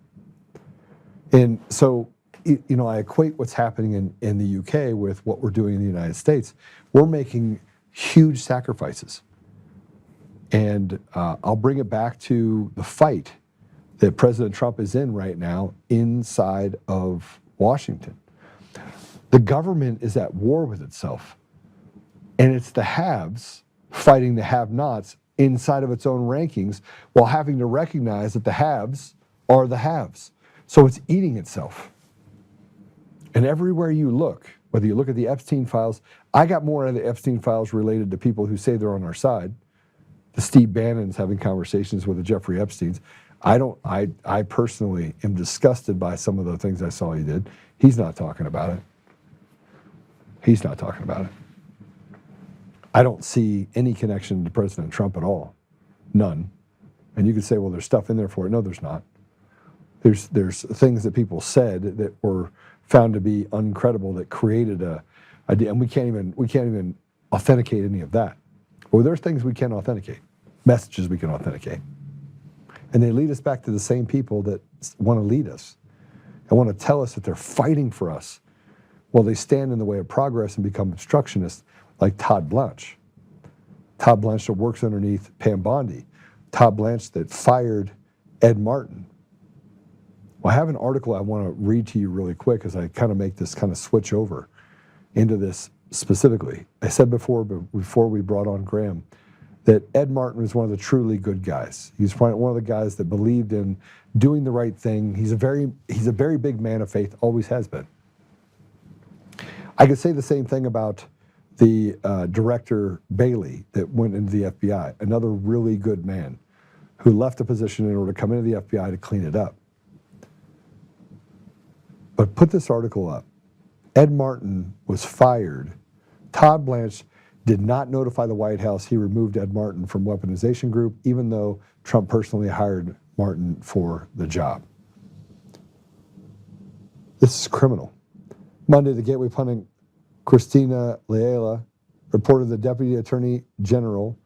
And so, you know, I equate what's happening in the UK with what we're doing in the United States. We're making huge sacrifices. And I'll bring it back to the fight that President Trump is in right now inside of Washington. The government is at war with itself. And it's the haves fighting the have-nots inside of its own rankings while having to recognize that the haves are the haves. So it's eating itself. And everywhere you look, whether you look at the Epstein files, I got more out of the Epstein files related to people who say they're on our side. The Steve Bannon's having conversations with the Jeffrey Epsteins. I personally am disgusted by some of the things I saw he did. He's not talking about it. He's not talking about it. I don't see any connection to President Trump at all. None. And you could say, well, there's stuff in there for it. No, there's not. There's things that people said that were found to be uncredible that created a idea, and we can't even authenticate any of that. Well, there's things we can authenticate, messages we can authenticate. And they lead us back to the same people that want to lead us and want to tell us that they're fighting for us while they stand in the way of progress and become obstructionists, like Todd Blanche. Todd Blanche that works underneath Pam Bondi. Todd Blanche that fired Ed Martin. Well, I have an article I want to read to you really quick as I kind of make this kind of switch over into this specifically. I said before we brought on Graham, that Ed Martin was one of the truly good guys. He's one of the guys that believed in doing the right thing. He's a very big man of faith, always has been. I could say the same thing about the director Bailey that went into the FBI, another really good man who left a position in order to come into the FBI to clean it up. But put this article up. Ed Martin was fired. Todd Blanche did not notify the White House he removed Ed Martin from weaponization group, even though Trump personally hired Martin for the job. This is criminal. Monday, the Gateway pundit Christina Leala reported the Deputy Attorney General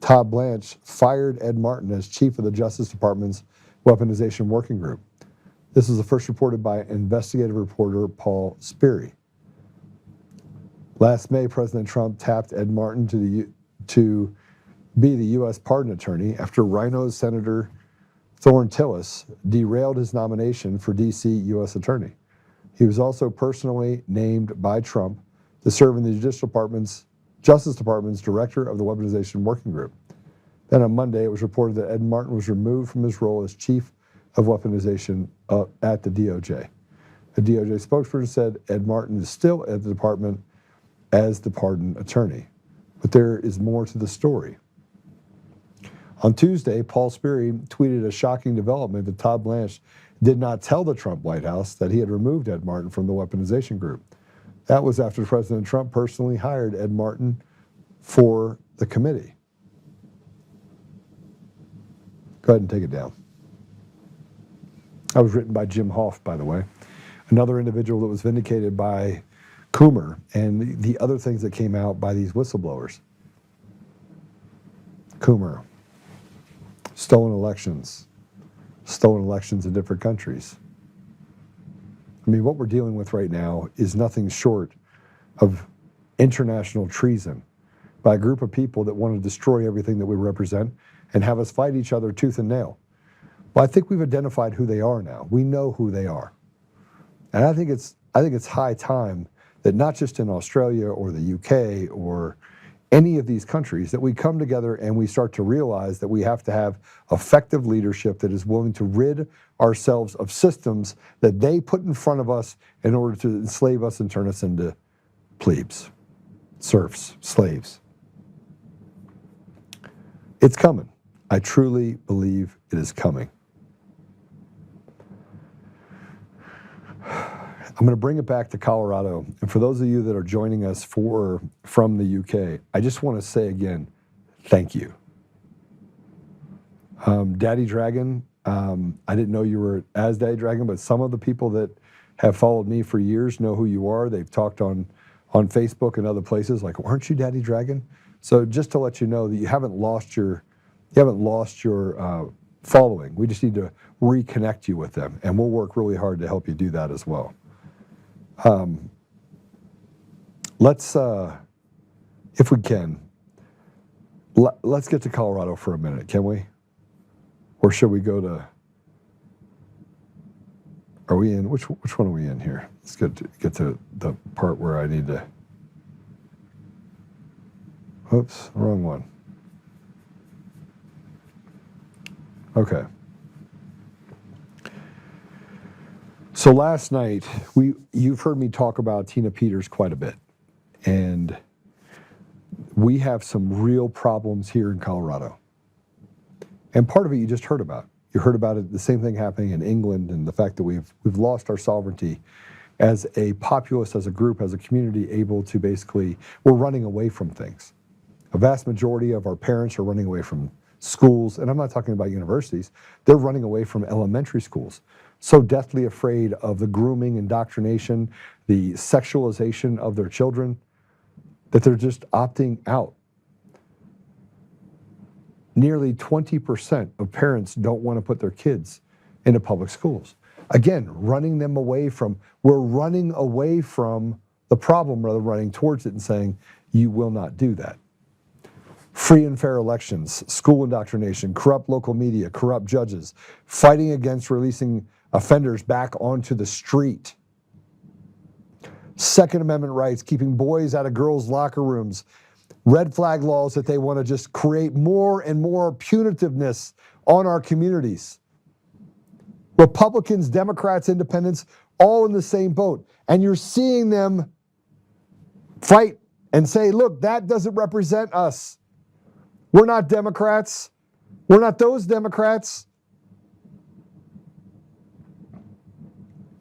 Todd Blanche fired Ed Martin as chief of the Justice Department's weaponization working group. This was the first reported by investigative reporter Paul Sperry. Last May, President Trump tapped Ed Martin to be the U.S. pardon attorney after Rhino Senator Thorne Tillis derailed his nomination for D.C. U.S. attorney. He was also personally named by Trump to serve in the Justice Department's director of the weaponization working group. Then on Monday, it was reported that Ed Martin was removed from his role as chief of weaponization at the DOJ. The DOJ spokesperson said Ed Martin is still at the department as the pardon attorney. But there is more to the story. On Tuesday, Paul Sperry tweeted a shocking development that Todd Blanche did not tell the Trump White House that he had removed Ed Martin from the weaponization group. That was after President Trump personally hired Ed Martin for the committee. Go ahead and take it down. That was written by Jim Hoff, by the way. Another individual that was vindicated by Coomer and the other things that came out by these whistleblowers. Coomer, stolen elections in different countries. I mean, what we're dealing with right now is nothing short of international treason by a group of people that want to destroy everything that we represent and have us fight each other tooth and nail. Well, I think we've identified who they are now. We know who they are. And I think it's high time that not just in Australia or the UK or any of these countries, that we come together and we start to realize that we have to have effective leadership that is willing to rid ourselves of systems that they put in front of us in order to enslave us and turn us into plebes, serfs, slaves. It's coming. I truly believe it is coming. I'm going to bring it back to Colorado. And for those of you that are joining us from the UK, I just want to say again, thank you. Daddy Dragon, I didn't know you were as Daddy Dragon, but some of the people that have followed me for years know who you are. They've talked on Facebook and other places like, aren't you Daddy Dragon? So just to let you know that you haven't lost your following. We just need to reconnect you with them, and we'll work really hard to help you do that as well. Let's, if we can, let's get to Colorado for a minute, can we? Or should we go to, are we in, which one are we in here? Let's get to the part where I need to, oops, wrong one. Okay. So last night, you've heard me talk about Tina Peters quite a bit, and we have some real problems here in Colorado. And part of it you just heard about. You heard about it, the same thing happening in England, and the fact that we've lost our sovereignty as a populace, as a group, as a community, able to basically, we're running away from things. A vast majority of our parents are running away from schools, and I'm not talking about universities, they're running away from elementary schools. So deathly afraid of the grooming, indoctrination, the sexualization of their children, that they're just opting out. Nearly 20% of parents don't want to put their kids into public schools. Again, we're running away from the problem rather than running towards it and saying, you will not do that. Free and fair elections, school indoctrination, corrupt local media, corrupt judges, fighting against releasing offenders back onto the street. Second Amendment rights, keeping boys out of girls' locker rooms. Red flag laws that they want to just create more and more punitiveness on our communities. Republicans, Democrats, Independents, all in the same boat. And you're seeing them fight and say, look, that doesn't represent us. We're not Democrats. We're not those Democrats.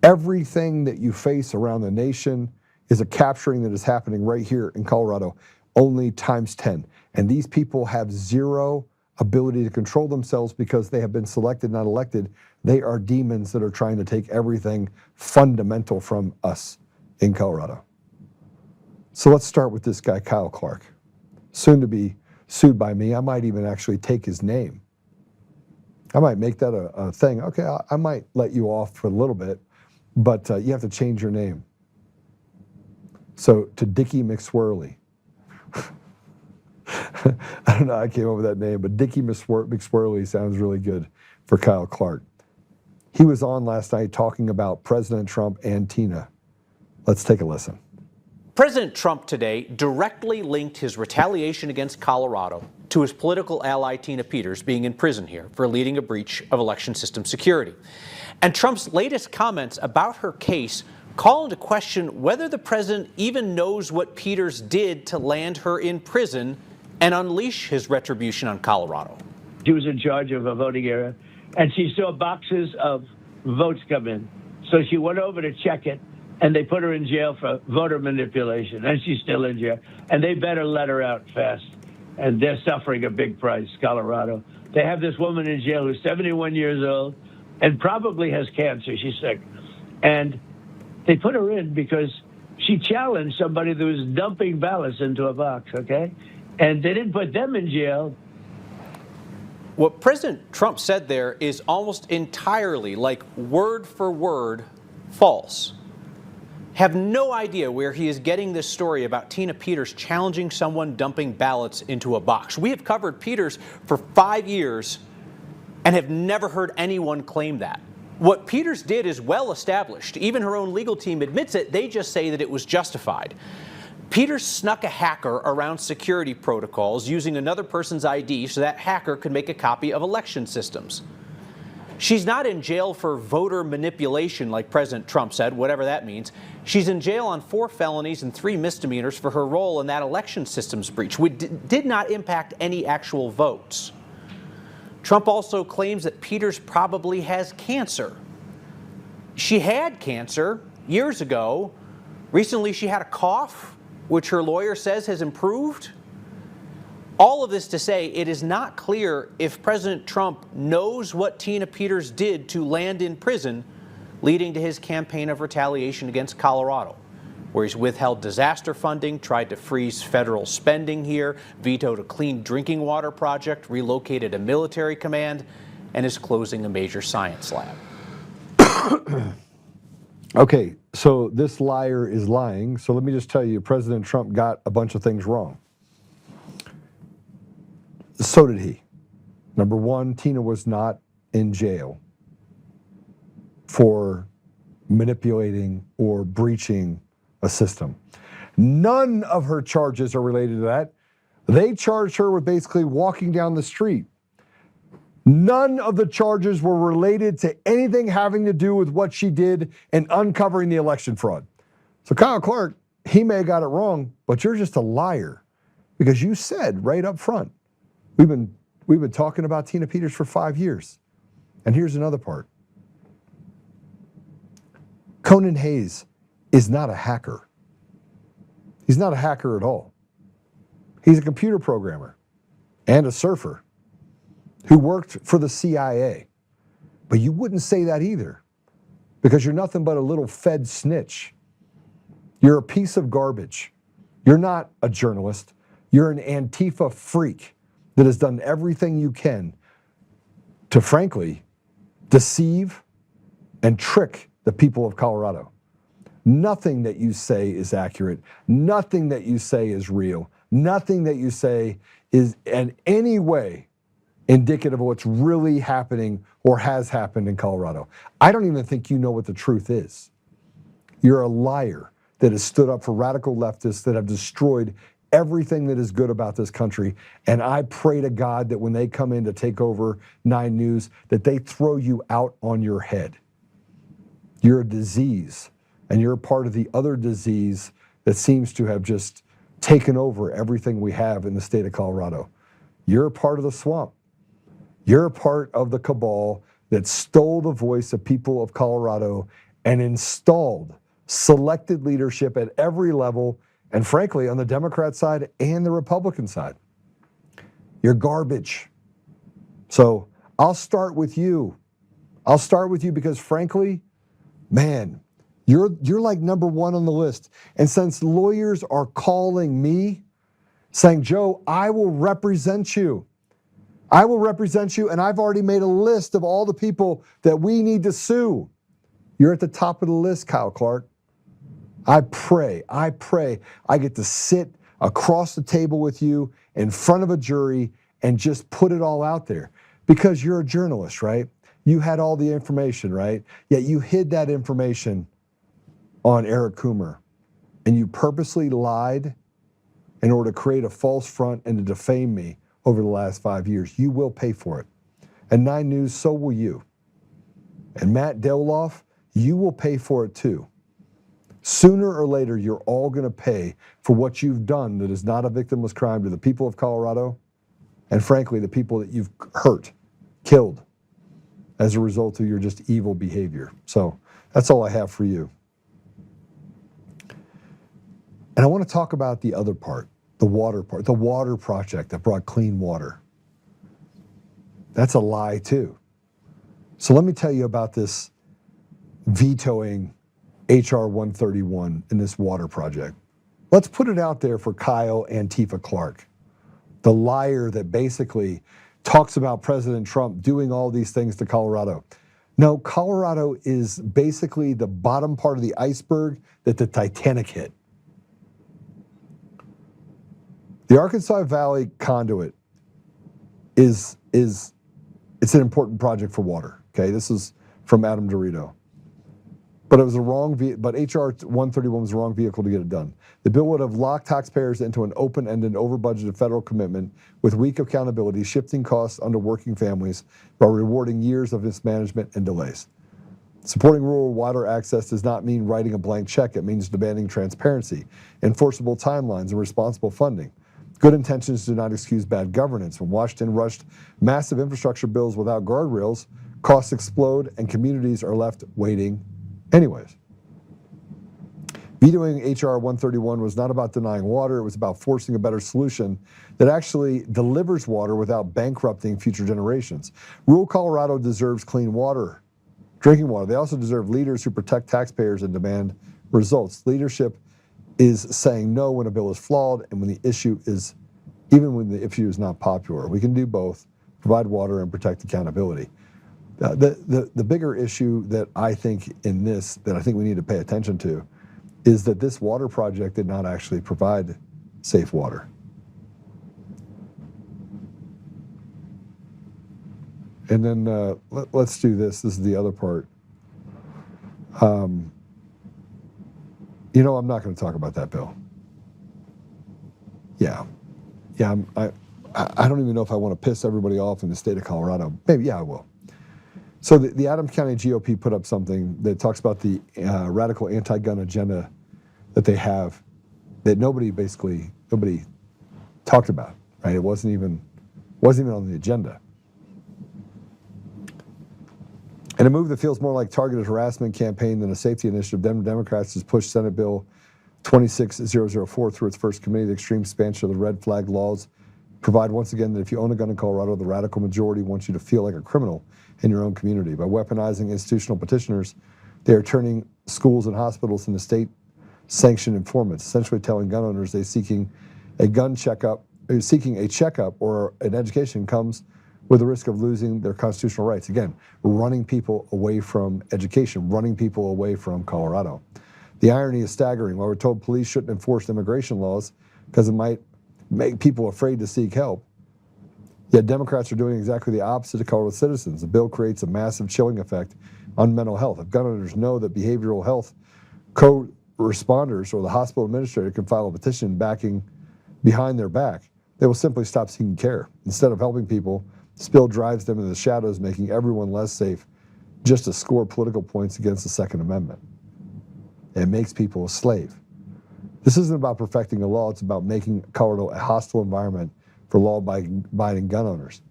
Everything that you face around the nation is a capturing that is happening right here in Colorado, only times 10. And these people have zero ability to control themselves because they have been selected, not elected. They are demons that are trying to take everything fundamental from us in Colorado. So let's start with this guy, Kyle Clark, soon to be sued by me. I might even actually take his name. I might make that a thing. Okay, I might let you off for a little bit, but you have to change your name. So to Dickie McSwirly. I don't know, I came up with that name, but Dickie McSwirly sounds really good for Kyle Clark. He was on last night talking about President Trump and Tina. Let's take a listen. President Trump today directly linked his retaliation against Colorado to his political ally Tina Peters being in prison here for leading a breach of election system security. And Trump's latest comments about her case call into question whether the president even knows what Peters did to land her in prison and unleash his retribution on Colorado. She was in charge of a voting area, and she saw boxes of votes come in. So she went over to check it, and they put her in jail for voter manipulation, and she's still in jail. And they better let her out fast. And they're suffering a big price, Colorado. They have this woman in jail who's 71 years old, and probably has cancer. She's sick. And they put her in because she challenged somebody that was dumping ballots into a box, okay? And they didn't put them in jail. What President Trump said there is almost entirely, like word for word, false. Have no idea where he is getting this story about Tina Peters challenging someone dumping ballots into a box. We have covered Peters for 5 years and have never heard anyone claim that. What Peters did is well established. Even her own legal team admits it. They just say that it was justified. Peters snuck a hacker around security protocols using another person's ID so that hacker could make a copy of election systems. She's not in jail for voter manipulation like President Trump said, whatever that means. She's in jail on 4 felonies and 3 misdemeanors for her role in that election systems breach, which did not impact any actual votes. Trump also claims that Peters probably has cancer. She had cancer years ago. Recently, she had a cough, which her lawyer says has improved. All of this to say, it is not clear if President Trump knows what Tina Peters did to land in prison, leading to his campaign of retaliation against Colorado, where he's withheld disaster funding, tried to freeze federal spending here, vetoed a clean drinking water project, relocated a military command, and is closing a major science lab. Okay, so this liar is lying. So let me just tell you, President Trump got a bunch of things wrong. So did he. Number one, Tina was not in jail for manipulating or breaching a system. None of her charges are related to that. They charged her with basically walking down the street. None of the charges were related to anything having to do with what she did in uncovering the election fraud. So Kyle Clark, he may have got it wrong, but you're just a liar because you said right up front, we've been talking about Tina Peters for 5 years. And here's another part. Conan Hayes is not a hacker. He's not a hacker at all. He's a computer programmer and a surfer who worked for the CIA. But you wouldn't say that either because you're nothing but a little Fed snitch. You're a piece of garbage. You're not a journalist. You're an Antifa freak that has done everything you can to, frankly, deceive and trick the people of Colorado. Nothing that you say is accurate. Nothing that you say is real. Nothing that you say is in any way indicative of what's really happening or has happened in Colorado. I don't even think you know what the truth is. You're a liar that has stood up for radical leftists that have destroyed everything that is good about this country. And I pray to God that when they come in to take over 9 News, that they throw you out on your head. You're a disease, and you're a part of the other disease that seems to have just taken over everything we have in the state of Colorado. You're a part of the swamp. You're a part of the cabal that stole the voice of people of Colorado and installed selected leadership at every level, and frankly, on the Democrat side and the Republican side. You're garbage. So I'll start with you. I'll start with you because frankly, man, you're like number 1 on the list. And since lawyers are calling me saying, Joe, I will represent you. I will represent you, and I've already made a list of all the people that we need to sue. You're at the top of the list, Kyle Clark. I pray I get to sit across the table with you in front of a jury and just put it all out there because you're a journalist, right? You had all the information, right? Yet you hid that information on Eric Coomer and you purposely lied in order to create a false front and to defame me over the last 5 years. You will pay for it. And 9 News, so will you. And Matt Doloff, you will pay for it too. Sooner or later, you're all going to pay for what you've done that is not a victimless crime to the people of Colorado and, frankly, the people that you've hurt, killed as a result of your just evil behavior. So that's all I have for you. And I want to talk about the other part, the water part, the water project that brought clean water. That's a lie, too. So let me tell you about this vetoing HR 131 in this water project. Let's put it out there for Kyle Antifa Clark, the liar that basically talks about President Trump doing all these things to Colorado. No, Colorado is basically the bottom part of the iceberg that the Titanic hit. The Arkansas Valley conduit it's an important project for water. Okay, this is from Adam Dorito. But it was but HR 131 was the wrong vehicle to get it done. The bill would have locked taxpayers into an open-ended, over-budgeted federal commitment with weak accountability, shifting costs onto working families while rewarding years of mismanagement and delays. Supporting rural water access does not mean writing a blank check. It means demanding transparency, enforceable timelines, and responsible funding. Good intentions do not excuse bad governance. When Washington rushed massive infrastructure bills without guardrails, costs explode and communities are left waiting anyways. Vetoing HR 131 was not about denying water. It was about forcing a better solution that actually delivers water without bankrupting future generations. Rural Colorado deserves clean water, drinking water. They also deserve leaders who protect taxpayers and demand results. Leadership is saying no when a bill is flawed and when the issue is, even when the issue is not popular. We can do both, provide water and protect accountability. The bigger issue that I think in this, that I think we need to pay attention to, is that this water project did not actually provide safe water. And then let's do this. This is the other part. You know, I'm not going to talk about that bill. Yeah. I don't even know if I want to piss everybody off in the state of Colorado. Maybe, yeah, I will. So the Adams County GOP put up something that talks about the radical anti-gun agenda that they have, that nobody talked about, right? It wasn't even on the agenda. In a move that feels more like targeted harassment campaign than a safety initiative, Democrats has pushed Senate Bill 26004 through its first committee. The extreme expansion of the red flag laws provide once again that if you own a gun in Colorado, the radical majority wants you to feel like a criminal in your own community. By weaponizing institutional petitioners, they are turning schools and hospitals into state-sanctioned informants, essentially telling gun owners they're seeking a checkup or an education comes with the risk of losing their constitutional rights. Again, running people away from education, running people away from Colorado. The irony is staggering. While we're told police shouldn't enforce immigration laws because it might make people afraid to seek help, yet Democrats are doing exactly the opposite to Colorado citizens. The bill creates a massive chilling effect on mental health. If gun owners know that behavioral health co-responders or the hospital administrator can file a petition behind their back, they will simply stop seeking care. Instead of helping people, this bill drives them into the shadows, making everyone less safe just to score political points against the Second Amendment. It makes people a slave. This isn't about perfecting the law, it's about making Colorado a hostile environment for law-abiding gun owners.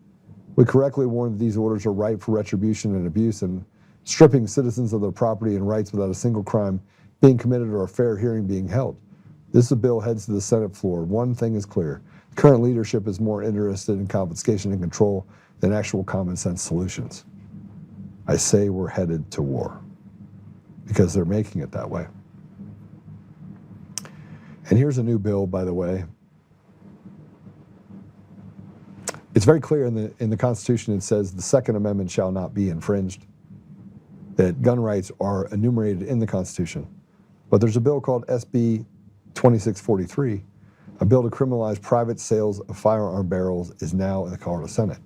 We correctly warn that these orders are ripe for retribution and abuse and stripping citizens of their property and rights without a single crime being committed or a fair hearing being held. This bill heads to the Senate floor. One thing is clear. Current leadership is more interested in confiscation and control than actual common sense solutions. I say we're headed to war because they're making it that way. And here's a new bill, by the way. It's very clear in the Constitution. It says the Second Amendment shall not be infringed, that gun rights are enumerated in the Constitution. But there's a bill called SB 2643, a bill to criminalize private sales of firearm barrels, is now in the Colorado Senate.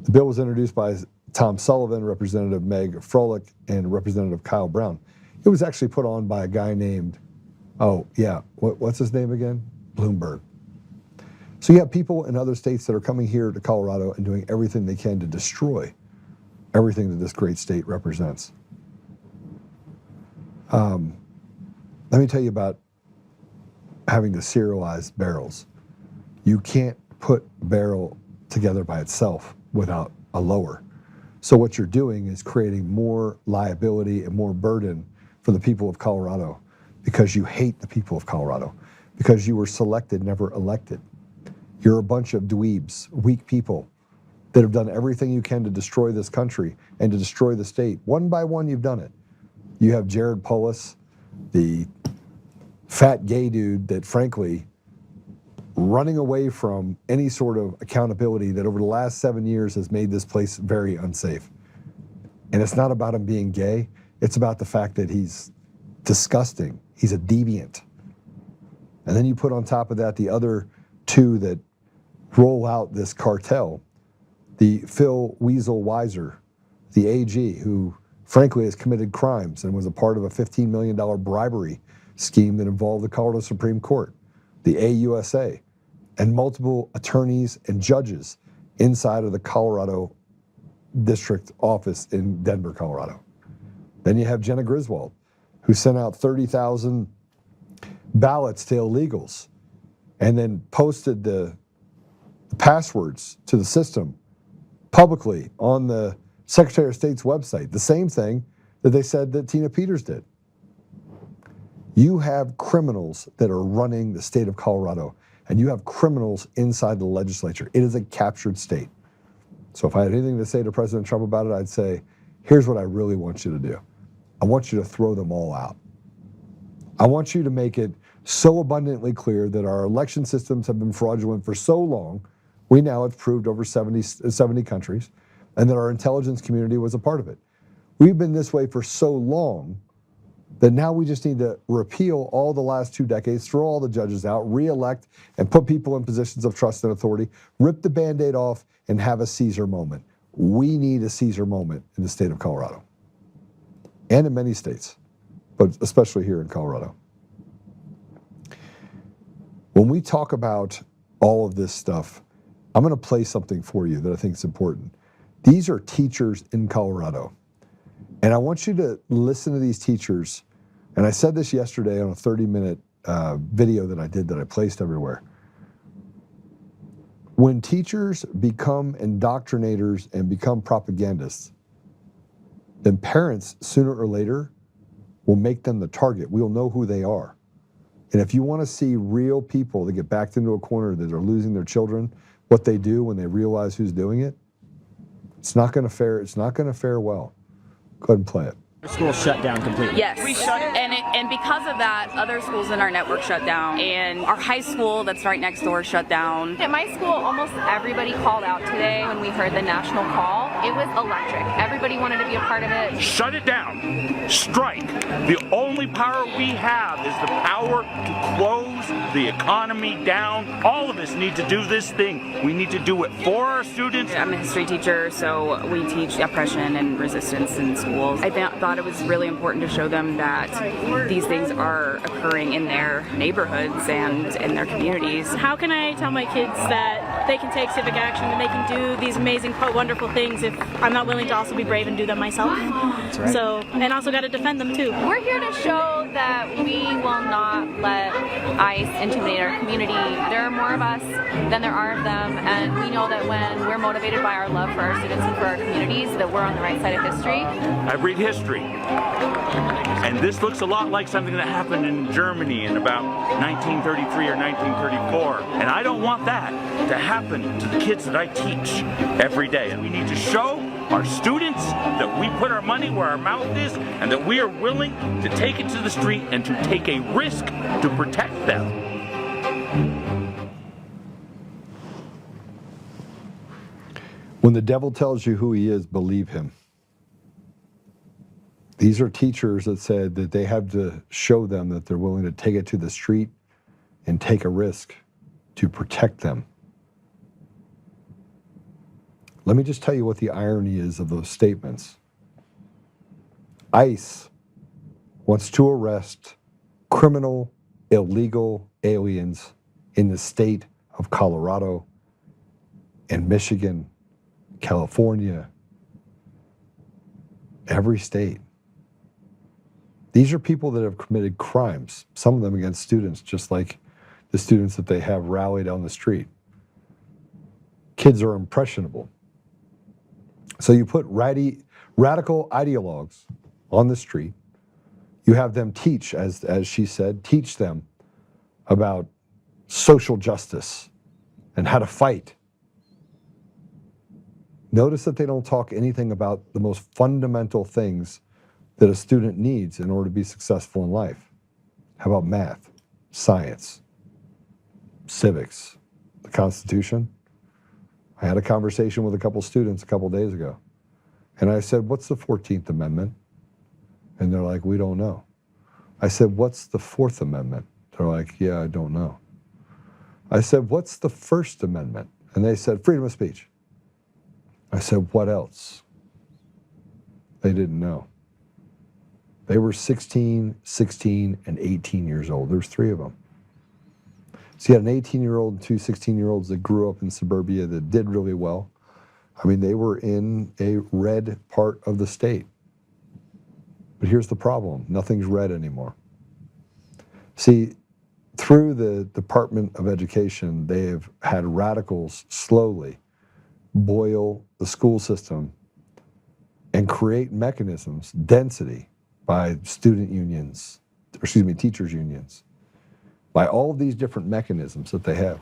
The bill was introduced by Tom Sullivan, Representative Meg Froelich, and Representative Kyle Brown. It was actually put on by a guy named, what's his name again? Bloomberg. So you have people in other states that are coming here to Colorado and doing everything they can to destroy everything that this great state represents. Let me tell you about having to serialize barrels. You can't put a barrel together by itself without a lower. So what you're doing is creating more liability and more burden for the people of Colorado because you hate the people of Colorado, because you were selected, never elected. You're a bunch of dweebs, weak people that have done everything you can to destroy this country and to destroy the state. One by one, you've done it. You have Jared Polis, the fat gay dude that, frankly, running away from any sort of accountability that over the last 7 years has made this place very unsafe. And it's not about him being gay. It's about the fact that he's disgusting. He's a deviant. And then you put on top of that the other two that roll out this cartel, the Phil Weasel Weiser, the AG, who frankly has committed crimes and was a part of a $15 million bribery scheme that involved the Colorado Supreme Court, the AUSA, and multiple attorneys and judges inside of the Colorado District Office in Denver, Colorado. Then you have Jenna Griswold, who sent out 30,000 ballots to illegals and then posted the passwords to the system publicly on the Secretary of State's website, the same thing that they said that Tina Peters did. You have criminals that are running the state of Colorado, and you have criminals inside the legislature. It is a captured state. So if I had anything to say to President Trump about it, I'd say, here's what I really want you to do. I want you to throw them all out. I want you to make it so abundantly clear that our election systems have been fraudulent for so long, we now have proved over 70 countries, and that our intelligence community was a part of it. We've been this way for so long that now we just need to repeal all the last 2 decades, throw all the judges out, re-elect, and put people in positions of trust and authority, rip the Band-Aid off, and have a Caesar moment. We need a Caesar moment in the state of Colorado, and in many states, but especially here in Colorado. When we talk about all of this stuff, I'm going to play something for you that I think is important. These are teachers in Colorado. And I want you to listen to these teachers. And I said this yesterday on a 30-minute video that I did that I placed everywhere. When teachers become indoctrinators and become propagandists, then parents, sooner or later, will make them the target. We'll know who they are. And if you want to see real people that get backed into a corner that are losing their children, what they do when they realize who's doing it, it's not going to fare well. Go ahead and play it. School shut down completely. Yes, and because of that, other schools in our network shut down, and our high school that's right next door shut down. At my school, almost everybody called out today when we heard the national call. It was electric. Everybody wanted to be a part of it. Shut it down. Strike. The only power we have is the power to close the economy down. All of us need to do this thing. We need to do it for our students. I'm a history teacher, so we teach oppression and resistance in schools. I thought it was really important to show them that these things are occurring in their neighborhoods and in their communities. How can I tell my kids that they can take civic action and they can do these amazing, wonderful things if I'm not willing to also be brave and do them myself? That's right. So, and also got to defend them too. We're here to show that we will not let ICE intimidate our community. There are more of us than there are of them, and we know that when we're motivated by our love for our students and for our communities, that we're on the right side of history. I read history. And this looks a lot like something that happened in Germany in about 1933 or 1934. And I don't want that to happen to the kids that I teach every day. And we need to show our students that we put our money where our mouth is and that we are willing to take it to the street and to take a risk to protect them. When the devil tells you who he is, believe him. These are teachers that said that they have to show them that they're willing to take it to the street and take a risk to protect them. Let me just tell you what the irony is of those statements. ICE wants to arrest criminal, illegal aliens in the state of Colorado and Michigan, California, every state. These are people that have committed crimes, some of them against students, just like the students that they have rallied on the street. Kids are impressionable. So you put radical ideologues on the street. You have them teach, as she said, teach them about social justice and how to fight. Notice that they don't talk anything about the most fundamental things that a student needs in order to be successful in life. How about math, science, civics, the Constitution? I had a conversation with a couple students a couple days ago, and I said, what's the 14th Amendment? And they're like, we don't know. I said, what's the 4th Amendment? They're like, yeah, I don't know. I said, what's the First Amendment? And they said, freedom of speech. I said, what else? They didn't know. They were 16, 16, and 18 years old. There's 3 of them. So you had an 18-year-old and 2 16-year-olds that grew up in suburbia that did really well. I mean, they were in a red part of the state. But here's the problem. Nothing's red anymore. See, through the Department of Education, they have had radicals slowly boil the school system and create mechanisms, density, by student unions, teachers unions, by all of these different mechanisms that they have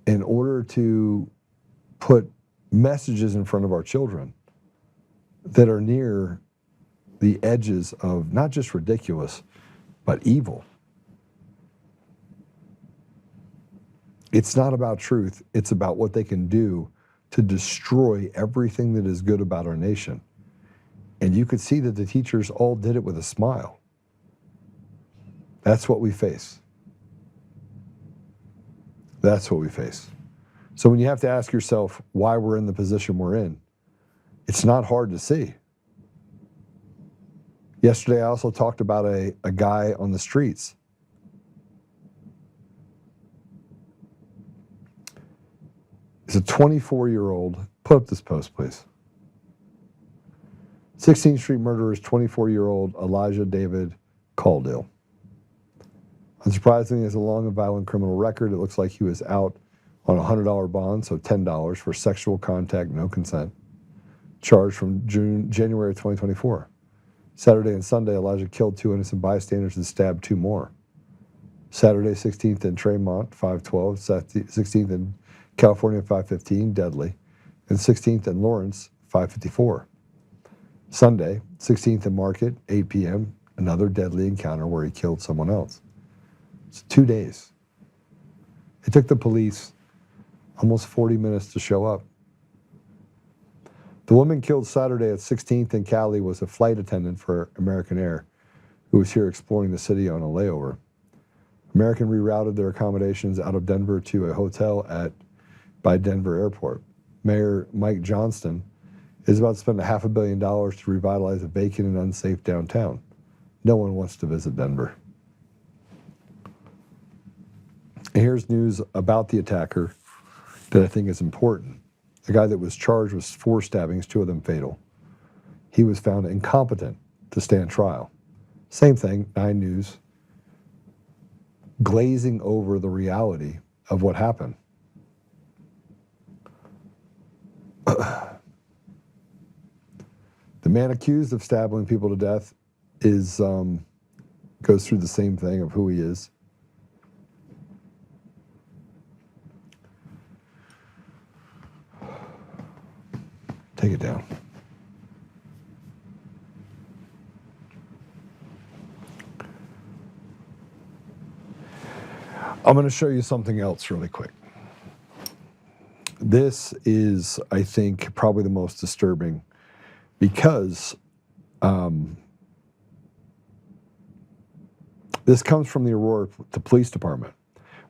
in order to put messages in front of our children that are near the edges of not just ridiculous, but evil. It's not about truth. It's about what they can do to destroy everything that is good about our nation. And you could see that the teachers all did it with a smile. That's what we face. That's what we face. So when you have to ask yourself why we're in the position we're in, it's not hard to see. Yesterday, I also talked about a guy on the streets. He's a 24-year-old. Put up this post, please. 16th Street murderer is 24-year-old Elijah David Caudill. Unsurprisingly, he has a long and violent criminal record. It looks like he was out on a $100 bond, so $10 for sexual contact, no consent. Charged from January of 2024. Saturday and Sunday, Elijah killed 2 innocent bystanders and stabbed 2 more. Saturday, 16th in Tremont, 512. 16th in California, 515, deadly. And 16th in Lawrence, 554. Sunday, 16th in Market, 8 p.m., another deadly encounter where he killed someone else. It's 2 days. It took the police almost 40 minutes to show up. The woman killed Saturday at 16th in Cali was a flight attendant for American Air who was here exploring the city on a layover. American rerouted their accommodations out of Denver to a hotel by Denver Airport. Mayor Mike Johnston is about to spend $500 million to revitalize a vacant and unsafe downtown. No one wants to visit Denver. And here's news about the attacker that I think is important. The guy that was charged with 4 stabbings, 2 of them fatal. He was found incompetent to stand trial. Same thing, 9 News, glazing over the reality of what happened. The man accused of stabbing people to death goes through the same thing of who he is. Take it down. I'm going to show you something else really quick. This is, I think, probably the most disturbing because this comes from the Aurora Police Department.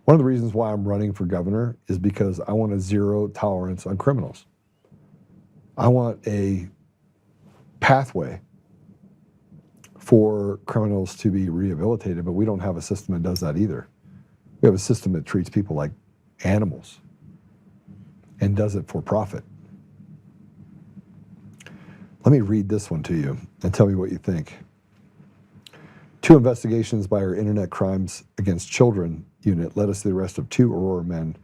One of the reasons why I'm running for governor is because I want a zero tolerance on criminals. I want a pathway for criminals to be rehabilitated, but we don't have a system that does that either. We have a system that treats people like animals and does it for profit. Let me read this one to you and tell me what you think. 2 investigations by our Internet Crimes Against Children unit led us to the arrest of 2 Aurora men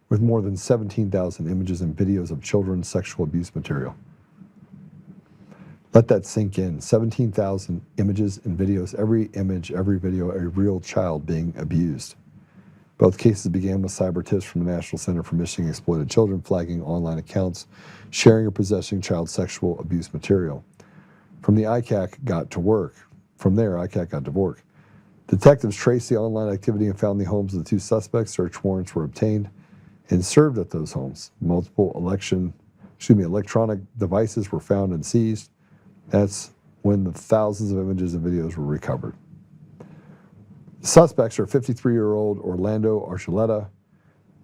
with more than 17,000 images and videos of children's sexual abuse material. Let that sink in. 17,000 images and videos, every image, every video, a real child being abused. Both cases began with cyber tips from the National Center for Missing and Exploited Children flagging online accounts sharing or possessing child sexual abuse material. From there, ICAC got to work. Detectives traced the online activity and found the homes of the two suspects. Search warrants were obtained and served at those homes. Multiple electronic devices were found and seized. That's when the thousands of images and videos were recovered. The suspects are 53-year-old Orlando Archuleta,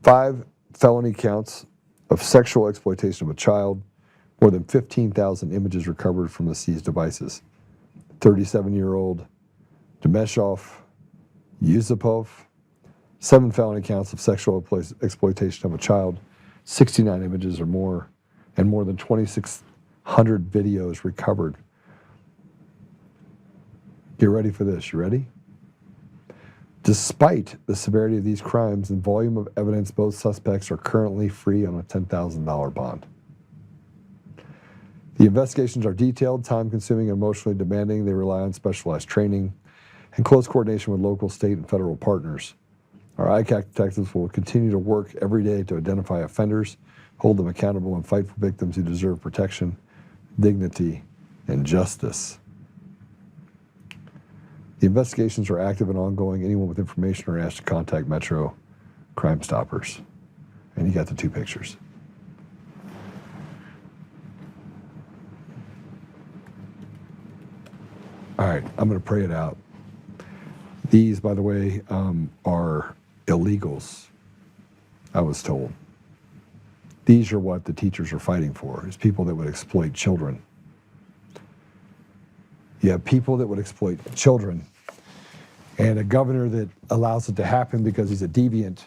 5 felony counts of sexual exploitation of a child, more than 15,000 images recovered from the seized devices. 37-year-old Demeshov Yusupov, 7 felony counts of sexual exploitation of a child, 69 images or more, and more than 2,600 videos recovered. Get ready for this. You ready? Despite the severity of these crimes and volume of evidence, both suspects are currently free on a $10,000 bond. The investigations are detailed, time-consuming, and emotionally demanding. They rely on specialized training and close coordination with local, state, and federal partners. Our ICAC detectives will continue to work every day to identify offenders, hold them accountable, and fight for victims who deserve protection, dignity, and justice. The investigations are active and ongoing. Anyone with information are asked to contact Metro Crime Stoppers. And you got the 2 pictures. All right, I'm going to pray it out. These, by the way, are illegals, I was told. These are what the teachers are fighting for, is people that would exploit children. You have people that would exploit children, and a governor that allows it to happen because he's a deviant,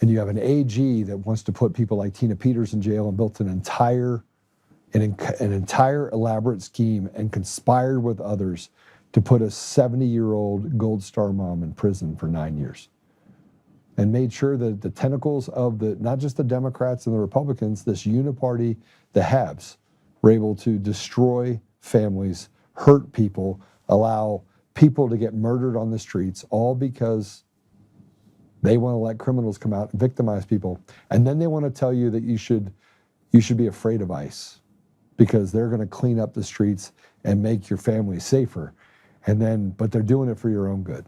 and you have an AG that wants to put people like Tina Peters in jail and built an entire elaborate scheme and conspired with others to put a 70-year-old Gold Star mom in prison for 9 years, and made sure that the tentacles of not just the Democrats and the Republicans, this uniparty, the haves, were able to destroy families, hurt people, allow people to get murdered on the streets, all because they want to let criminals come out and victimize people. And then they want to tell you that you should be afraid of ICE because they're going to clean up the streets and make your family safer. But they're doing it for your own good.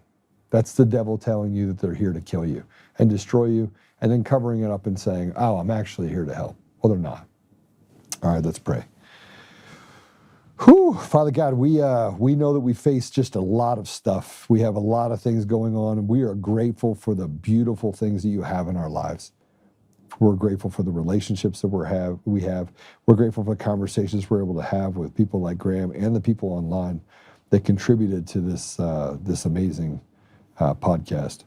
That's the devil telling you that they're here to kill you and destroy you, and then covering it up and saying, oh, I'm actually here to help. Well, they're not. All right, let's pray. Whew, Father God, we know that we face just a lot of stuff. We have a lot of things going on, and we are grateful for the beautiful things that you have in our lives. We're grateful for the relationships that we have. We're grateful for the conversations we're able to have with people like Graham and the people online that contributed to this amazing podcast.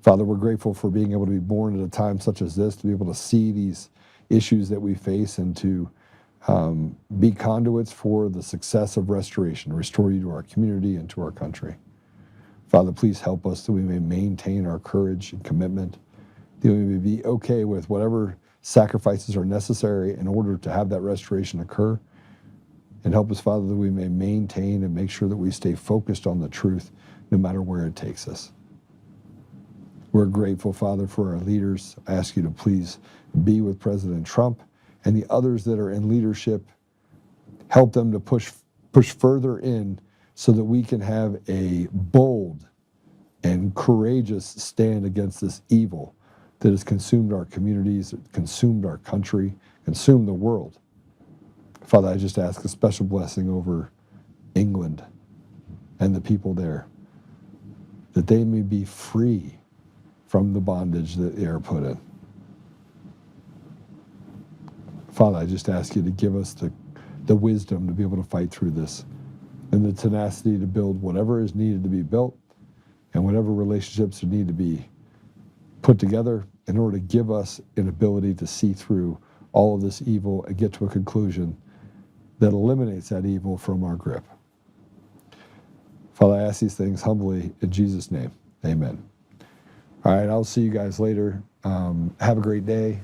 Father, we're grateful for being able to be born at a time such as this, to be able to see these issues that we face and to be conduits for the success of restoration, restore you to our community and to our country. Father, please help us that we may maintain our courage and commitment, that we may be okay with whatever sacrifices are necessary in order to have that restoration occur. And help us, Father, that we may maintain and make sure that we stay focused on the truth no matter where it takes us. We're grateful, Father, for our leaders. I ask you to please be with President Trump and the others that are in leadership. Help them to push further in so that we can have a bold and courageous stand against this evil that has consumed our communities, consumed our country, consumed the world. Father, I just ask a special blessing over England and the people there, that they may be free from the bondage that they are put in. Father, I just ask you to give us the wisdom to be able to fight through this, and the tenacity to build whatever is needed to be built and whatever relationships need to be put together in order to give us an ability to see through all of this evil and get to a conclusion that eliminates that evil from our grip. Father, I ask these things humbly in Jesus' name. Amen. All right, I'll see you guys later. Have a great day.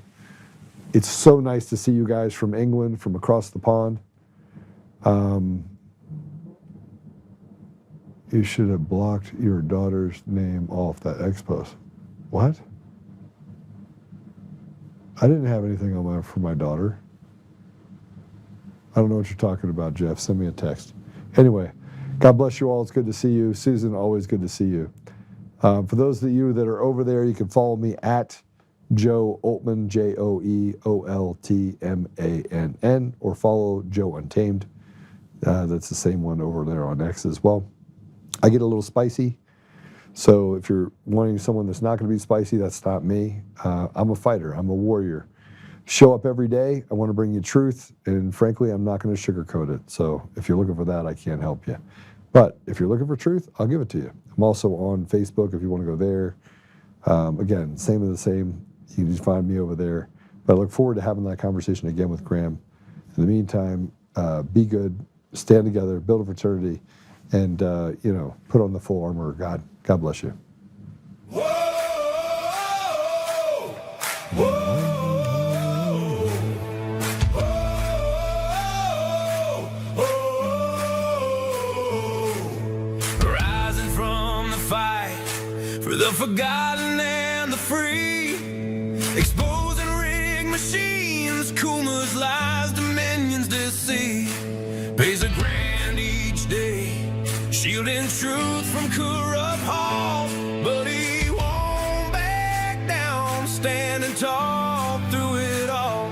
It's so nice to see you guys from England, from across the pond. You should have blocked your daughter's name off that X post. What? I didn't have anything on for my daughter. I don't know what you're talking about, Jeff. Send me a text. Anyway, God bless you all. It's good to see you. Susan, always good to see you. For those of you that are over there, you can follow me at Joe Oltmann, JoeOltmann, or follow Joe Untamed. That's the same one over there on X as well. I get a little spicy, so if you're wanting someone that's not going to be spicy, that's not me. I'm a fighter. I'm a warrior. Show up every day. I want to bring you truth, and frankly, I'm not going to sugarcoat it. So if you're looking for that, I can't help you. But if you're looking for truth, I'll give it to you. I'm also on Facebook if you want to go there. Again, same of the same. You can just find me over there. But I look forward to having that conversation again with Graham. In the meantime, be good, stand together, build a fraternity, and put on the full armor of God. God bless you. Rising from the fight for the forgotten and the free, exposing rigged machines, Kuma's lies, Dominion's deceit, pays a grand each day, shielding truth from corrupt halls, but he won't back down, standing tall through it all.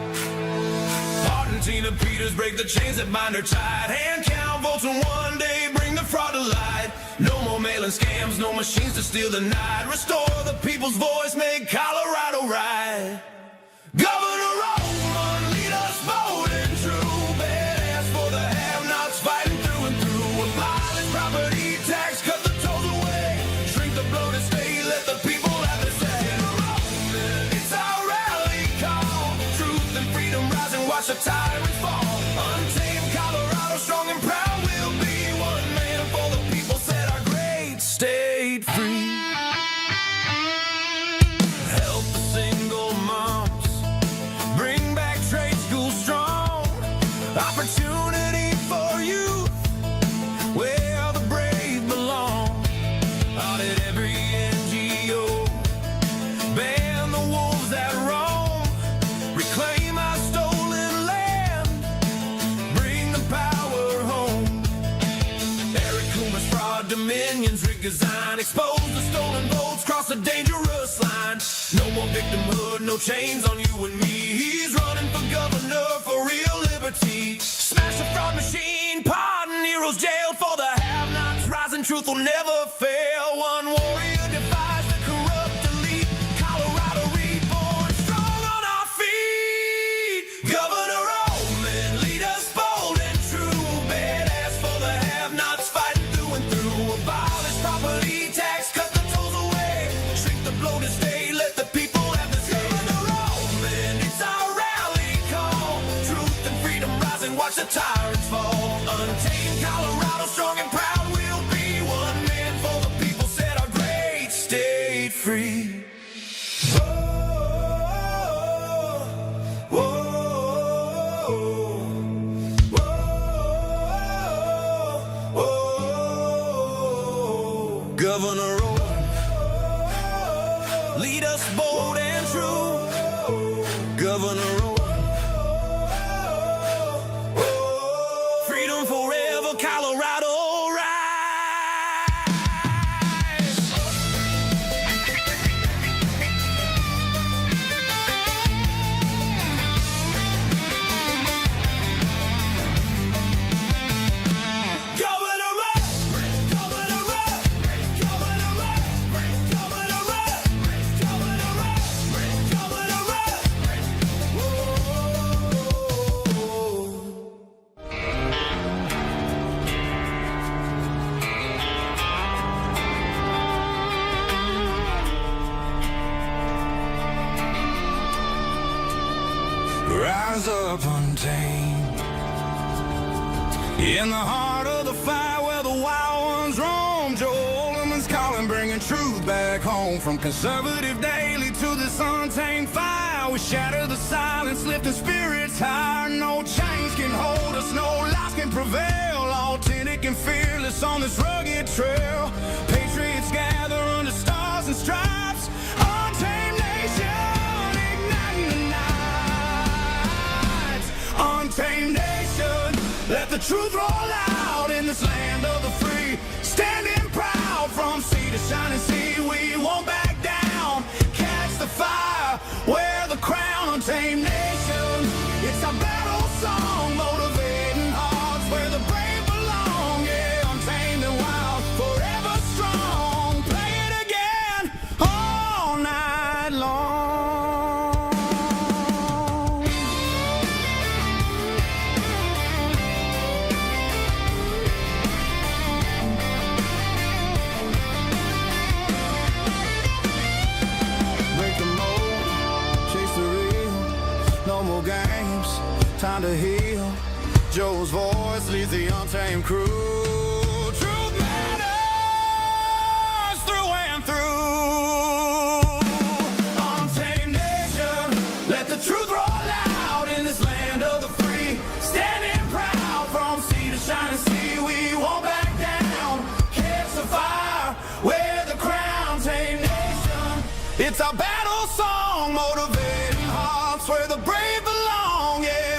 Argentina Peters break the chains that bind her tight, hand count votes and one day bring the fraud to light. No more mailing scams, no machines to steal the night, restore the people's voice, make Colorado right. Governor Oltmann, lead us bold and true, badass for the have-nots, fighting through and through. Abolish property tax, cut the tolls away, shrink the bloated state, let the people have their say. It's our rally call, truth and freedom rise and watch the tyrants fall. Untamed Colorado, strong and proud, we'll be one man for the people, set our great state free. Help the single moms, bring back trade school strong, opportunity for youth, where the brave belong. Audit every NGO, ban the wolves that roam, reclaim our stolen land, bring the power home. Eric Kuma's fraud, Dominion's rigged design, expose the stolen votes, cross a dangerous line. No more victimhood, no chains on you and me. He's running for governor for real liberty. Smash the fraud machine, pardon heroes jailed for the have-nots. Rising truth will never fail. One warrior defies the corrupt elite. Colorado reborn, strong on our feet. Governor Oltmann, lead us bold and true. Badass for the have-nots, fighting through and through. Abolish property tax, cut the tolls away, shrink the bloated state, let the people have the say. Governor Oltmann, it's our rally call, truth and freedom rise and watch the tyrants fall. Untamed Colorado, strong and proud, we'll be one man for the people, set our great state free. Governor Oltmann, lead us bold and true. Governor Oltmann, freedom forever, Colorado rise. Rise up untamed, in the heart of the fight where the wild ones roam. Joe Oltmann's calling, bringing truth back home. From conservative daily to this untamed fire, we shatter the silence, lifting spirits higher. No chains can hold us, no lies can prevail. Authentic and fearless on this rugged trail. Patriots gather under stars and stripes. Untamed nation, igniting the nights. Untamed nation, let the truth roll out in this land of the free. Standing proud from sea to shining sea, we won't back down. Catch the fire, wear the crown. Untamed nation, it's our battle song, motivating hearts where the brave belong. Yeah, untamed and wild, forever strong. Play it again all night long. Break the mold, chase the real. No more games, time to heal. Joe's voice leads the untamed crew. Truth matters through and through. Untamed nation, let the truth roll out in this land of the free. Standing proud from sea to shining sea, we won't back down. Catch the fire, wear the crown. Untamed nation, it's our battle song, motivating hearts where the brave belong. Yeah.